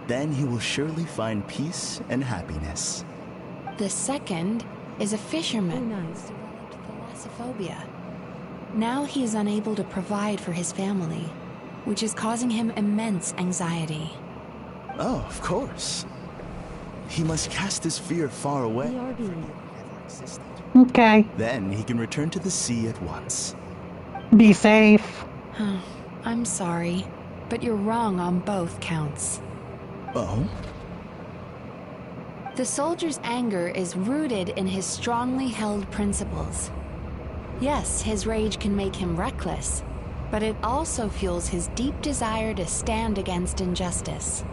Then he will surely find peace and happiness. The second is a fisherman who's developed thalassophobia. Now he is unable to provide for his family, which is causing him immense anxiety. Oh, of course. He must cast his fear far away. existed. Okay. Then he can return to the sea at once. Be safe. I'm sorry, but you're wrong on both counts. Oh? The soldier's anger is rooted in his strongly held principles. Yes, his rage can make him reckless, but it also fuels his deep desire to stand against injustice.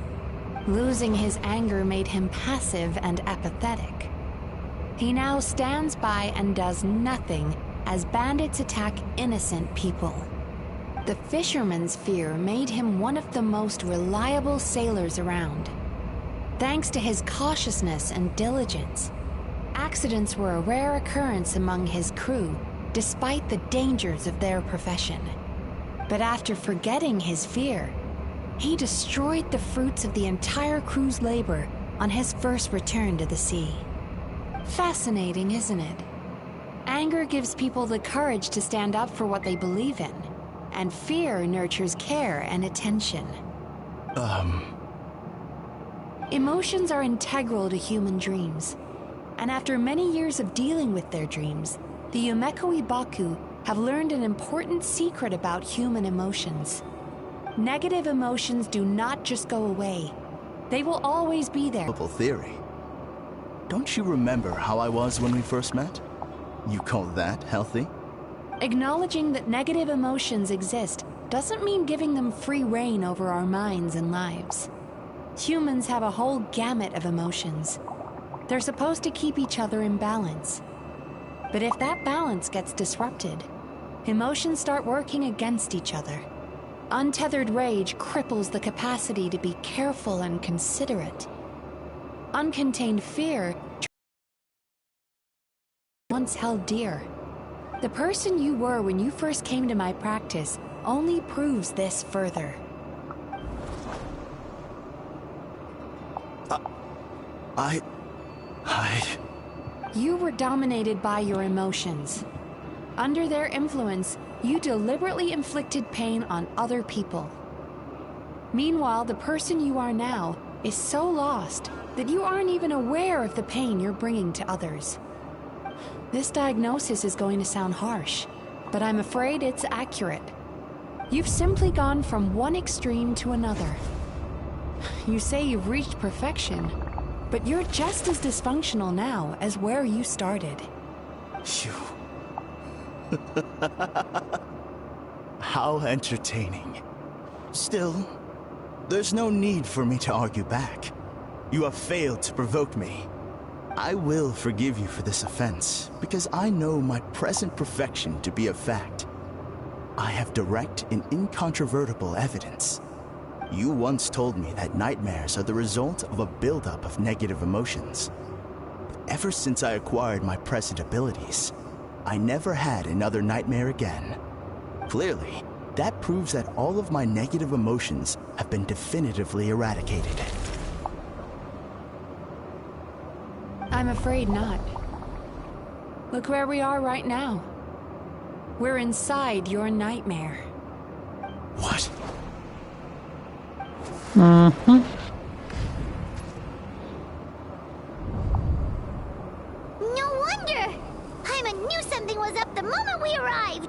Losing his anger made him passive and apathetic. He now stands by and does nothing as bandits attack innocent people. The fisherman's fear made him one of the most reliable sailors around. Thanks to his cautiousness and diligence, accidents were a rare occurrence among his crew, despite the dangers of their profession. But after forgetting his fear, he destroyed the fruits of the entire crew's labor on his first return to the sea. Fascinating, isn't it? Anger gives people the courage to stand up for what they believe in, and fear nurtures care and attention. Emotions are integral to human dreams, and after many years of dealing with their dreams, the Yumeko Ibaku have learned an important secret about human emotions. Negative emotions do not just go away. They will always be there. Theory. Don't you remember how I was when we first met? You call that healthy? Acknowledging that negative emotions exist doesn't mean giving them free rein over our minds and lives. Humans have a whole gamut of emotions. They're supposed to keep each other in balance. But if that balance gets disrupted, emotions start working against each other. Untethered rage cripples the capacity to be careful and considerate. Uncontained fear once held dear. The person you were when you first came to my practice only proves this further. You were dominated by your emotions. Under their influence, you deliberately inflicted pain on other people. Meanwhile, the person you are now is so lost that you aren't even aware of the pain you're bringing to others. This diagnosis is going to sound harsh, but I'm afraid it's accurate. You've simply gone from one extreme to another. You say you've reached perfection, but you're just as dysfunctional now as where you started. How entertaining. Still, there's no need for me to argue back. You have failed to provoke me. I will forgive you for this offense, because I know my present perfection to be a fact. I have direct and incontrovertible evidence. You once told me that nightmares are the result of a buildup of negative emotions. But ever since I acquired my present abilities, I never had another nightmare again. Clearly, that proves that all of my negative emotions have been definitively eradicated. I'm afraid not. Look where we are right now. We're inside your nightmare. What? Mm-hmm. No wonder! Hyman knew something was up the moment we arrived!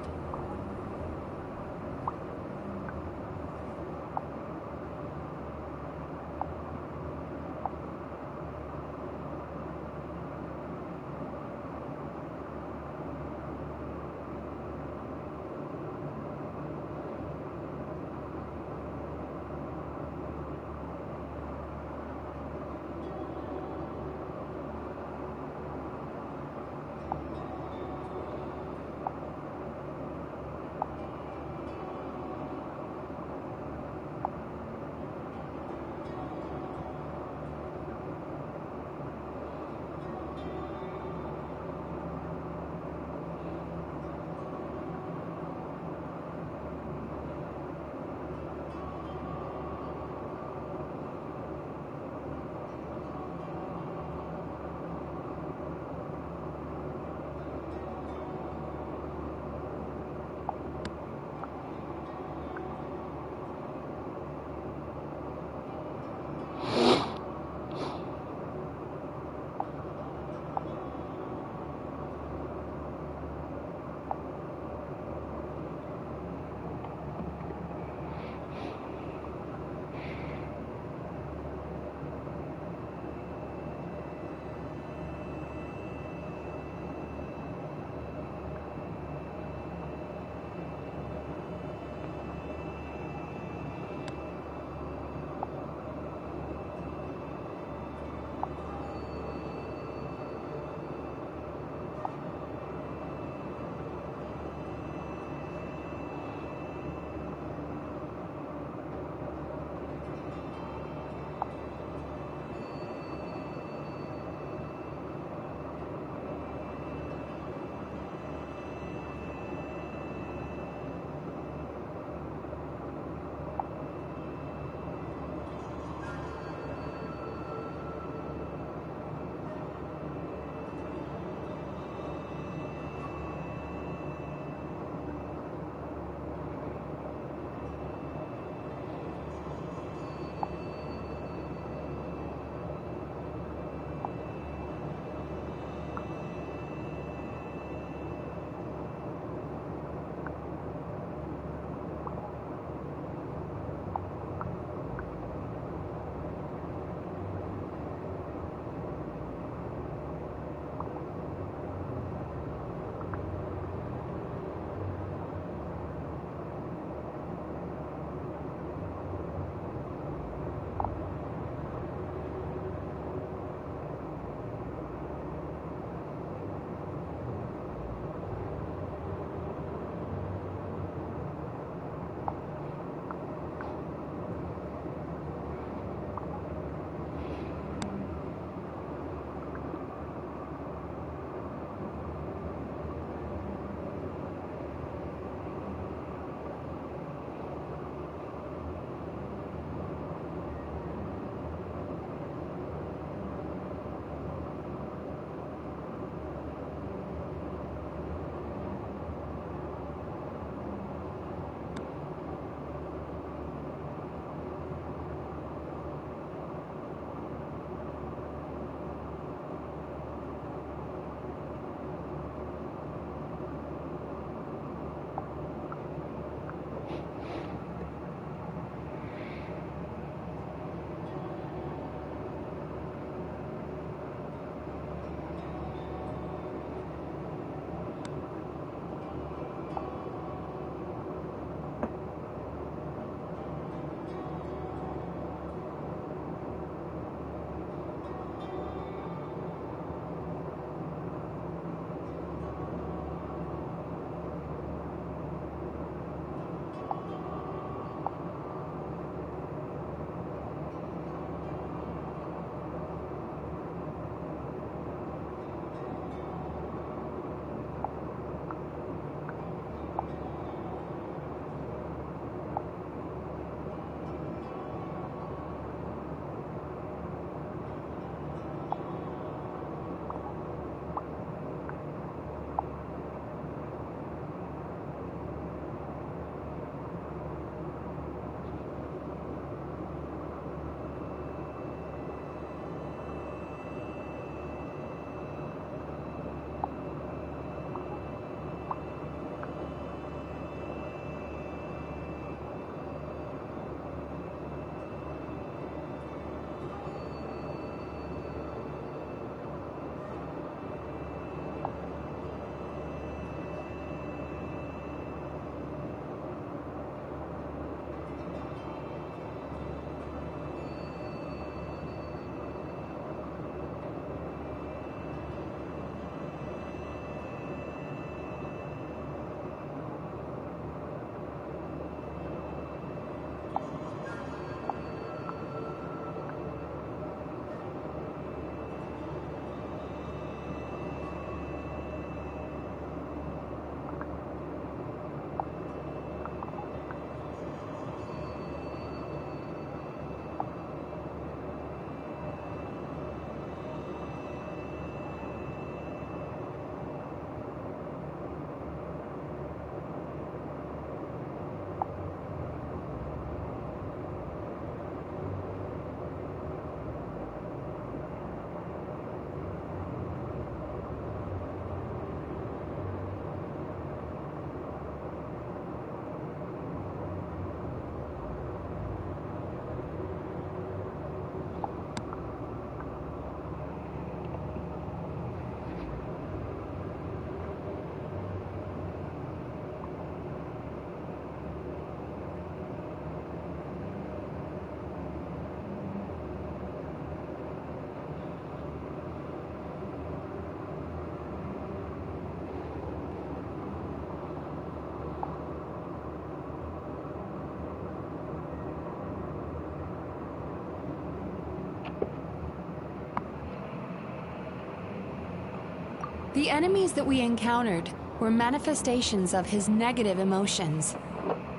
The enemies that we encountered were manifestations of his negative emotions.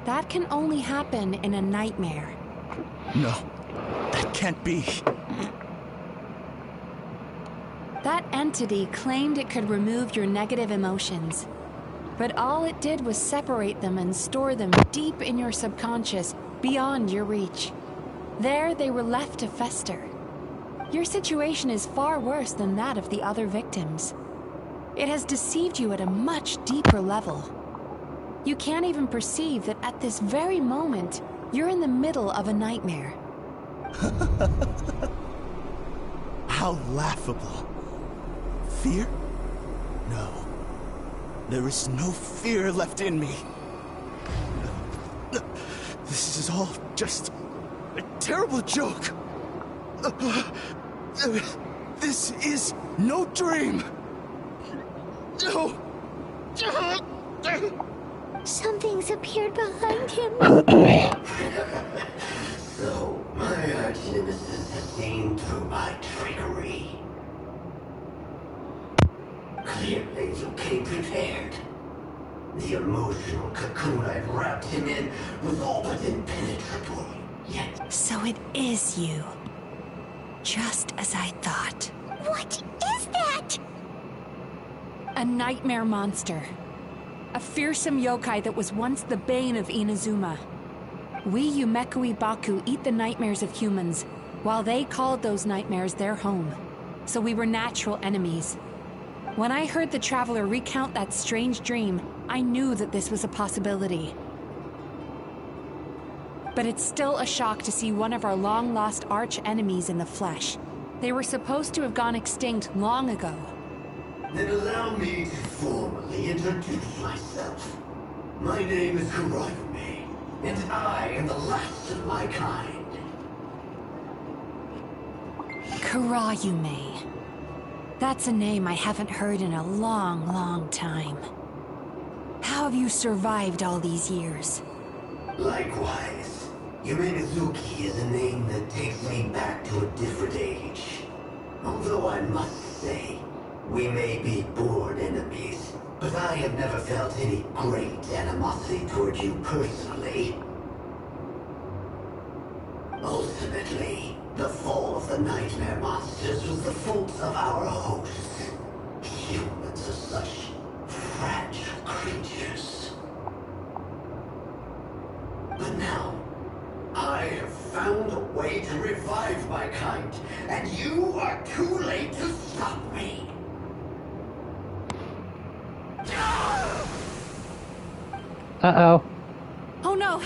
That can only happen in a nightmare. No, that can't be. That entity claimed it could remove your negative emotions. But all it did was separate them and store them deep in your subconscious, beyond your reach. There, they were left to fester. Your situation is far worse than that of the other victims. It has deceived you at a much deeper level. You can't even perceive that at this very moment, you're in the middle of a nightmare. How laughable. Fear? No. There is no fear left in me. This is all just a terrible joke. This is no dream. No. Something's appeared behind him. So, my arch-nemesis has seen through my trickery. Clearly, you came prepared. The emotional cocoon I've wrapped him in was all but impenetrable. Yet... So it is you. Just as I thought. What is that? A nightmare monster. A fearsome yokai that was once the bane of Inazuma. We Yumekui Baku eat the nightmares of humans, while they called those nightmares their home. So we were natural enemies. When I heard the Traveler recount that strange dream, I knew that this was a possibility. But it's still a shock to see one of our long-lost arch-enemies in the flesh. They were supposed to have gone extinct long ago. Then allow me to formally introduce myself. My name is Kurayume, and I am the last of my kind. Kurayume. That's a name I haven't heard in a long, long time. How have you survived all these years? Likewise, Yumenazuki is a name that takes me back to a different age. Although I must say, we may be born enemies, but I have never felt any great animosity toward you personally. Ultimately, the fall of the nightmare monsters was the fault of our hosts. Humans are such fragile creatures. But now, I have found a way to revive my kind, and you are too late to stop me. Uh-oh. Oh no!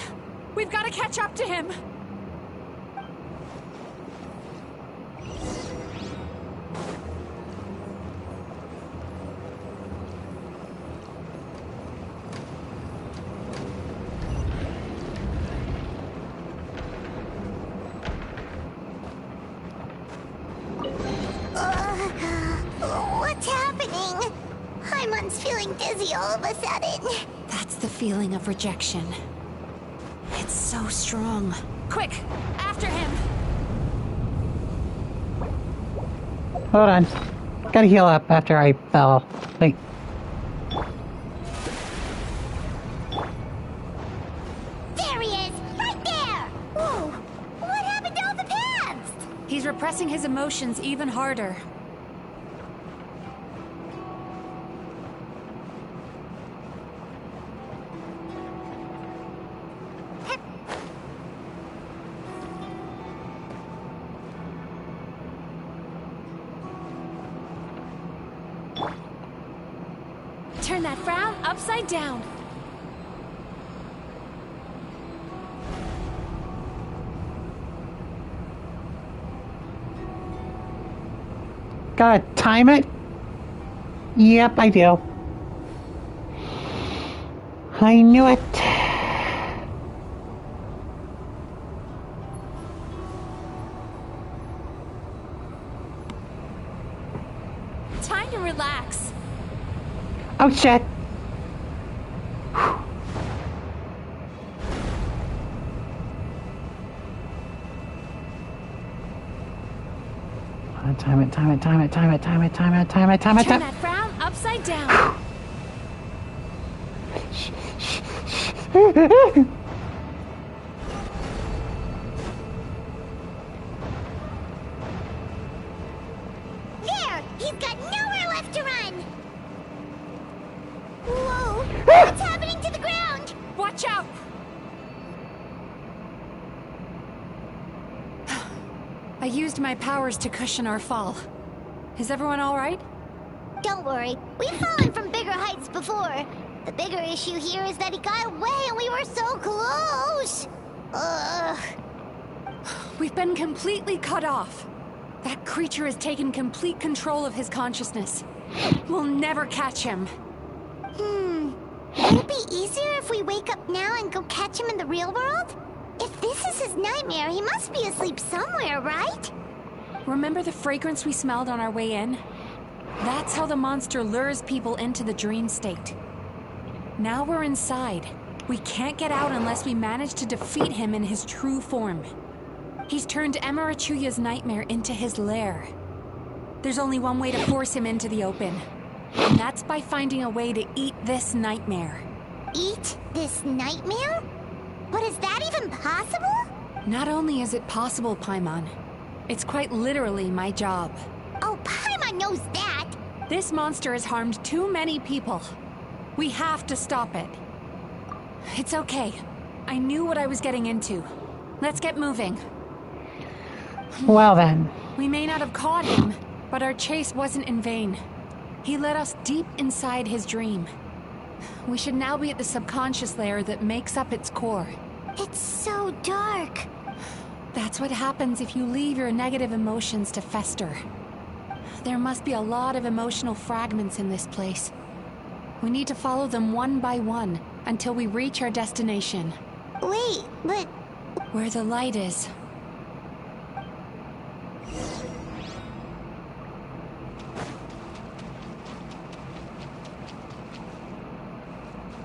We've got to catch up to him! What's happening? Haimon's feeling dizzy all of a sudden. That's the feeling of rejection. It's so strong. Quick! After him! Hold on. Gotta heal up after I fell. Wait. There he is! Right there! Whoa! What happened to all the paths? He's repressing his emotions even harder. Turn that frown upside down. Gotta time it? Yep, I do. I knew it. Time to relax. Oh shit. Time it. Turn that frown upside down. There! He's got nowhere left to run! Whoa! What's happening to the ground? Watch out! I used my powers to cushion our fall. Is everyone all right? Don't worry, we've fallen from bigger heights before. The bigger issue here is that he got away and we were so close! Ugh. We've been completely cut off. That creature has taken complete control of his consciousness. We'll never catch him. Would it be easier if we wake up now and go catch him in the real world? If this is his nightmare, he must be asleep somewhere, right? Remember the fragrance we smelled on our way in? That's how the monster lures people into the dream state. Now we're inside. We can't get out unless we manage to defeat him in his true form. He's turned Emarachuya's nightmare into his lair. There's only one way to force him into the open. And that's by finding a way to eat this nightmare. Eat this nightmare? But is that even possible? Not only is it possible, Paimon, it's quite literally my job. Oh, Paimon knows that! This monster has harmed too many people. We have to stop it. It's okay. I knew what I was getting into. Let's get moving. Well then. We may not have caught him, but our chase wasn't in vain. He led us deep inside his dream. We should now be at the subconscious layer that makes up its core. It's so dark. That's what happens if you leave your negative emotions to fester. There must be a lot of emotional fragments in this place. We need to follow them one by one until we reach our destination. Wait, but... Where the light is.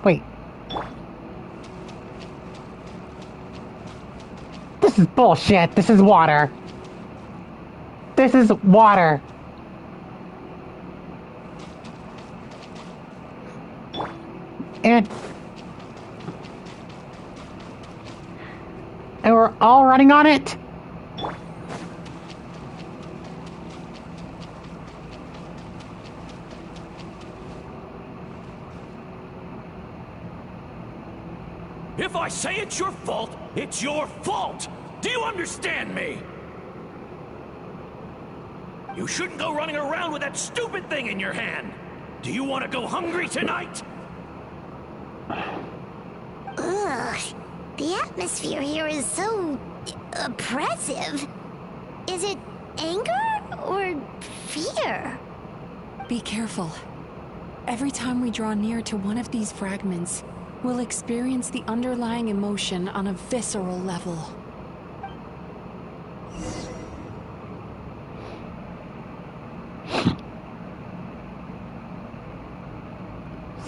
Wait. This is bullshit. This is water. This is water. And we're all running on it? If I say it's your fault, it's your fault! Do you understand me? You shouldn't go running around with that stupid thing in your hand! Do you want to go hungry tonight? Ugh. The atmosphere here is so... oppressive. Is it anger or fear? Be careful. Every time we draw near to one of these fragments, we'll experience the underlying emotion on a visceral level.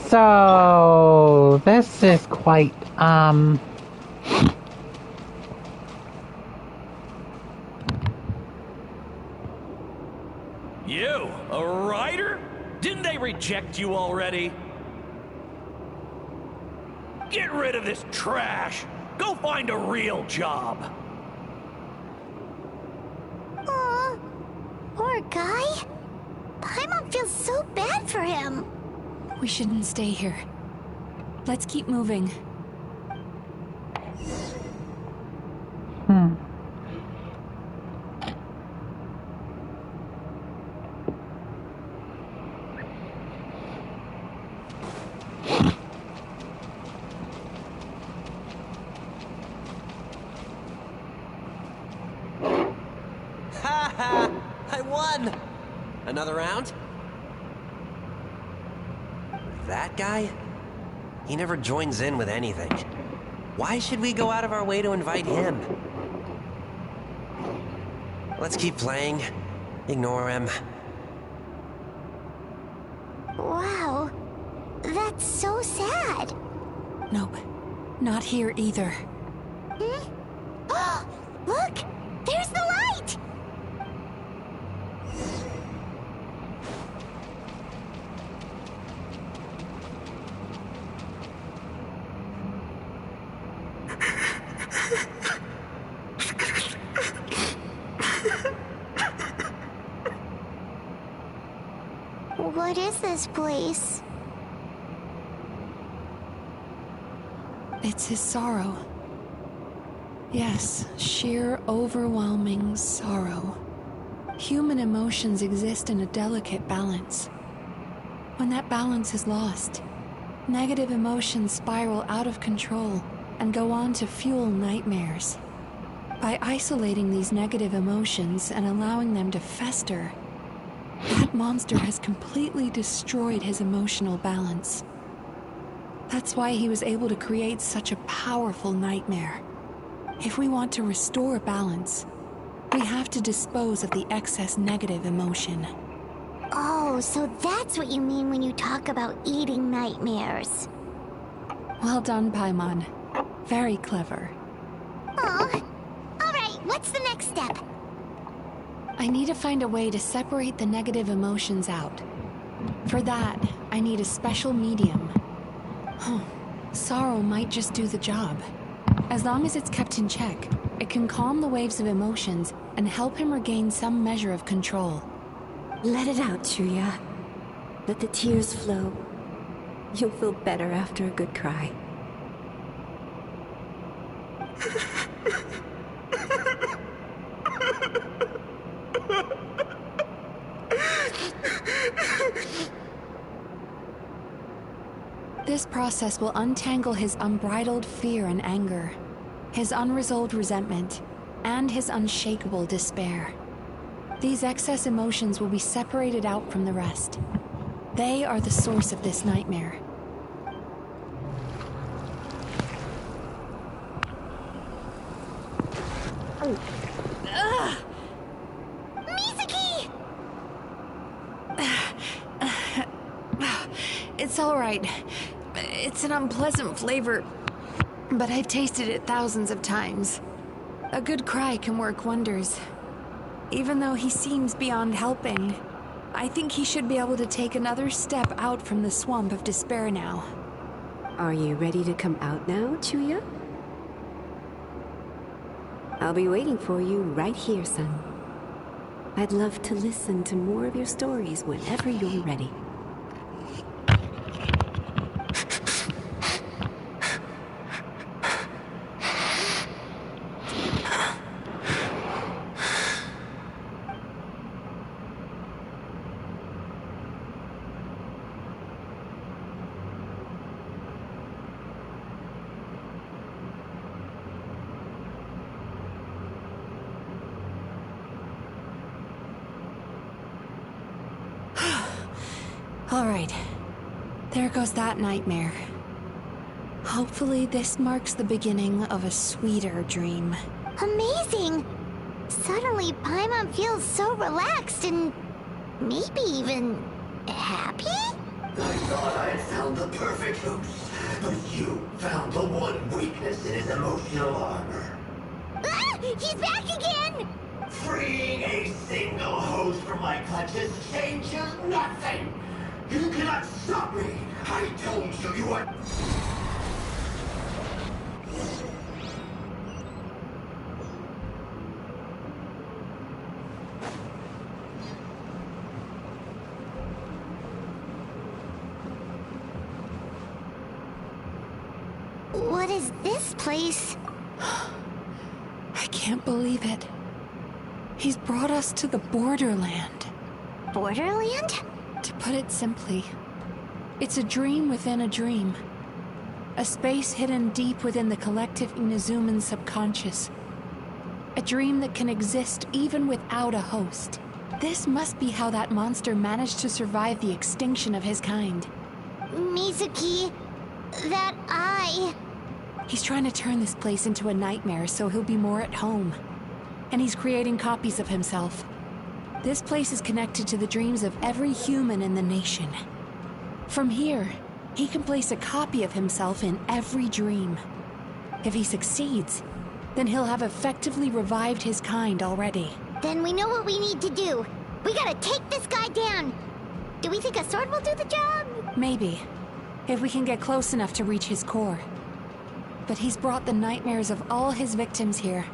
So, this is quite, You, a writer? Didn't they reject you already? Get rid of this trash! Go find a real job! Aw, poor guy. Paimon feels so bad for him. We shouldn't stay here. Let's keep moving. Ha! I won! Another round? That guy? He never joins in with anything. Why should we go out of our way to invite him? Let's keep playing. Ignore him. Wow. That's so sad. Nope. Not here either. Look! There's the light! What is this place? It's his sorrow. Yes, sheer, overwhelming sorrow. Human emotions exist in a delicate balance. When that balance is lost, negative emotions spiral out of control and go on to fuel nightmares. By isolating these negative emotions and allowing them to fester, that monster has completely destroyed his emotional balance. That's why he was able to create such a powerful nightmare. If we want to restore balance, we have to dispose of the excess negative emotion. Oh, so that's what you mean when you talk about eating nightmares. Well done, Paimon. Very clever. Aw. Alright, what's the next step? I need to find a way to separate the negative emotions out. For that, I need a special medium. Sorrow might just do the job. As long as it's kept in check, it can calm the waves of emotions and help him regain some measure of control. Let it out, Chuya. Let the tears flow. You'll feel better after a good cry. This process will untangle his unbridled fear and anger, his unresolved resentment, and his unshakable despair. These excess emotions will be separated out from the rest. They are the source of this nightmare. Mizuki! It's all right. It's an unpleasant flavor, but I've tasted it thousands of times. A good cry can work wonders. Even though he seems beyond helping, I think he should be able to take another step out from the swamp of despair now. Are you ready to come out now, Chuya? I'll be waiting for you right here, son. I'd love to listen to more of your stories whenever you're ready. All right. There goes that nightmare. Hopefully this marks the beginning of a sweeter dream. Amazing! Suddenly, Paimon feels so relaxed and maybe even happy? I thought I had found the perfect host, but you found the one weakness in his emotional armor. Ah! He's back again! Freeing a single host from my clutches changes nothing! You cannot stop me! I told you you are... What is this place? I can't believe it. He's brought us to the Borderland. Borderland? To put it simply, it's a dream within a dream. A space hidden deep within the collective Inazuman subconscious. A dream that can exist even without a host. This must be how that monster managed to survive the extinction of his kind. Mizuki, that eye... He's trying to turn this place into a nightmare so he'll be more at home. And he's creating copies of himself. This place is connected to the dreams of every human in the nation. From here, he can place a copy of himself in every dream. If he succeeds, then he'll have effectively revived his kind already. Then we know what we need to do. We gotta take this guy down. Do we think a sword will do the job? Maybe, if we can get close enough to reach his core. But he's brought the nightmares of all his victims here,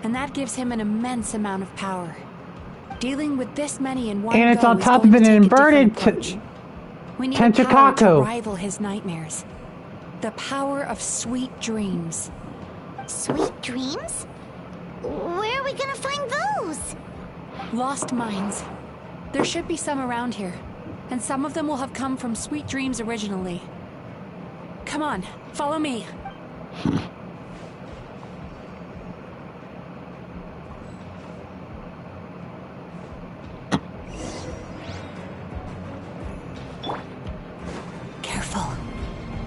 and that gives him an immense amount of power. Dealing with this many in one And it's go on is top going of to an take a inverted different approach. We need a power to Tenchikaku. rival his nightmares. The power of sweet dreams. Sweet dreams? Where are we gonna find those? Lost minds. There should be some around here, and some of them will have come from sweet dreams originally. Come on, follow me. Careful.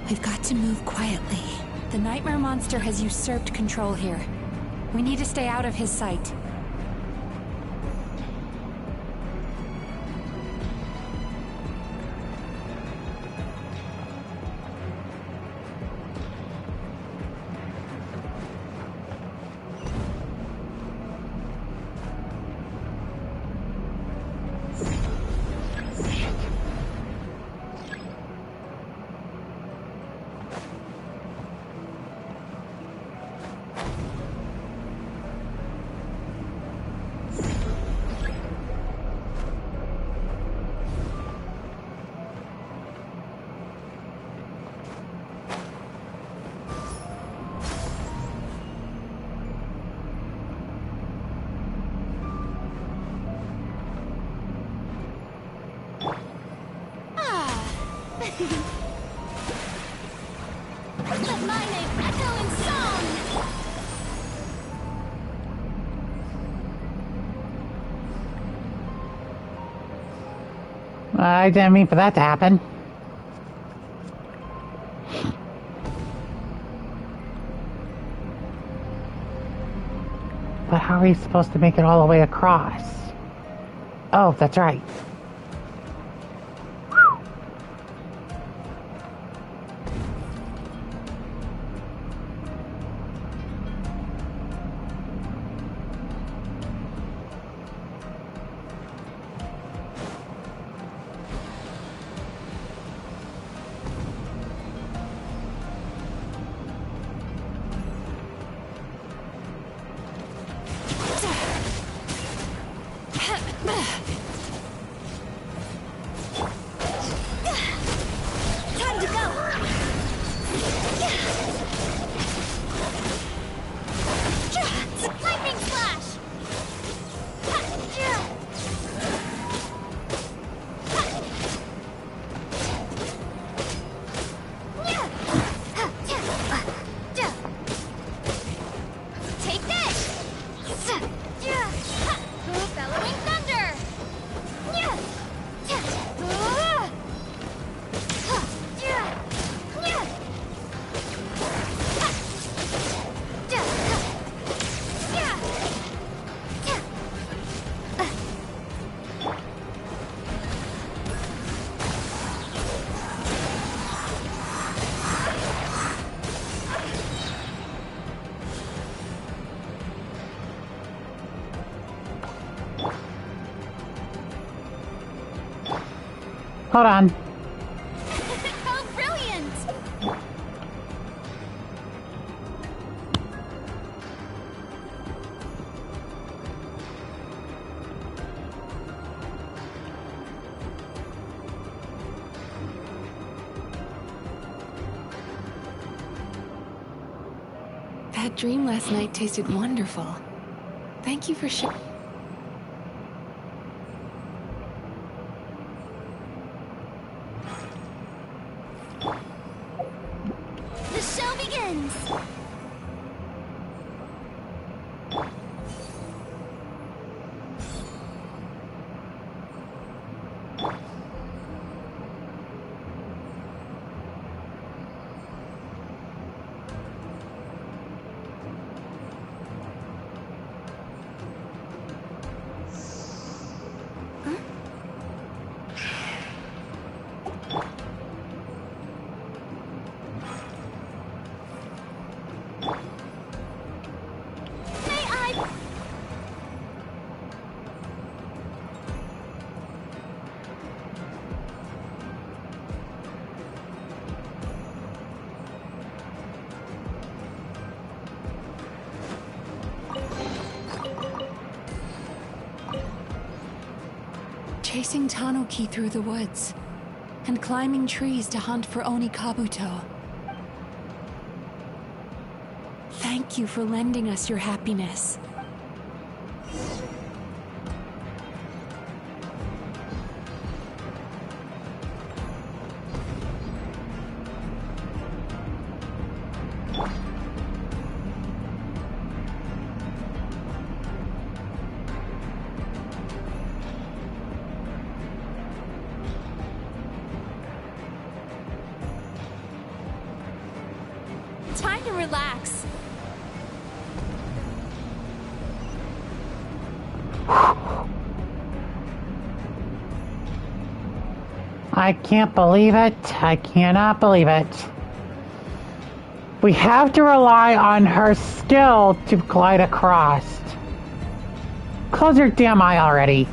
We've got to move quietly. The nightmare monster has usurped control here. We need to stay out of his sight. Let my name echo in song! I didn't mean for that to happen. But how are you supposed to make it all the way across? Oh, that's right. Time to go! Lightning slash! Take this! Bellowing thunder! Hold on. How brilliant! That dream last night tasted wonderful. Thank you for sharing. The show begins! chasing Tanuki through the woods, and climbing trees to hunt for Oni Kabuto. Thank you for lending us your happiness. Time to relax. I can't believe it. I cannot believe it. We have to rely on her skill to glide across. Close your damn eye already.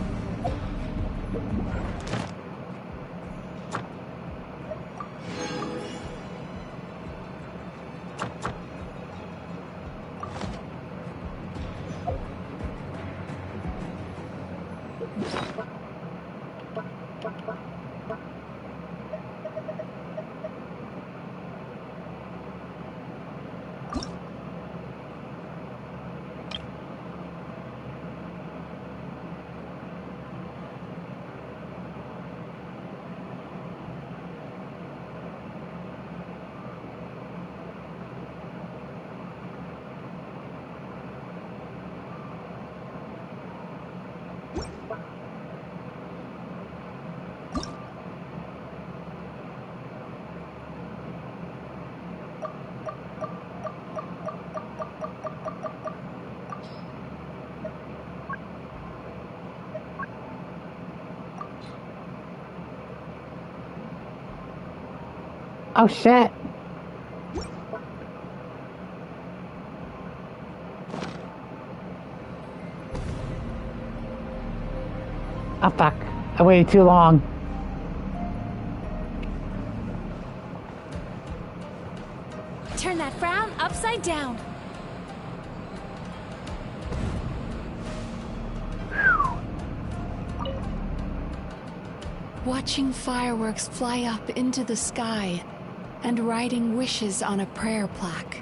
Oh shit. Oh fuck. I waited too long. Turn that frown upside down. Watching fireworks fly up into the sky and writing wishes on a prayer plaque.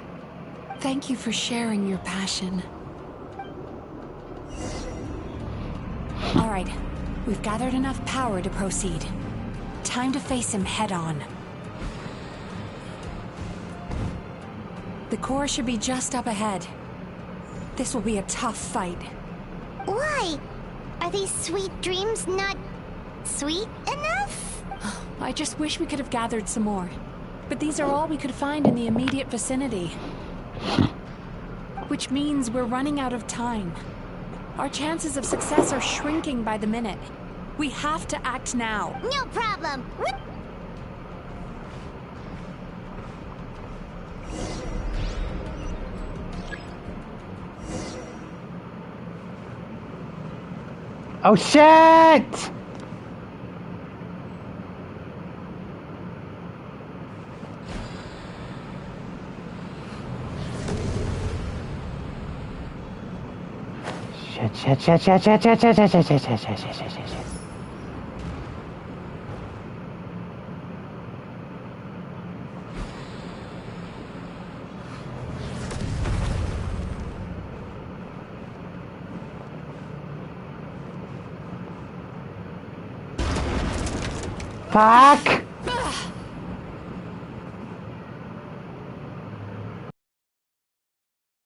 Thank you for sharing your passion. All right, we've gathered enough power to proceed. Time to face him head on. The core should be just up ahead. This will be a tough fight. Why? Are these sweet dreams not sweet enough? I just wish we could have gathered some more. But these are all we could find in the immediate vicinity. Which means we're running out of time. Our chances of success are shrinking by the minute. We have to act now. No problem. Oh shit! Shit. Fuck!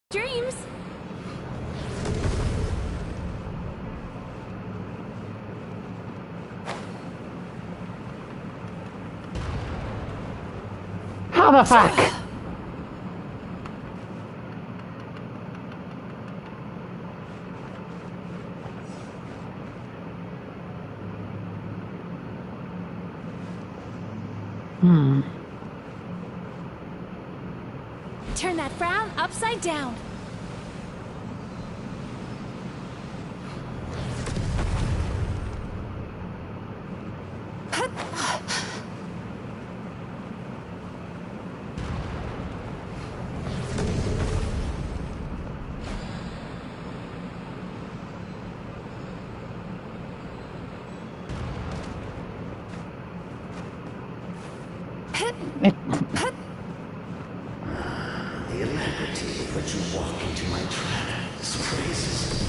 Dreams! How the fuck? Turn that frown upside down. let you walk into my trance, praises me.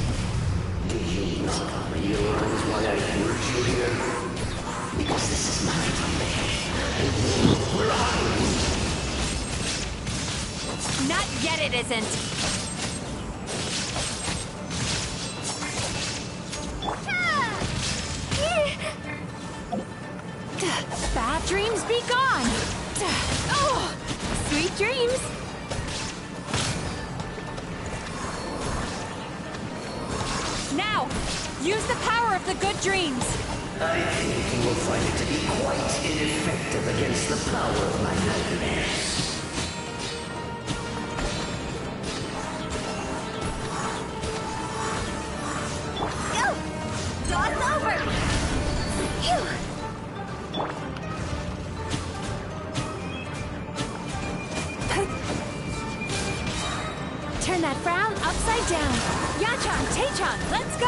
Do you not realize why I brought you here? Because this is my domain, a world where I rule. Not yet, it isn't. Bad dreams be gone! Oh, sweet dreams! Now, use the power of the good dreams! I think you will find it to be quite ineffective against the power of my nightmares. Go! Daw's over! Phew! Turn that frown upside down. Yachan, Taechan, let's go!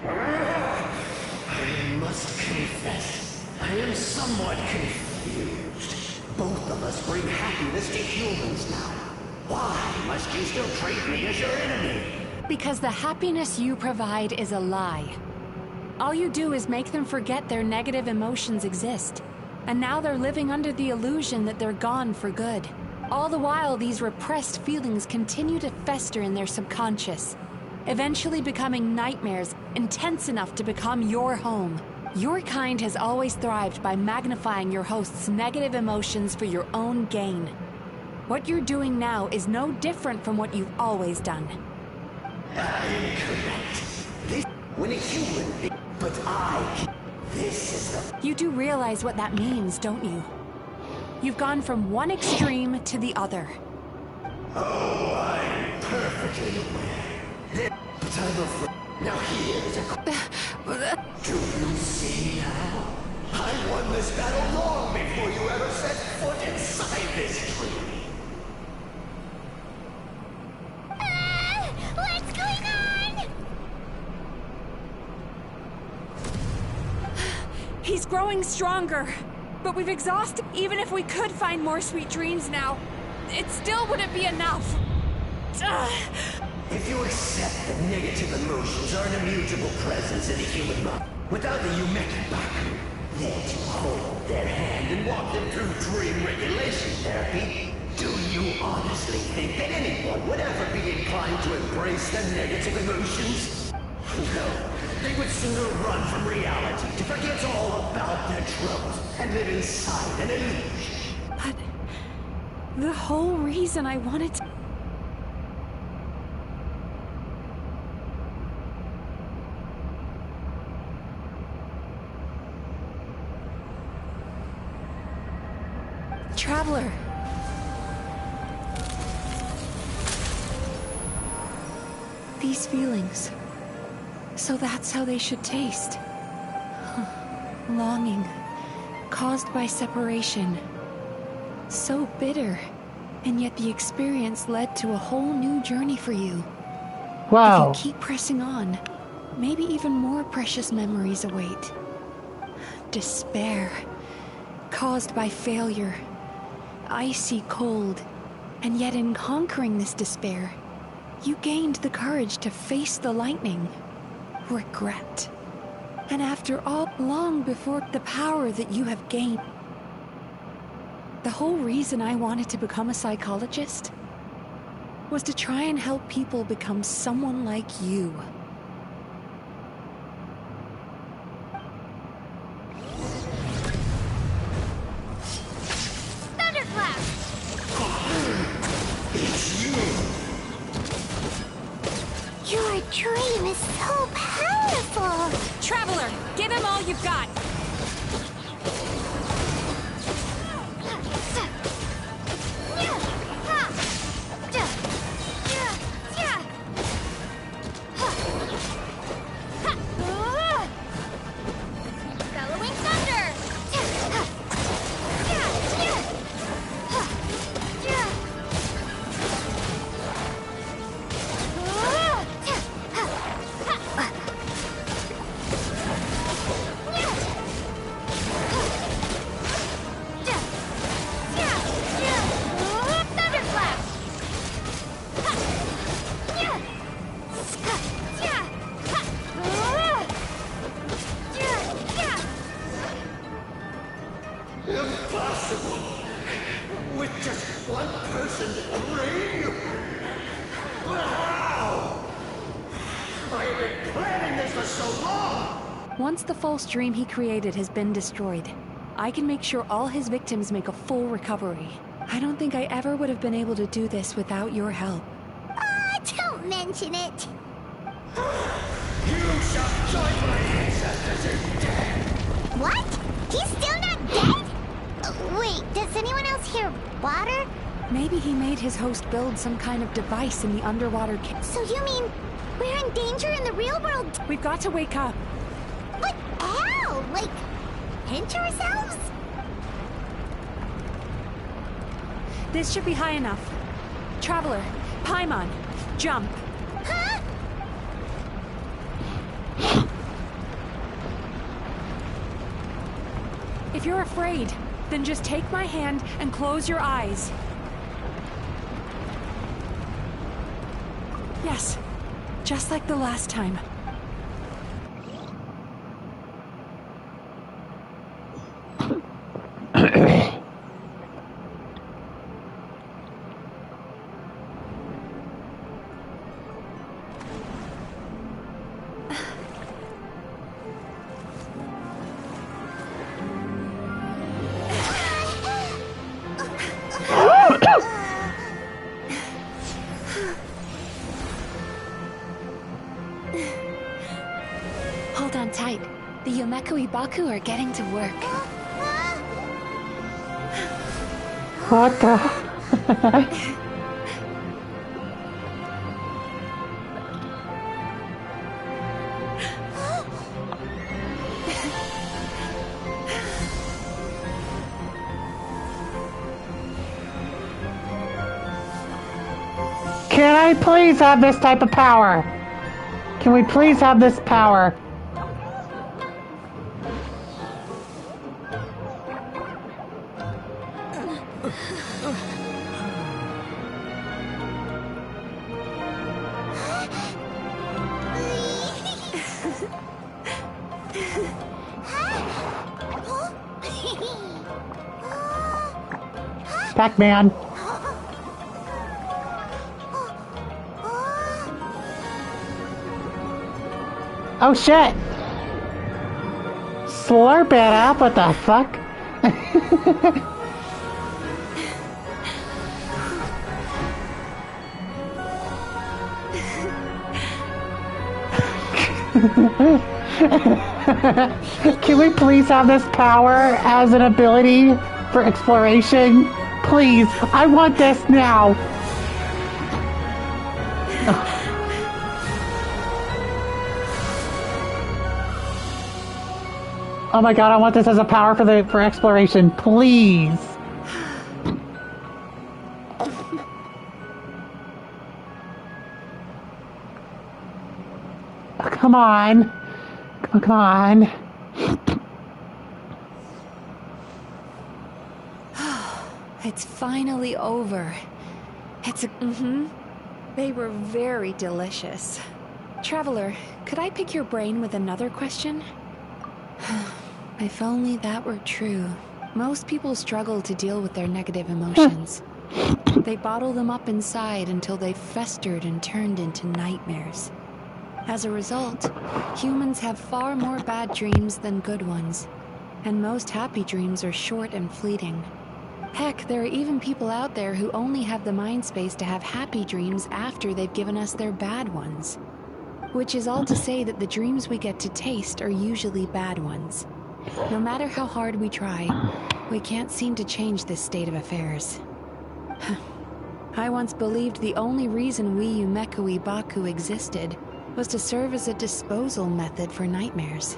I must confess, I am somewhat confused. Both of us bring happiness to humans now. Why must you still treat me as your enemy? Because the happiness you provide is a lie. All you do is make them forget their negative emotions exist. And now they're living under the illusion that they're gone for good. All the while, these repressed feelings continue to fester in their subconscious, eventually becoming nightmares intense enough to become your home. Your kind has always thrived by magnifying your host's negative emotions for your own gain. What you're doing now is no different from what you've always done. I am correct. This, when a human, but this is the... You do realize what that means, don't you? You've gone from one extreme to the other. Oh, I'm perfectly aware. Time of... Now here's a... Do you see now? I won this battle long before you ever set foot inside this tree. What's going on? He's growing stronger, but we've exhausted. Even if we could find more sweet dreams now, it still wouldn't be enough. If you accept that negative emotions are an immutable presence in the human mind, without the Yumeki Baku, there to hold their hand and walk them through dream regulation therapy, do you honestly think that anyone would ever be inclined to embrace the negative emotions? No, they would sooner run from reality to forget all about their troubles and live inside an illusion. But the whole reason I wanted to... Traveler. These feelings. So that's how they should taste. Longing. Caused by separation. So bitter. And yet the experience led to a whole new journey for you. Wow. If you keep pressing on, maybe even more precious memories await. Despair. Caused by failure. Icy cold, and yet in conquering this despair, you gained the courage to face the lightning. Regret. And after all, long before the power that you have gained. The whole reason I wanted to become a psychologist was to try and help people become someone like you. Your dream is so powerful! Traveler, give him all you've got! Bellowing thunder! planning this for so long! Once the false dream he created has been destroyed, I can make sure all his victims make a full recovery. I don't think I ever would have been able to do this without your help. Don't mention it. You shall join my ancestors in death! What? He's still not dead? Wait, does anyone else hear water? Maybe he made his host build some kind of device in the underwater cave. So you mean we're in danger in the real world? We've got to wake up. But how? Like, pinch ourselves? This should be high enough. Traveler, Paimon, jump. Huh? If you're afraid, then just take my hand and close your eyes. Yes, just like the last time. Hold on tight. The Yomekui-Baku are getting to work. What the? Can I please have this type of power? Can we please have this power? Pac-Man. Oh shit! Slurp it up, what the fuck? Can we please have this power as an ability for exploration? Please, I want this now! Oh my god, I want this as a power for exploration, please! Oh, come on! Come on! It's finally over. It's a... They were very delicious. Traveler, could I pick your brain with another question? If only that were true. Most people struggle to deal with their negative emotions. They bottle them up inside until they've festered and turned into nightmares. As a result, humans have far more bad dreams than good ones. And most happy dreams are short and fleeting. Heck, there are even people out there who only have the mind space to have happy dreams after they've given us their bad ones. Which is all to say that the dreams we get to taste are usually bad ones. No matter how hard we try, we can't seem to change this state of affairs. I once believed the only reason we Yomekui-Baku existed was to serve as a disposal method for nightmares.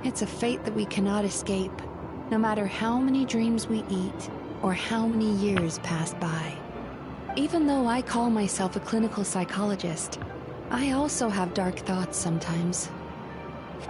It's a fate that we cannot escape, no matter how many dreams we eat or how many years pass by. Even though I call myself a clinical psychologist, I also have dark thoughts sometimes.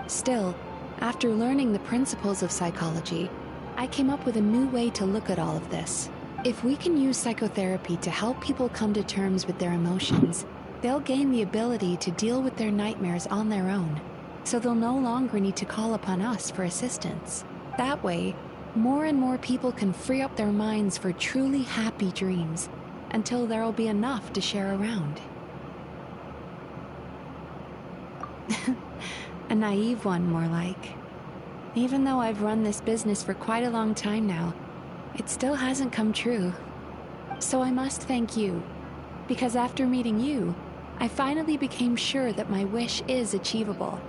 Still, after learning the principles of psychology, I came up with a new way to look at all of this. If we can use psychotherapy to help people come to terms with their emotions, they'll gain the ability to deal with their nightmares on their own, so they'll no longer need to call upon us for assistance. That way, more and more people can free up their minds for truly happy dreams, until there'll be enough to share around. A naive one, more like. Even though I've run this business for quite a long time now, it still hasn't come true. So I must thank you, because after meeting you, I finally became sure that my wish is achievable.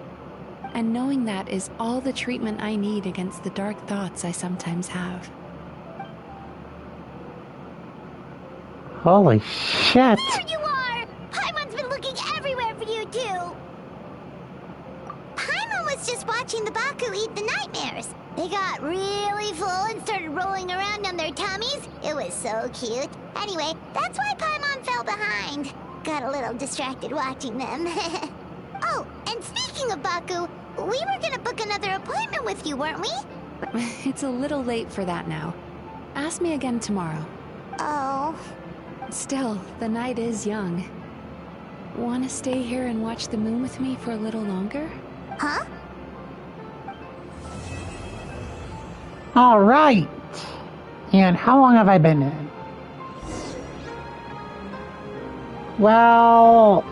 And knowing that is all the treatment I need against the dark thoughts I sometimes have. Holy shit! There you are! Paimon's been looking everywhere for you, too! Paimon was just watching the Baku eat the nightmares. They got really full and started rolling around on their tummies. It was so cute. Anyway, that's why Paimon fell behind. Got a little distracted watching them. Oh, and speaking of Baku, we were gonna book another appointment with you, weren't we? It's a little late for that now. Ask me again tomorrow. Oh. Still, the night is young. Want to stay here and watch the moon with me for a little longer? Huh? Alright! And how long have I been in? Well...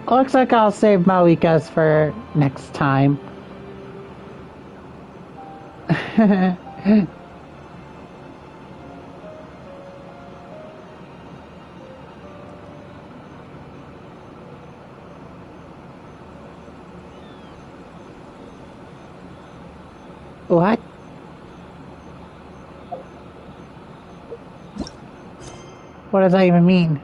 looks like I'll save Malikas for next time. What? What does that even mean?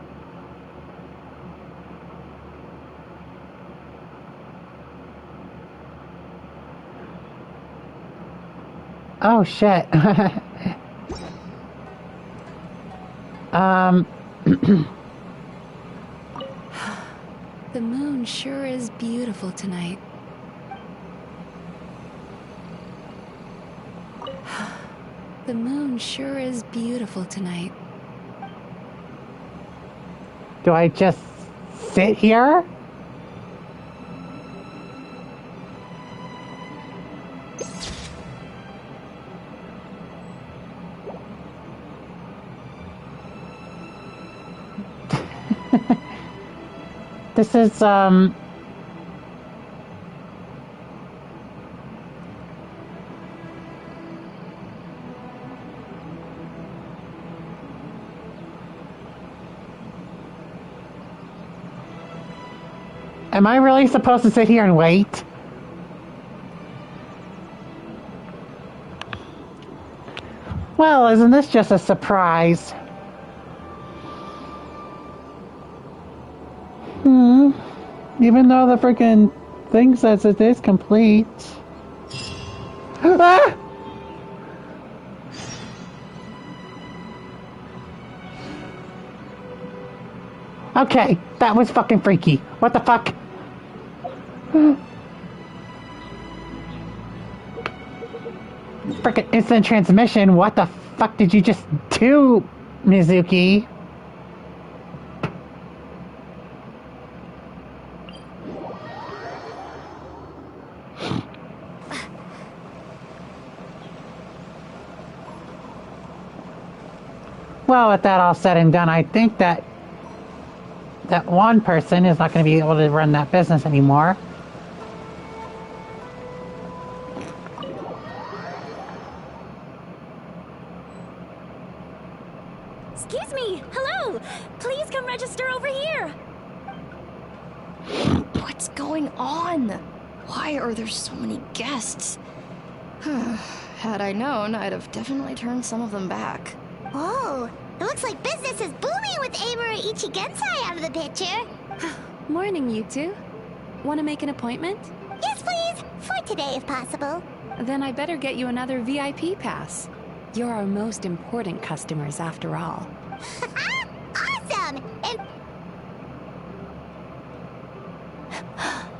Oh shit. The moon sure is beautiful tonight. The moon sure is beautiful tonight. Do I just sit here? This is, am I really supposed to sit here and wait? Well, isn't this just a surprise? Even though the freaking thing says it is complete. Ah! Okay, that was fucking freaky. What the fuck? Frickin' instant transmission. What the fuck did you just do, Mizuki? Well, with that all said and done, I think that one person is not going to be able to run that business anymore. Excuse me! Hello! Please come register over here! What's going on? Why are there so many guests? Had I known, I'd have definitely turned some of them back. Whoa! It looks like business is booming with Amura Ichigensai out of the picture. Morning, you two. Want to make an appointment? Yes, please! For today, if possible. Then I better get you another VIP pass. You're our most important customers, after all. Awesome! And...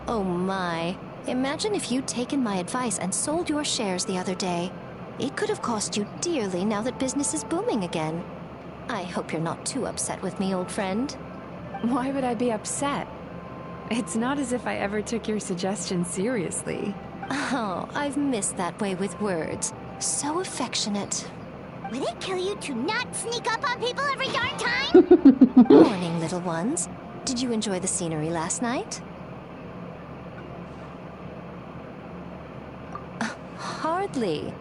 Oh my. Imagine if you'd taken my advice and sold your shares the other day. It could have cost you dearly now that business is booming again. I hope you're not too upset with me, old friend. Why would I be upset? It's not as if I ever took your suggestion seriously. Oh, I've missed that way with words. So affectionate. Would it kill you to not sneak up on people every darn time? Morning, little ones. Did you enjoy the scenery last night? Hardly.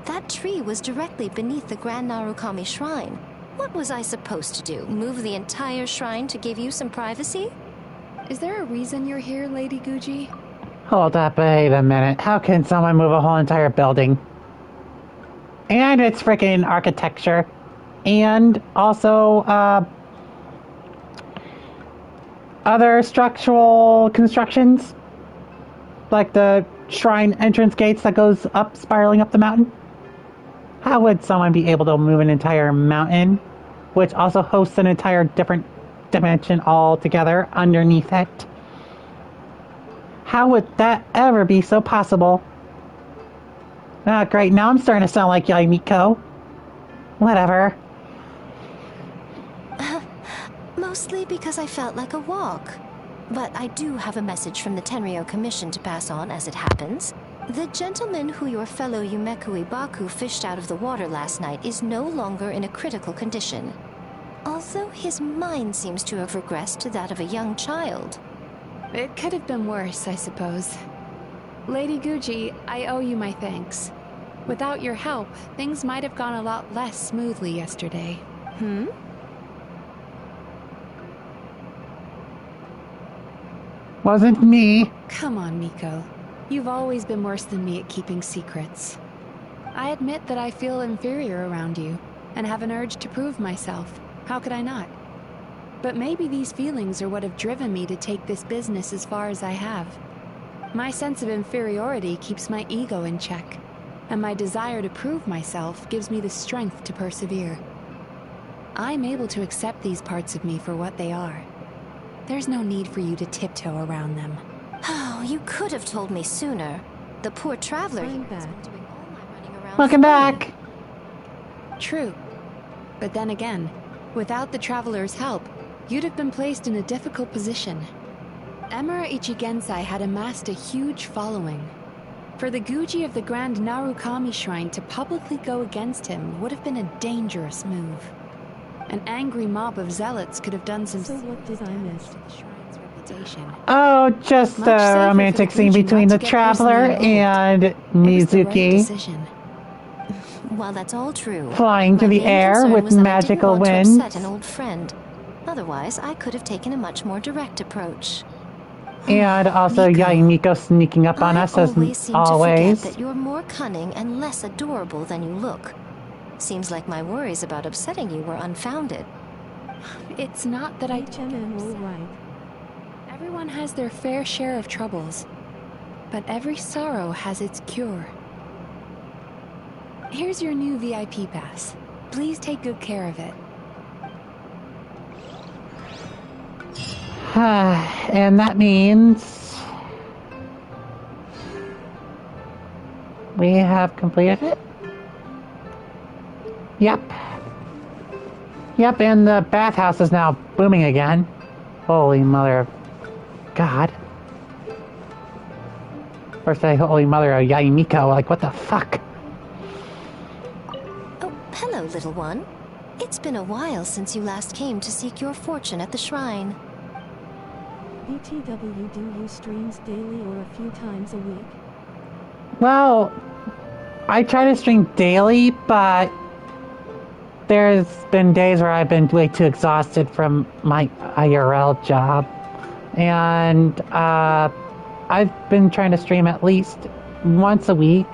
That tree was directly beneath the Grand Narukami Shrine. What was I supposed to do? Move the entire shrine to give you some privacy? Is there a reason you're here, Lady Guji? Hold up, wait a minute. How can someone move a whole entire building? And it's freaking architecture. And also, other structural constructions. Like the shrine entrance gates that goes up, spiraling up the mountain. How would someone be able to move an entire mountain, which also hosts an entire different dimension altogether underneath it? How would that ever be so possible? Ah, great. Now I'm starting to sound like Yaimiko. Whatever. Mostly because I felt like a walk. But I do have a message from the Tenryo Commission to pass on as it happens. The gentleman who your fellow Yumeku Ibaku fished out of the water last night is no longer in a critical condition. Although his mind seems to have regressed to that of a young child. It could have been worse, I suppose. Lady Guji, I owe you my thanks. Without your help, things might have gone a lot less smoothly yesterday. Wasn't me. Come on, Miko. You've always been worse than me at keeping secrets. I admit that I feel inferior around you, and have an urge to prove myself. How could I not? But maybe these feelings are what have driven me to take this business as far as I have. My sense of inferiority keeps my ego in check, and my desire to prove myself gives me the strength to persevere. I'm able to accept these parts of me for what they are. There's no need for you to tiptoe around them. Oh, you could have told me sooner. The poor traveler here has been doing all my running around. Welcome back. True. But then again, without the traveler's help, you'd have been placed in a difficult position. Emira Ichigensai had amassed a huge following. For the Guji of the Grand Narukami Shrine to publicly go against him would have been a dangerous move. An angry mob of zealots could have done some... So what did I miss? ...to the shrine's reputation. Oh, just a romantic scene between the traveler and Mizuki. While that's all true, flying through the air with magical winds. Upset an old friend. Otherwise, I could have taken a much more direct approach. And also Yaimiko sneaking up on us as Seem always. to forget that you're more cunning and less adorable than you look. Seems like my worries about upsetting you were unfounded. It's not that I... right. Everyone has their fair share of troubles, but every sorrow has its cure. Here's your new VIP pass. Please take good care of it. And that means we have completed it. Yep. Yep, and the bathhouse is now booming again. Holy mother of God. Or say holy mother of Yaimiko, like what the fuck? Oh, hello, little one. It's been a while since you last came to seek your fortune at the shrine. BTW, do you streams daily or a few times a week? Well, I try to stream daily, but there's been days where I've been way too exhausted from my IRL job. And I've been trying to stream at least once a week.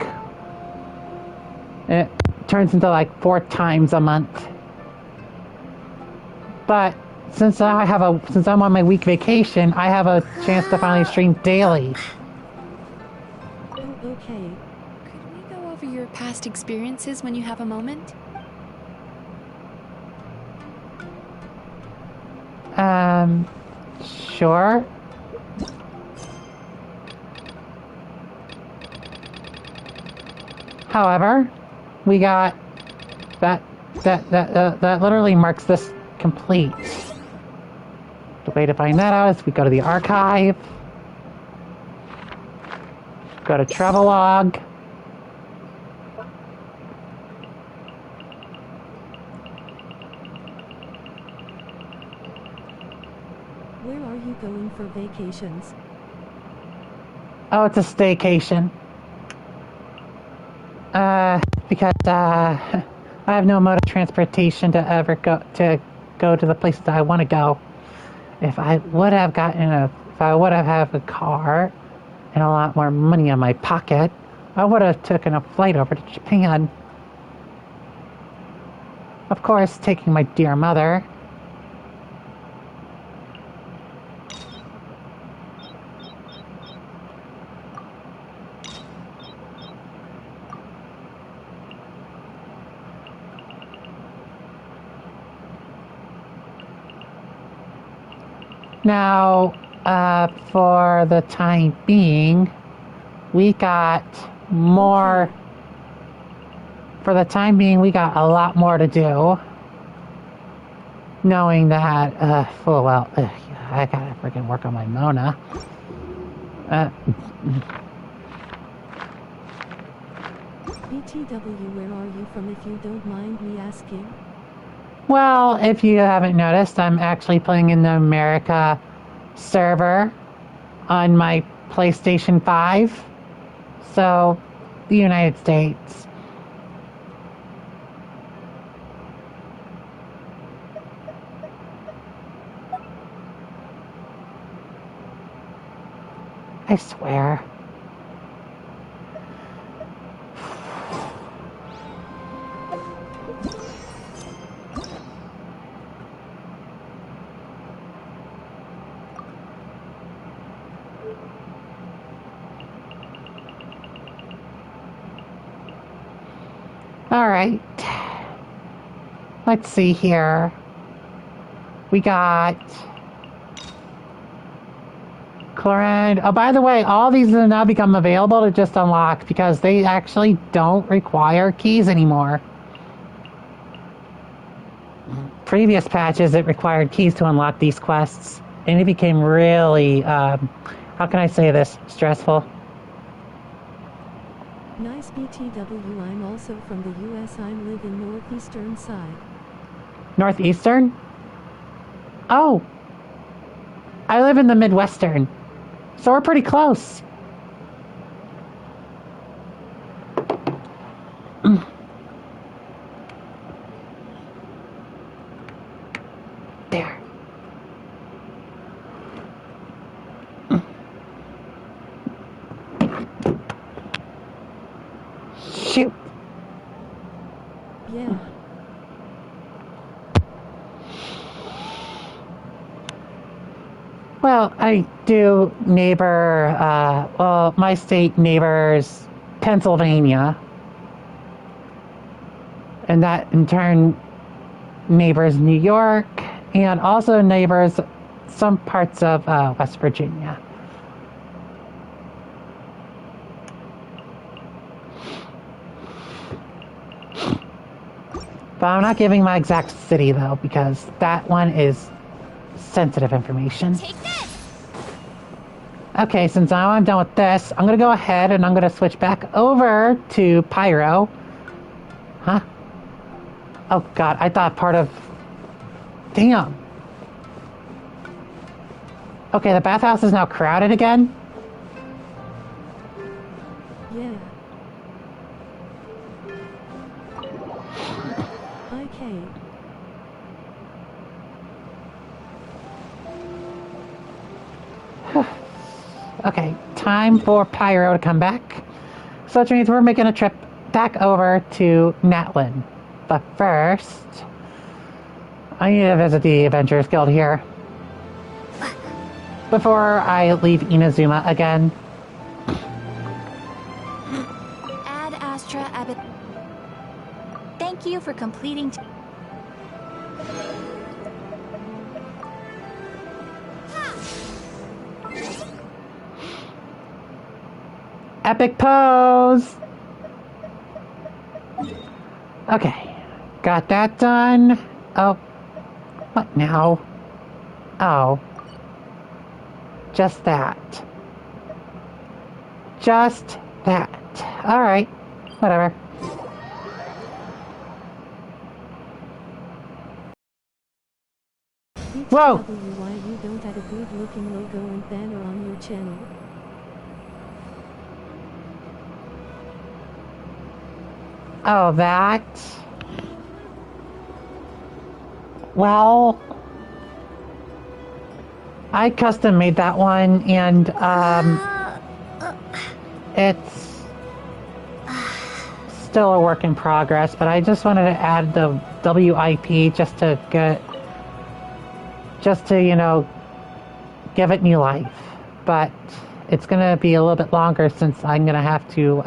It turns into like 4 times a month. But since I'm on my week vacation, I have a chance to finally stream daily. Oh, okay. Could we go over your past experiences when you have a moment? Sure. However, we got that literally marks this complete. The way to find that out is we go to the archive, go to Travelog, Where are you going for vacations? oh, it's a staycation. Because, I have no mode of transportation to ever go to the places I want to go. If I would have had a car and a lot more money in my pocket, I would have taken a flight over to Japan. Of course, taking my dear mother. Now, for the time being, we got more... Okay. For the time being, we got a lot more to do. Knowing that, I gotta freaking work on my Mona. BTW, where are you from, if you don't mind me asking? Well, if you haven't noticed, I'm actually playing in the America server on my PlayStation 5. So, the United States. I swear. All right. Let's see here. We got chloride. Oh, by the way, all these have now become available to just unlock because they actually don't require keys anymore. Previous patches, it required keys to unlock these quests, and it became really, how can I say this, stressful. Nice BTW, I'm also from the US, I live in northeastern side. Northeastern? Oh! I live in the Midwestern. So we're pretty close. There. Shoot. Yeah. Well, I do neighbor, well, my state neighbors Pennsylvania. And that in turn neighbors New York and also neighbors some parts of West Virginia. But I'm not giving my exact city though, because that one is sensitive information. Take this. Okay, since now I'm done with this, I'm gonna go ahead and I'm gonna switch back over to Pyro. Huh? Oh god, I thought part of... Damn. Okay, the bathhouse is now crowded again? Yeah. Okay. Okay, time for Pyro to come back. So which means we're making a trip back over to Natlin. But first, I need to visit the Adventurers Guild here. Before I leave Inazuma again. Ad Astra Abbot. Thank you for completing. Epic pose! Okay, got that done. Oh, what now? Oh, just that. Just that. Alright, whatever. Whoa! Why you don't add a good looking logo and banner on your channel? Oh, that? Well, I custom made that one, and it's still a work in progress, but I just wanted to add the WIP just to, you know, give it new life. But it's going to be a little bit longer since I'm going to have to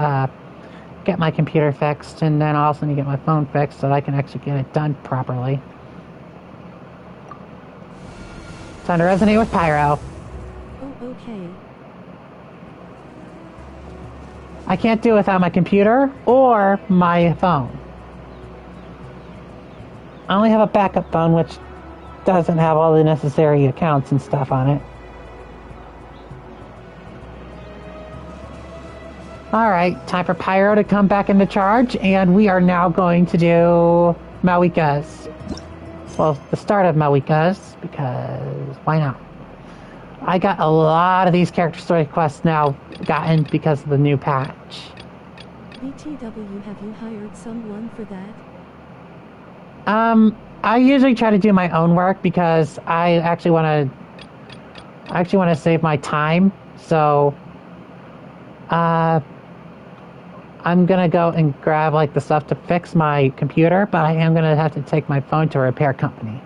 get my computer fixed, and then I also need to get my phone fixed so that I can actually get it done properly. Time to resonate with Pyro. Oh, okay. I can't do it without my computer or my phone. I only have a backup phone which doesn't have all the necessary accounts and stuff on it. Alright, time for Pyro to come back into charge, and we are now going to do Mauika's. Well, the start of Mauika's, because why not? I got a lot of these character story quests now gotten because of the new patch. BTW, have you hired someone for that? I usually try to do my own work because I actually want to save my time. So, I'm gonna go and grab like the stuff to fix my computer, but I am gonna have to take my phone to a repair company.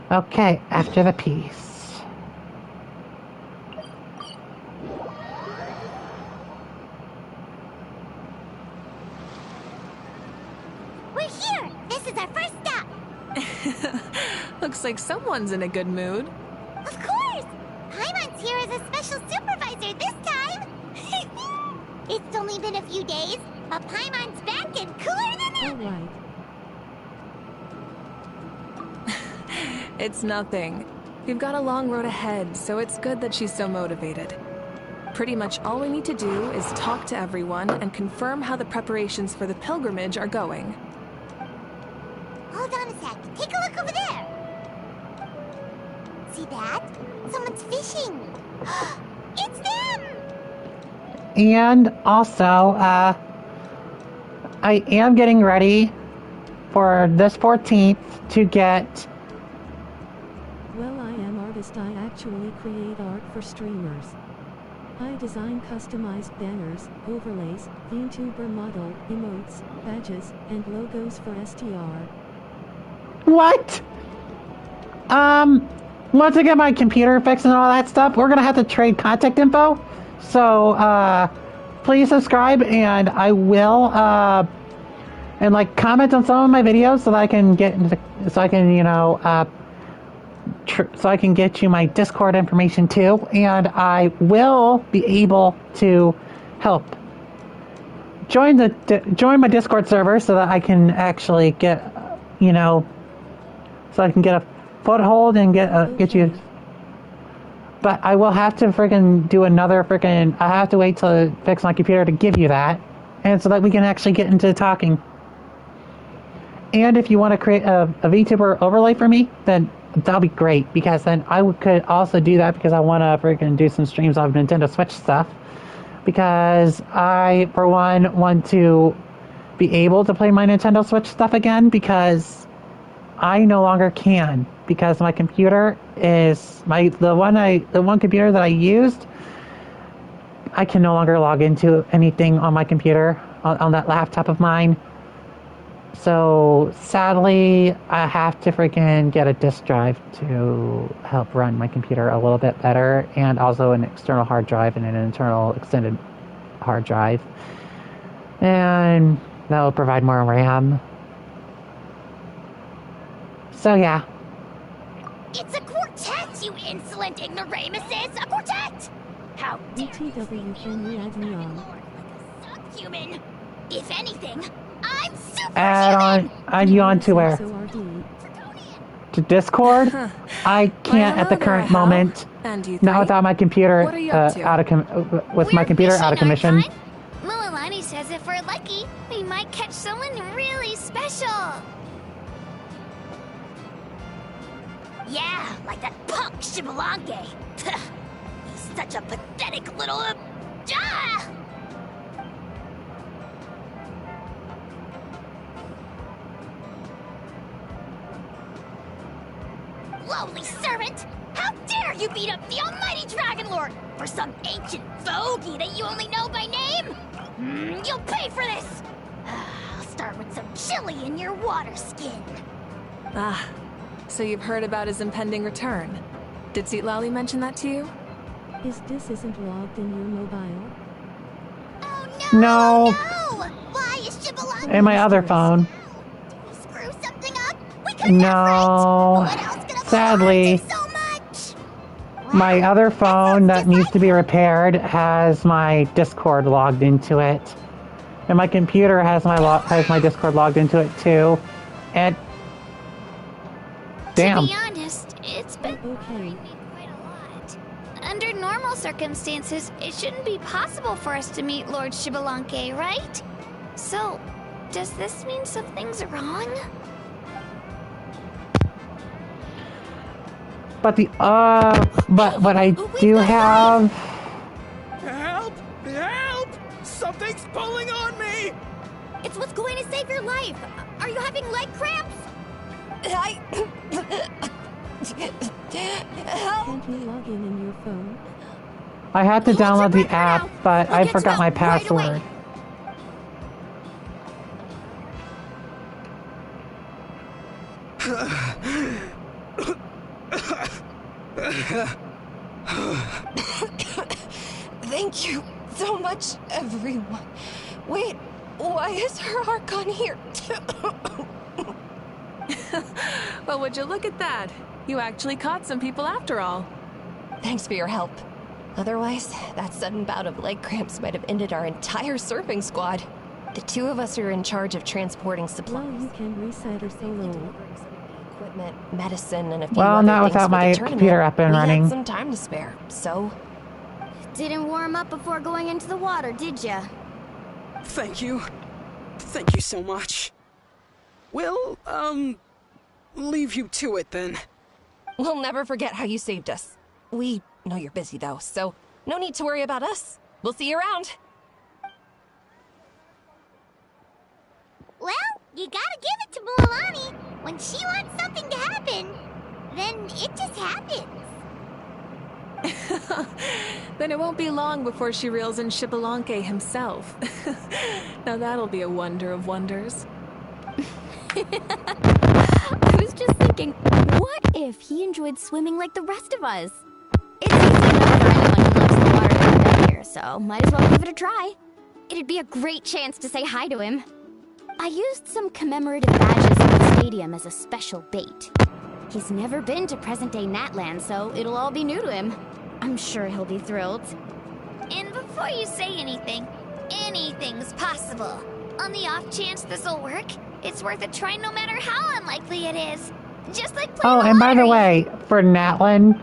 Okay, after the piece. We're here! This is our first stop! Looks like someone's in a good mood. Of course! Paimon's here as a special supervisor this time! It's only been a few days, but Paimon's back and cooler than ever! All right. It's nothing. We've got a long road ahead, so it's good that she's so motivated. Pretty much all we need to do is talk to everyone and confirm how the preparations for the pilgrimage are going. Hold on a sec. Take a look over there. See that? Someone's fishing. It's them! And also, I am getting ready for this 14th to get... Well, I am artist. I actually create art for streamers. I design customized banners, overlays, VTuber model, emotes, badges, and logos for STR. What? Once I get my computer fixed and all that stuff, we're gonna have to trade contact info. So, please subscribe, and I will, and like comment on some of my videos so that I can get into, so I can, you know, so I can get you my Discord information too, and I will be able to help join my Discord server so that I can actually get, you know, so I can get a foothold and get you. But I will have to freaking do another freaking. I have to wait till I fix my computer to give you that, and so that we can actually get into talking. And if you want to create a VTuber overlay for me, then that'll be great, because then I could also do that, because I want to freaking do some streams of Nintendo Switch stuff, because I, for one, want to be able to play my Nintendo Switch stuff again, because I no longer can, because my computer is the one computer that I used. I can no longer log into anything on my computer on that laptop of mine. So sadly, I have to freaking get a disk drive to help run my computer a little bit better, and also an external hard drive and an internal extended hard drive, and that will provide more RAM. So yeah. It's a quartet, you insolent ignoramuses! A quartet! How dare BTW, can you add me on? subhuman! If anything, I'm superhuman! Add you on to where? To Discord? I can't at the current moment. Not without my computer with my computer out of commission. Mulalani says if we're lucky, we might catch someone really special. Yeah, like that punk Shibalange. He's such a pathetic little Ah! Lowly servant! How dare you beat up the almighty Dragon Lord for some ancient fogey that you only know by name? You'll pay for this! I'll start with some chili in your water skin. Ah, so you've heard about his impending return. Did Lally mention that to you? His dis isn't logged in your mobile. No. Why is Shibalon? And my other phone. Screw something up? We couldn't No. Sadly, my other phone that needs to be repaired has my Discord logged into it, and my computer has my Discord logged into it too. And damn. To be honest, it's been bothering me quite a lot. Under normal circumstances, it shouldn't be possible for us to meet Lord Shibalanke, right? So, does this mean something's wrong? But but I do have. Help! Help! Something's pulling on me! It's what's going to save your life. Are you having leg cramps? Can't you log in your phone? I had to download the app, but I forgot my password. Thank you so much, everyone. Wait, why is her Archon here? Well, would you look at that? You actually caught some people after all. Thanks for your help. Otherwise, that sudden bout of leg cramps might have ended our entire surfing squad. The two of us are in charge of transporting supplies. Well, you can reset or solo. Equipment, medicine, and a few Well, other not things without for my the tournament. computer up and We running. had some time to spare, so... Didn't warm up before going into the water, did ya? Thank you. Thank you so much. We'll, leave you to it then. We'll never forget how you saved us. We know you're busy though, so no need to worry about us. We'll see you around. Well, you gotta give it to Mualani. When she wants something to happen, then it just happens. Then it won't be long before she reels in Shibalanke himself. Now that'll be a wonder of wonders. I was just thinking, what if he enjoyed swimming like the rest of us? It seems like not anyone who loves the water has been here, so might as well give it a try. It'd be a great chance to say hi to him. I used some commemorative badges in the stadium as a special bait. He's never been to present-day Natland, so it'll all be new to him. I'm sure he'll be thrilled. And before you say anything, anything's possible. On the off chance this'll work, it's worth a try no matter how unlikely it is. Just like playing Oh, and by the way, for Natlan,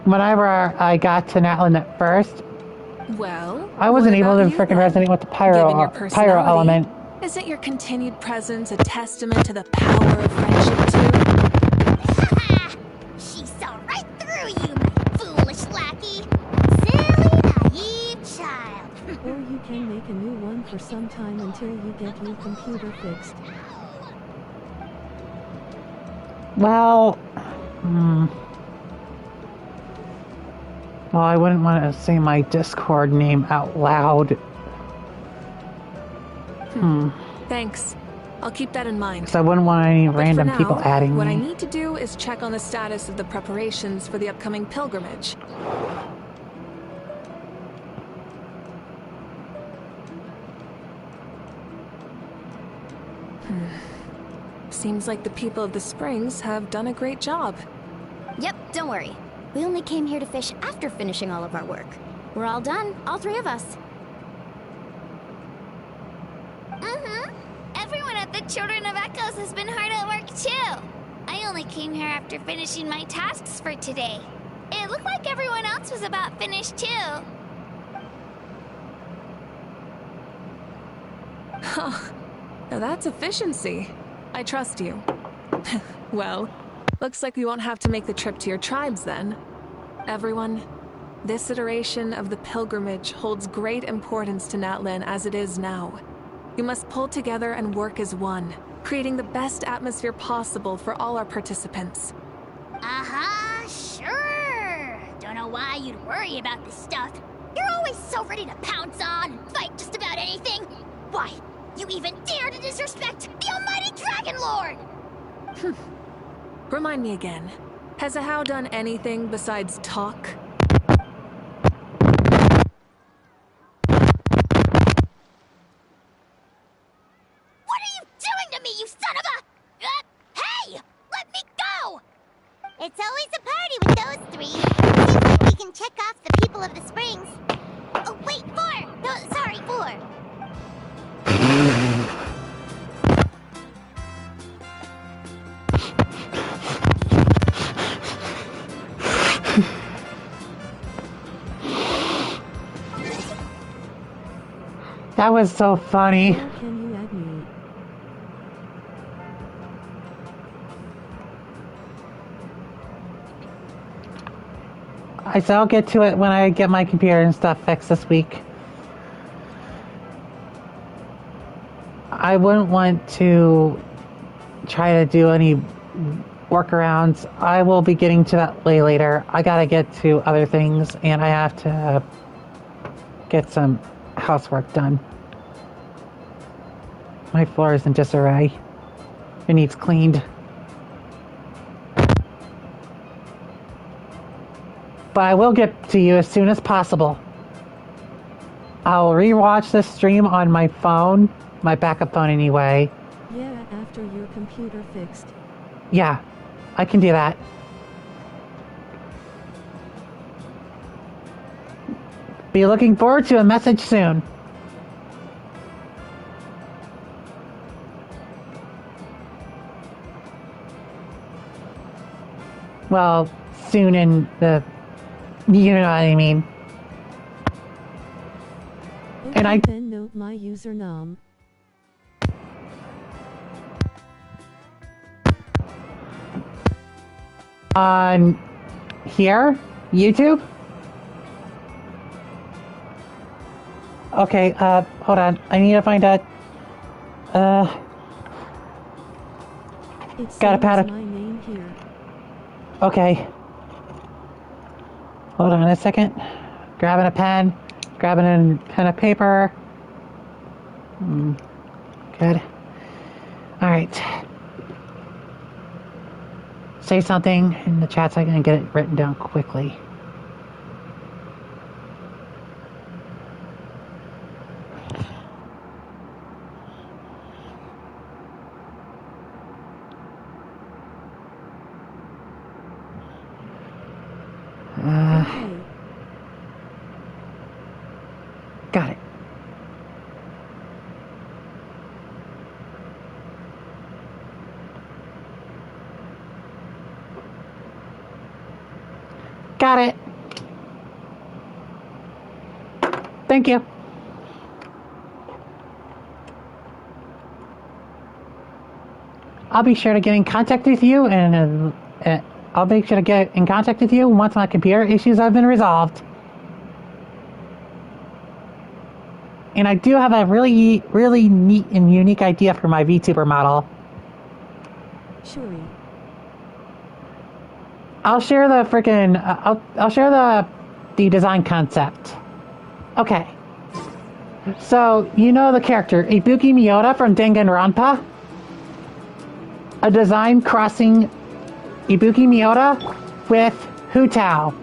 whenever I got to Natlan at first, well, I wasn't what able to about you, freaking then? resonate with the Given your pyro personality, element. Isn't your continued presence a testament to the power of friendship too? She saw right through you, my foolish lackey. Silly, naive child. Or you can make a new one for some time until you get your computer fixed. Well, well, I wouldn't want to say my Discord name out loud. Thanks. I'll keep that in mind. Because I wouldn't want any But random for now, people adding what me. I need to do is check on the status of the preparations for the upcoming pilgrimage. Seems like the people of the Springs have done a great job. Yep, don't worry. We only came here to fish after finishing all of our work. We're all done, all three of us. Everyone at the Children of Echoes has been hard at work too. I only came here after finishing my tasks for today. It looked like everyone else was about finished too. Huh. Now that's efficiency. I trust you. Well, looks like we won't have to make the trip to your tribes then. Everyone, This iteration of the pilgrimage holds great importance to Natlin as it is now. You must pull together and work as one, creating the best atmosphere possible for all our participants. Sure. Don't know why you'd worry about this stuff. You're always so ready to pounce on and fight just about anything. Why, you even dare to disrespect the almighty Dragon Lord! Remind me again, has Ahau done anything besides talk? What are you doing to me, you son of a... hey! Let me go! It's always a party with those three. Seems like we can check off the people of the springs. Oh, wait, 4! No, sorry, 4. That was so funny. How can you add me? I said I'll get to it when I get my computer and stuff fixed this week. I wouldn't want to try to do any workarounds. I will be getting to that later. I gotta get to other things, and I have to get some housework done. My floor is in disarray. It needs cleaned. But I will get to you as soon as possible. I'll rewatch this stream on my phone, my backup phone anyway. Yeah, after your computer fixed. Yeah, I can do that. Be looking forward to a message soon. Well, soon in the... You know what I mean. Okay, And I... then note my username. On... Here? YouTube? Okay, hold on. I need to find out... It Got a pad of... my name here. Okay. Hold on a second. Grabbing a pen. Grabbing a pen and paper. Good. Alright. Say something in the chat so I can get it written down quickly. Okay. Got it. Got it. Thank you. I'll be sure to get in contact with you, and I'll make sure to get in contact with you once my computer issues have been resolved. And I do have a really, really neat and unique idea for my VTuber model. Sure. I'll share the freaking... I'll share the design concept. Okay. So, you know the character, Ibuki Miyota from Danganronpa? A design crossing Ibuki Miyota with Hu Tao.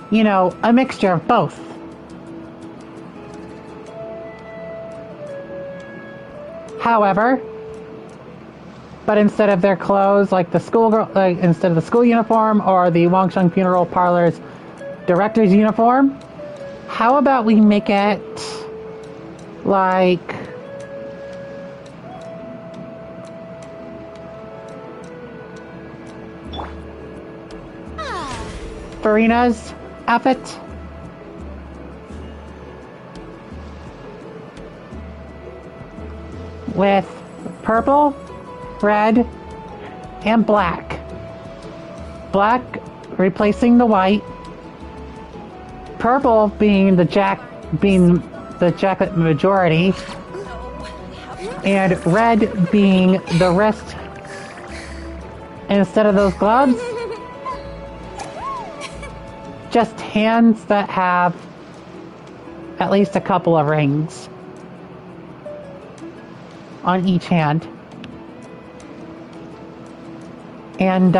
You know, a mixture of both. However, but instead of their clothes, like the schoolgirl, instead of the school uniform or the Wangsheng Funeral Parlor's director's uniform, how about we make it like Farina's outfit? With purple, red, and black. Black replacing the white, purple being the jacket majority, and red being the wrist instead of those gloves. Just hands that have at least a couple of rings on each hand. And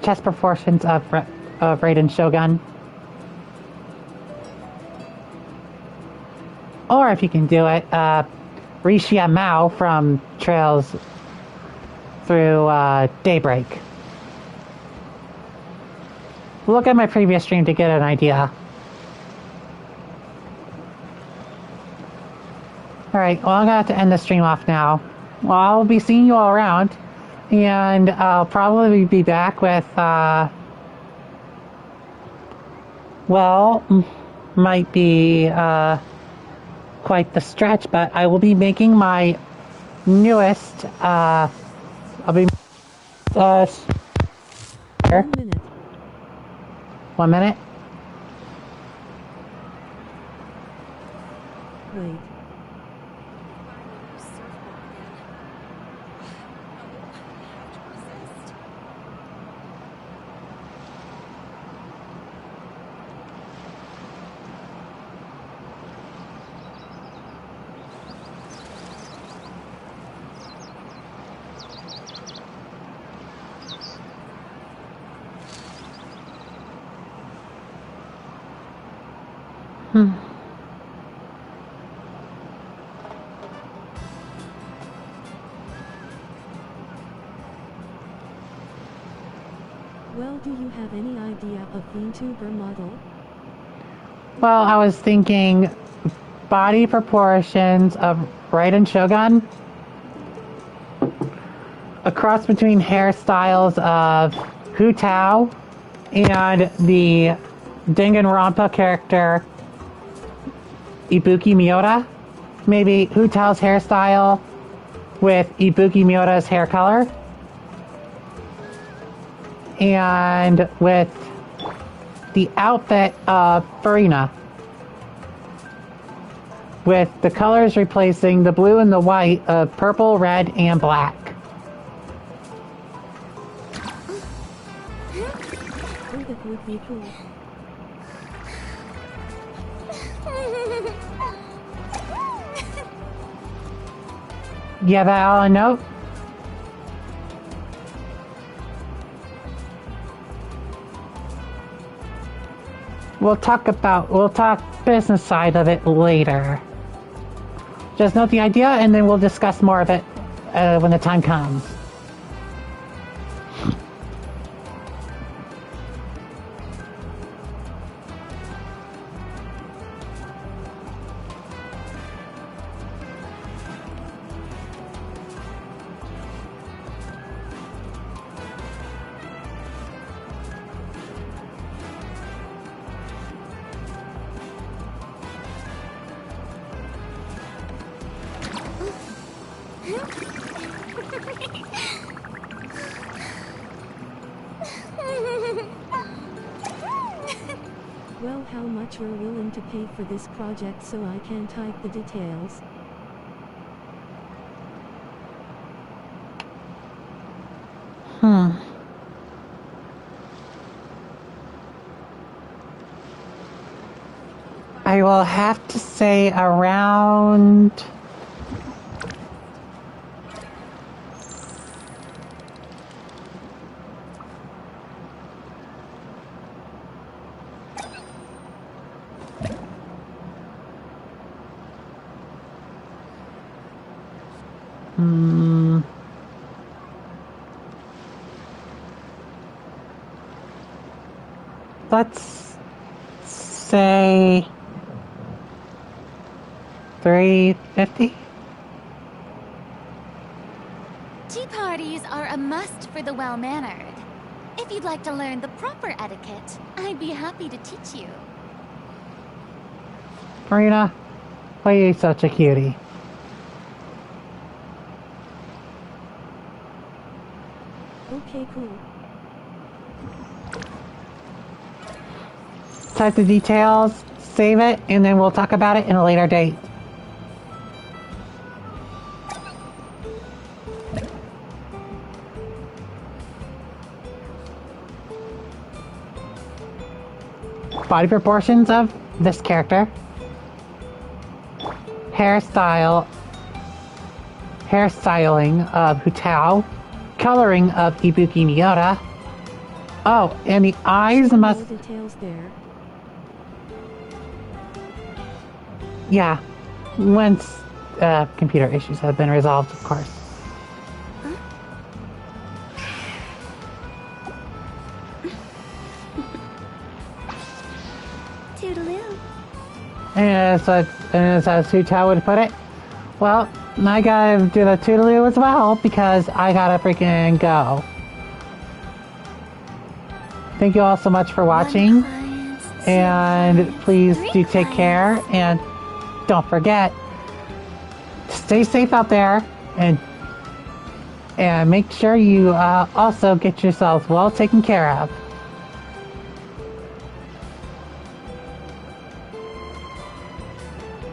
chest proportions of Raiden Shogun. Or if you can do it, Rixia Mao from Trails Through Daybreak. Look at my previous stream to get an idea. Alright, well I'm gonna have to end the stream off now. Well, I'll be seeing you all around. And I'll probably be back with, well, might be quite the stretch, but I will be making my newest, I'll be, 1 minute. 1 minute? Wait. Well, do you have any idea of VTuber model? Well, I was thinking body proportions of Raiden Shogun. A cross between hairstyles of Hu Tao and the Danganronpa character Ibuki Miura. Maybe Hu Tao's hairstyle with Ibuki Miura's hair color. And with the outfit of Farina. With the colors replacing the blue and the white of purple, red, and black. Oh, that would be cool. You have that all a note? We'll talk business side of it later. Just note the idea and then we'll discuss more of it when the time comes. Well, how much you're willing to pay for this project so I can type the details? I will have to say around... Let's say 350. Tea parties are a must for the well-mannered. If you'd like to learn the proper etiquette, I'd be happy to teach you. Marina, why are you such a cutie? Okay, cool. type the details, save it, and then we'll talk about it in a later date. Body proportions of this character. Hairstyling of Hutao. Coloring of Ibuki Miyota. Oh, and the eyes must... Details there. Yeah, once computer issues have been resolved, of course. Toodaloo. And as Hutao would put it, well, I gotta do the toodaloo as well because I gotta freaking go. Thank you all so much for watching, and please do take care, and don't forget, stay safe out there, and make sure you also get yourselves well taken care of.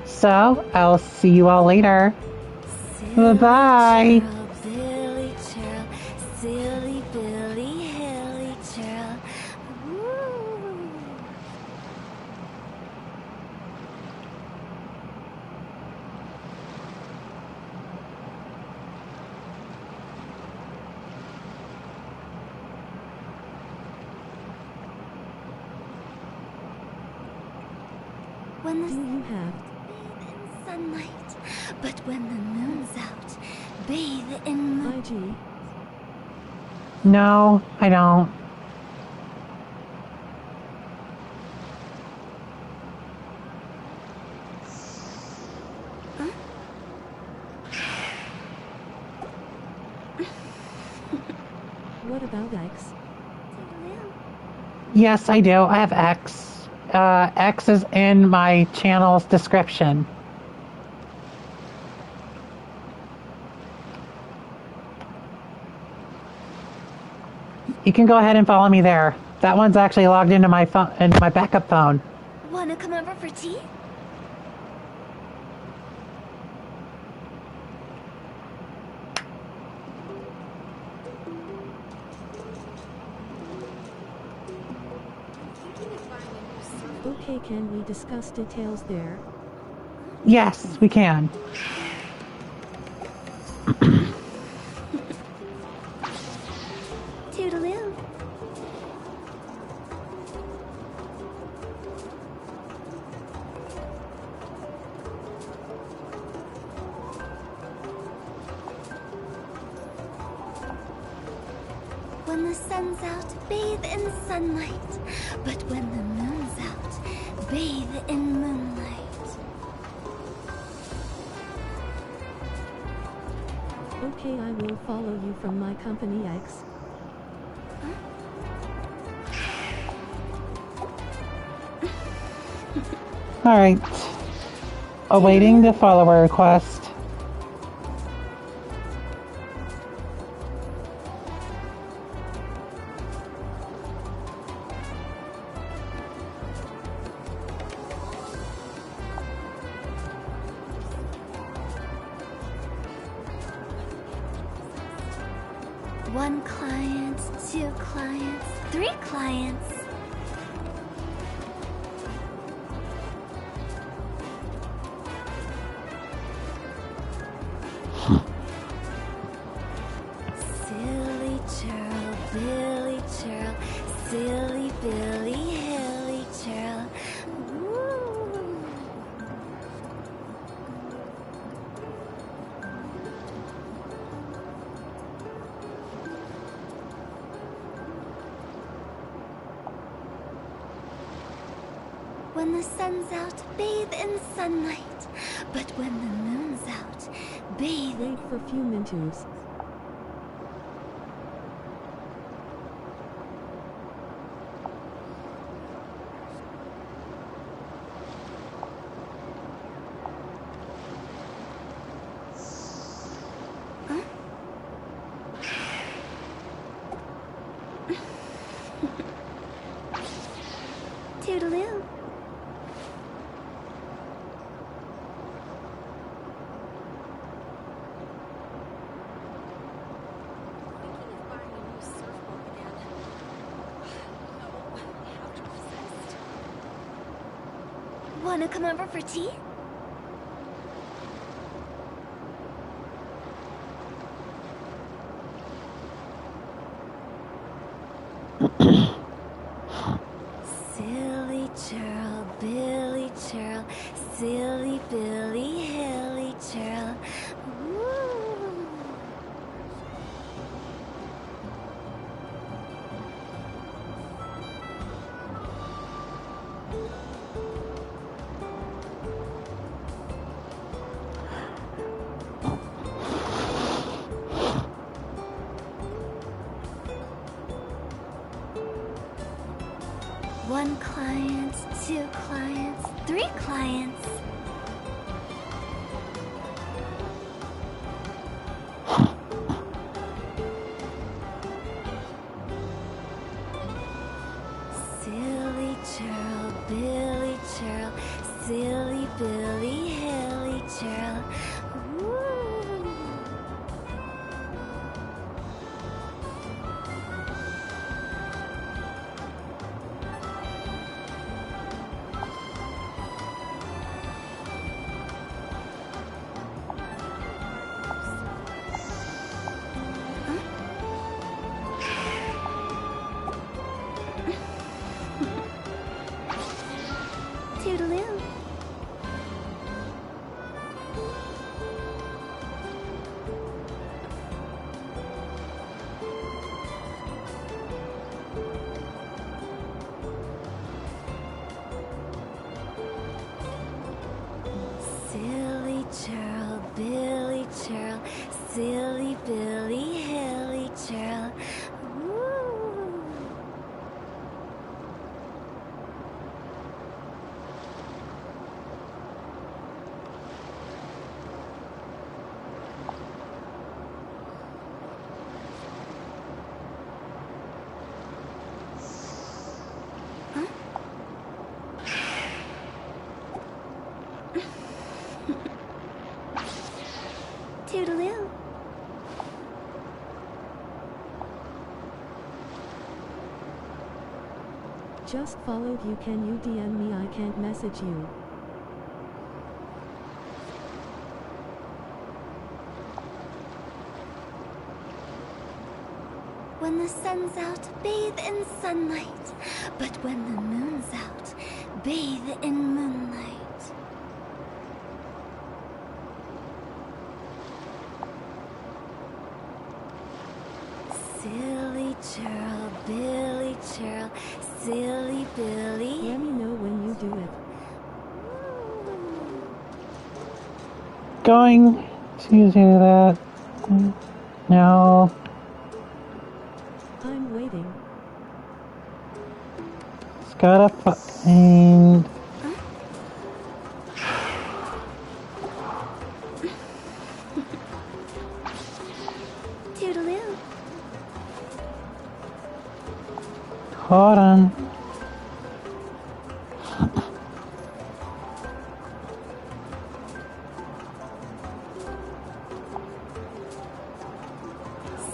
So, I'll see you all later. Bye-bye. Billy churl, silly Billy Hilly churl. Woo. When the Do you have sunlight, but when the moon's out, bathe in the... IG? No, I don't. What about X? Yes, I do. I have X. X is in my channel's description. You can go ahead and follow me there. That one's actually logged into my phone, into my backup phone. Wanna come over for tea? Okay, can we discuss details there? Yes, we can. Toodaloo. When the sun's out, bathe in sunlight. But when the moon's out, bathe in moonlight. Okay, I will follow you from my company X. Alright. Awaiting the follower request. One client, two clients, three clients. Silly churl, Billy churl, silly Billy Hilly churl. Woo. When the sun's out, bathe in sunlight. But when the moon's out, bathe... Wait for few minutes. Toodaloo. Wanna come over for tea? Silly churl, Billy churl, silly Billy, hilly churl. Woo. One client, two clients, three clients. Silly churl, Billy churl, silly Billy, hilly churl. Woo. Toodaloo. Silly churl, Billy churl, silly Billy, hilly churl. Woo. Toodaloo. Just followed you. Can you DM me? I can't message you. When the sun's out, bathe in sunlight. But when the moon's out, bathe in moonlight. Silly churl, Billy churl, silly Billy. Let me know when you do it. Going to do that. No. I'm waiting. It's gotta find. Toodaloo. Hold on.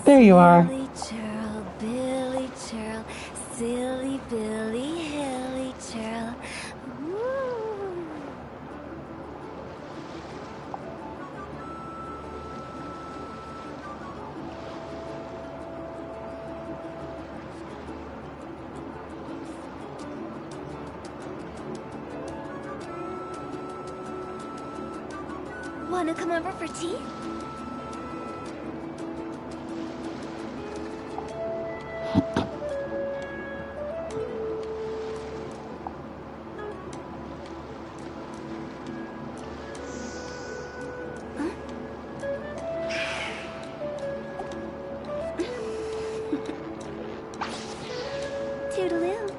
There you are. Silly churl, Billy churl, silly Billy, hilly churl. Woo. Wanna come over for tea? Toodaloo.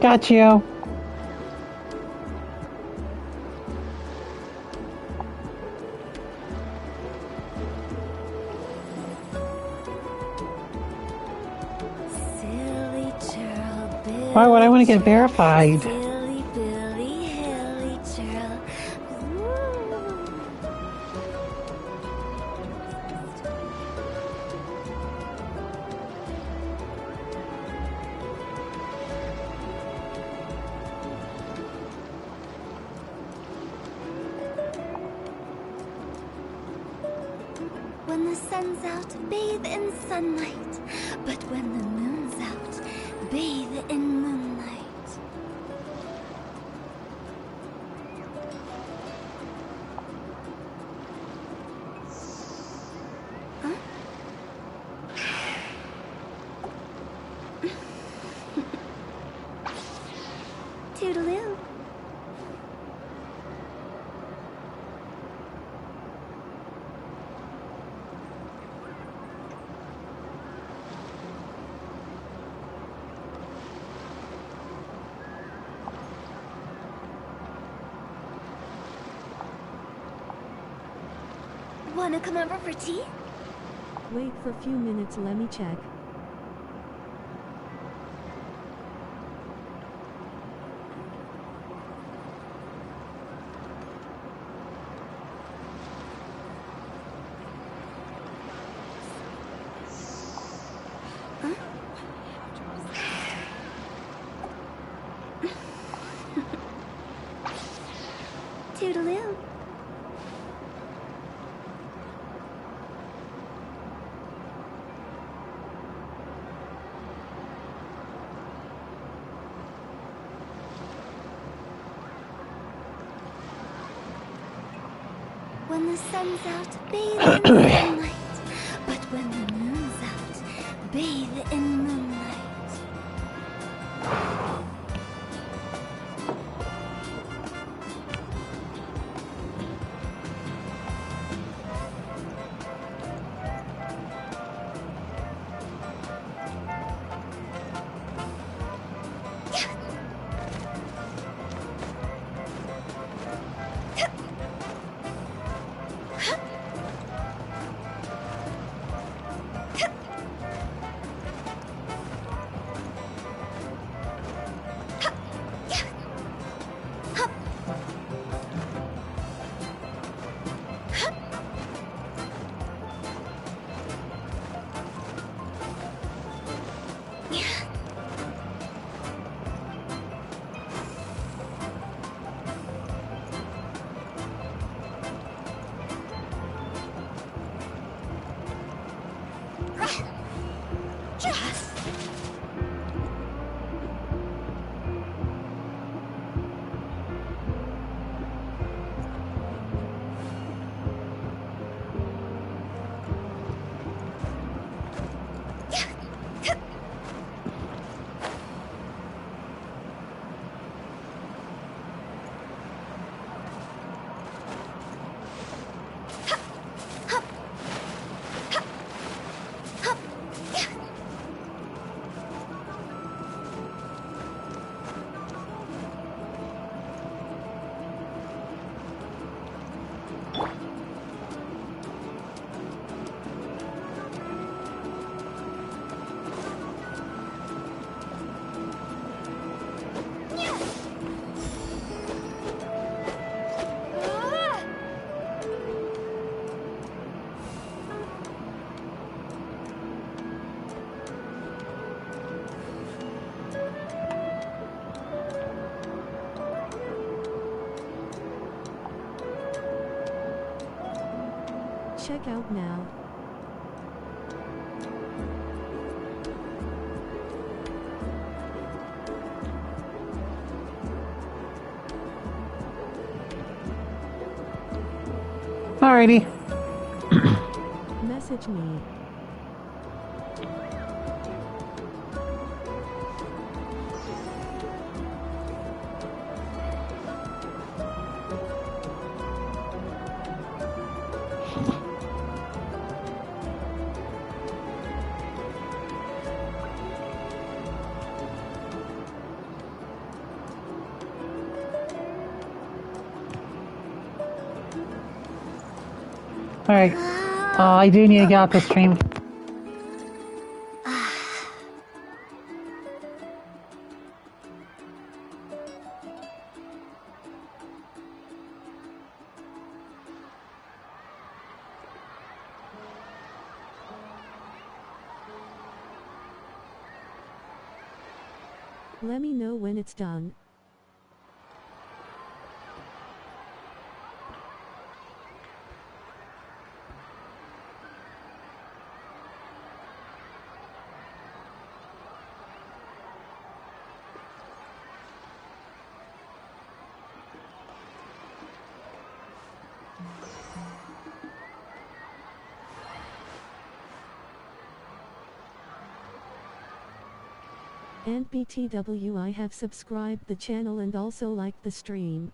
Got you. Why would I want to get verified? Silly Billy Hilly Churl. When the sun's out, bathe in sunlight. But when the moon's out, bathe in moonlight. Huh? Toodaloo. Wanna come over for tea? Wait for a few minutes, let me check. Toodaloo. When the sun's out, bathe in sunlight. But when the moon's out, bathe in moonlight. Check out now. Alrighty. Message me. Alright. I do need to get out the stream. Let me know when it's done. And BTW, I have subscribed the channel and also liked the stream.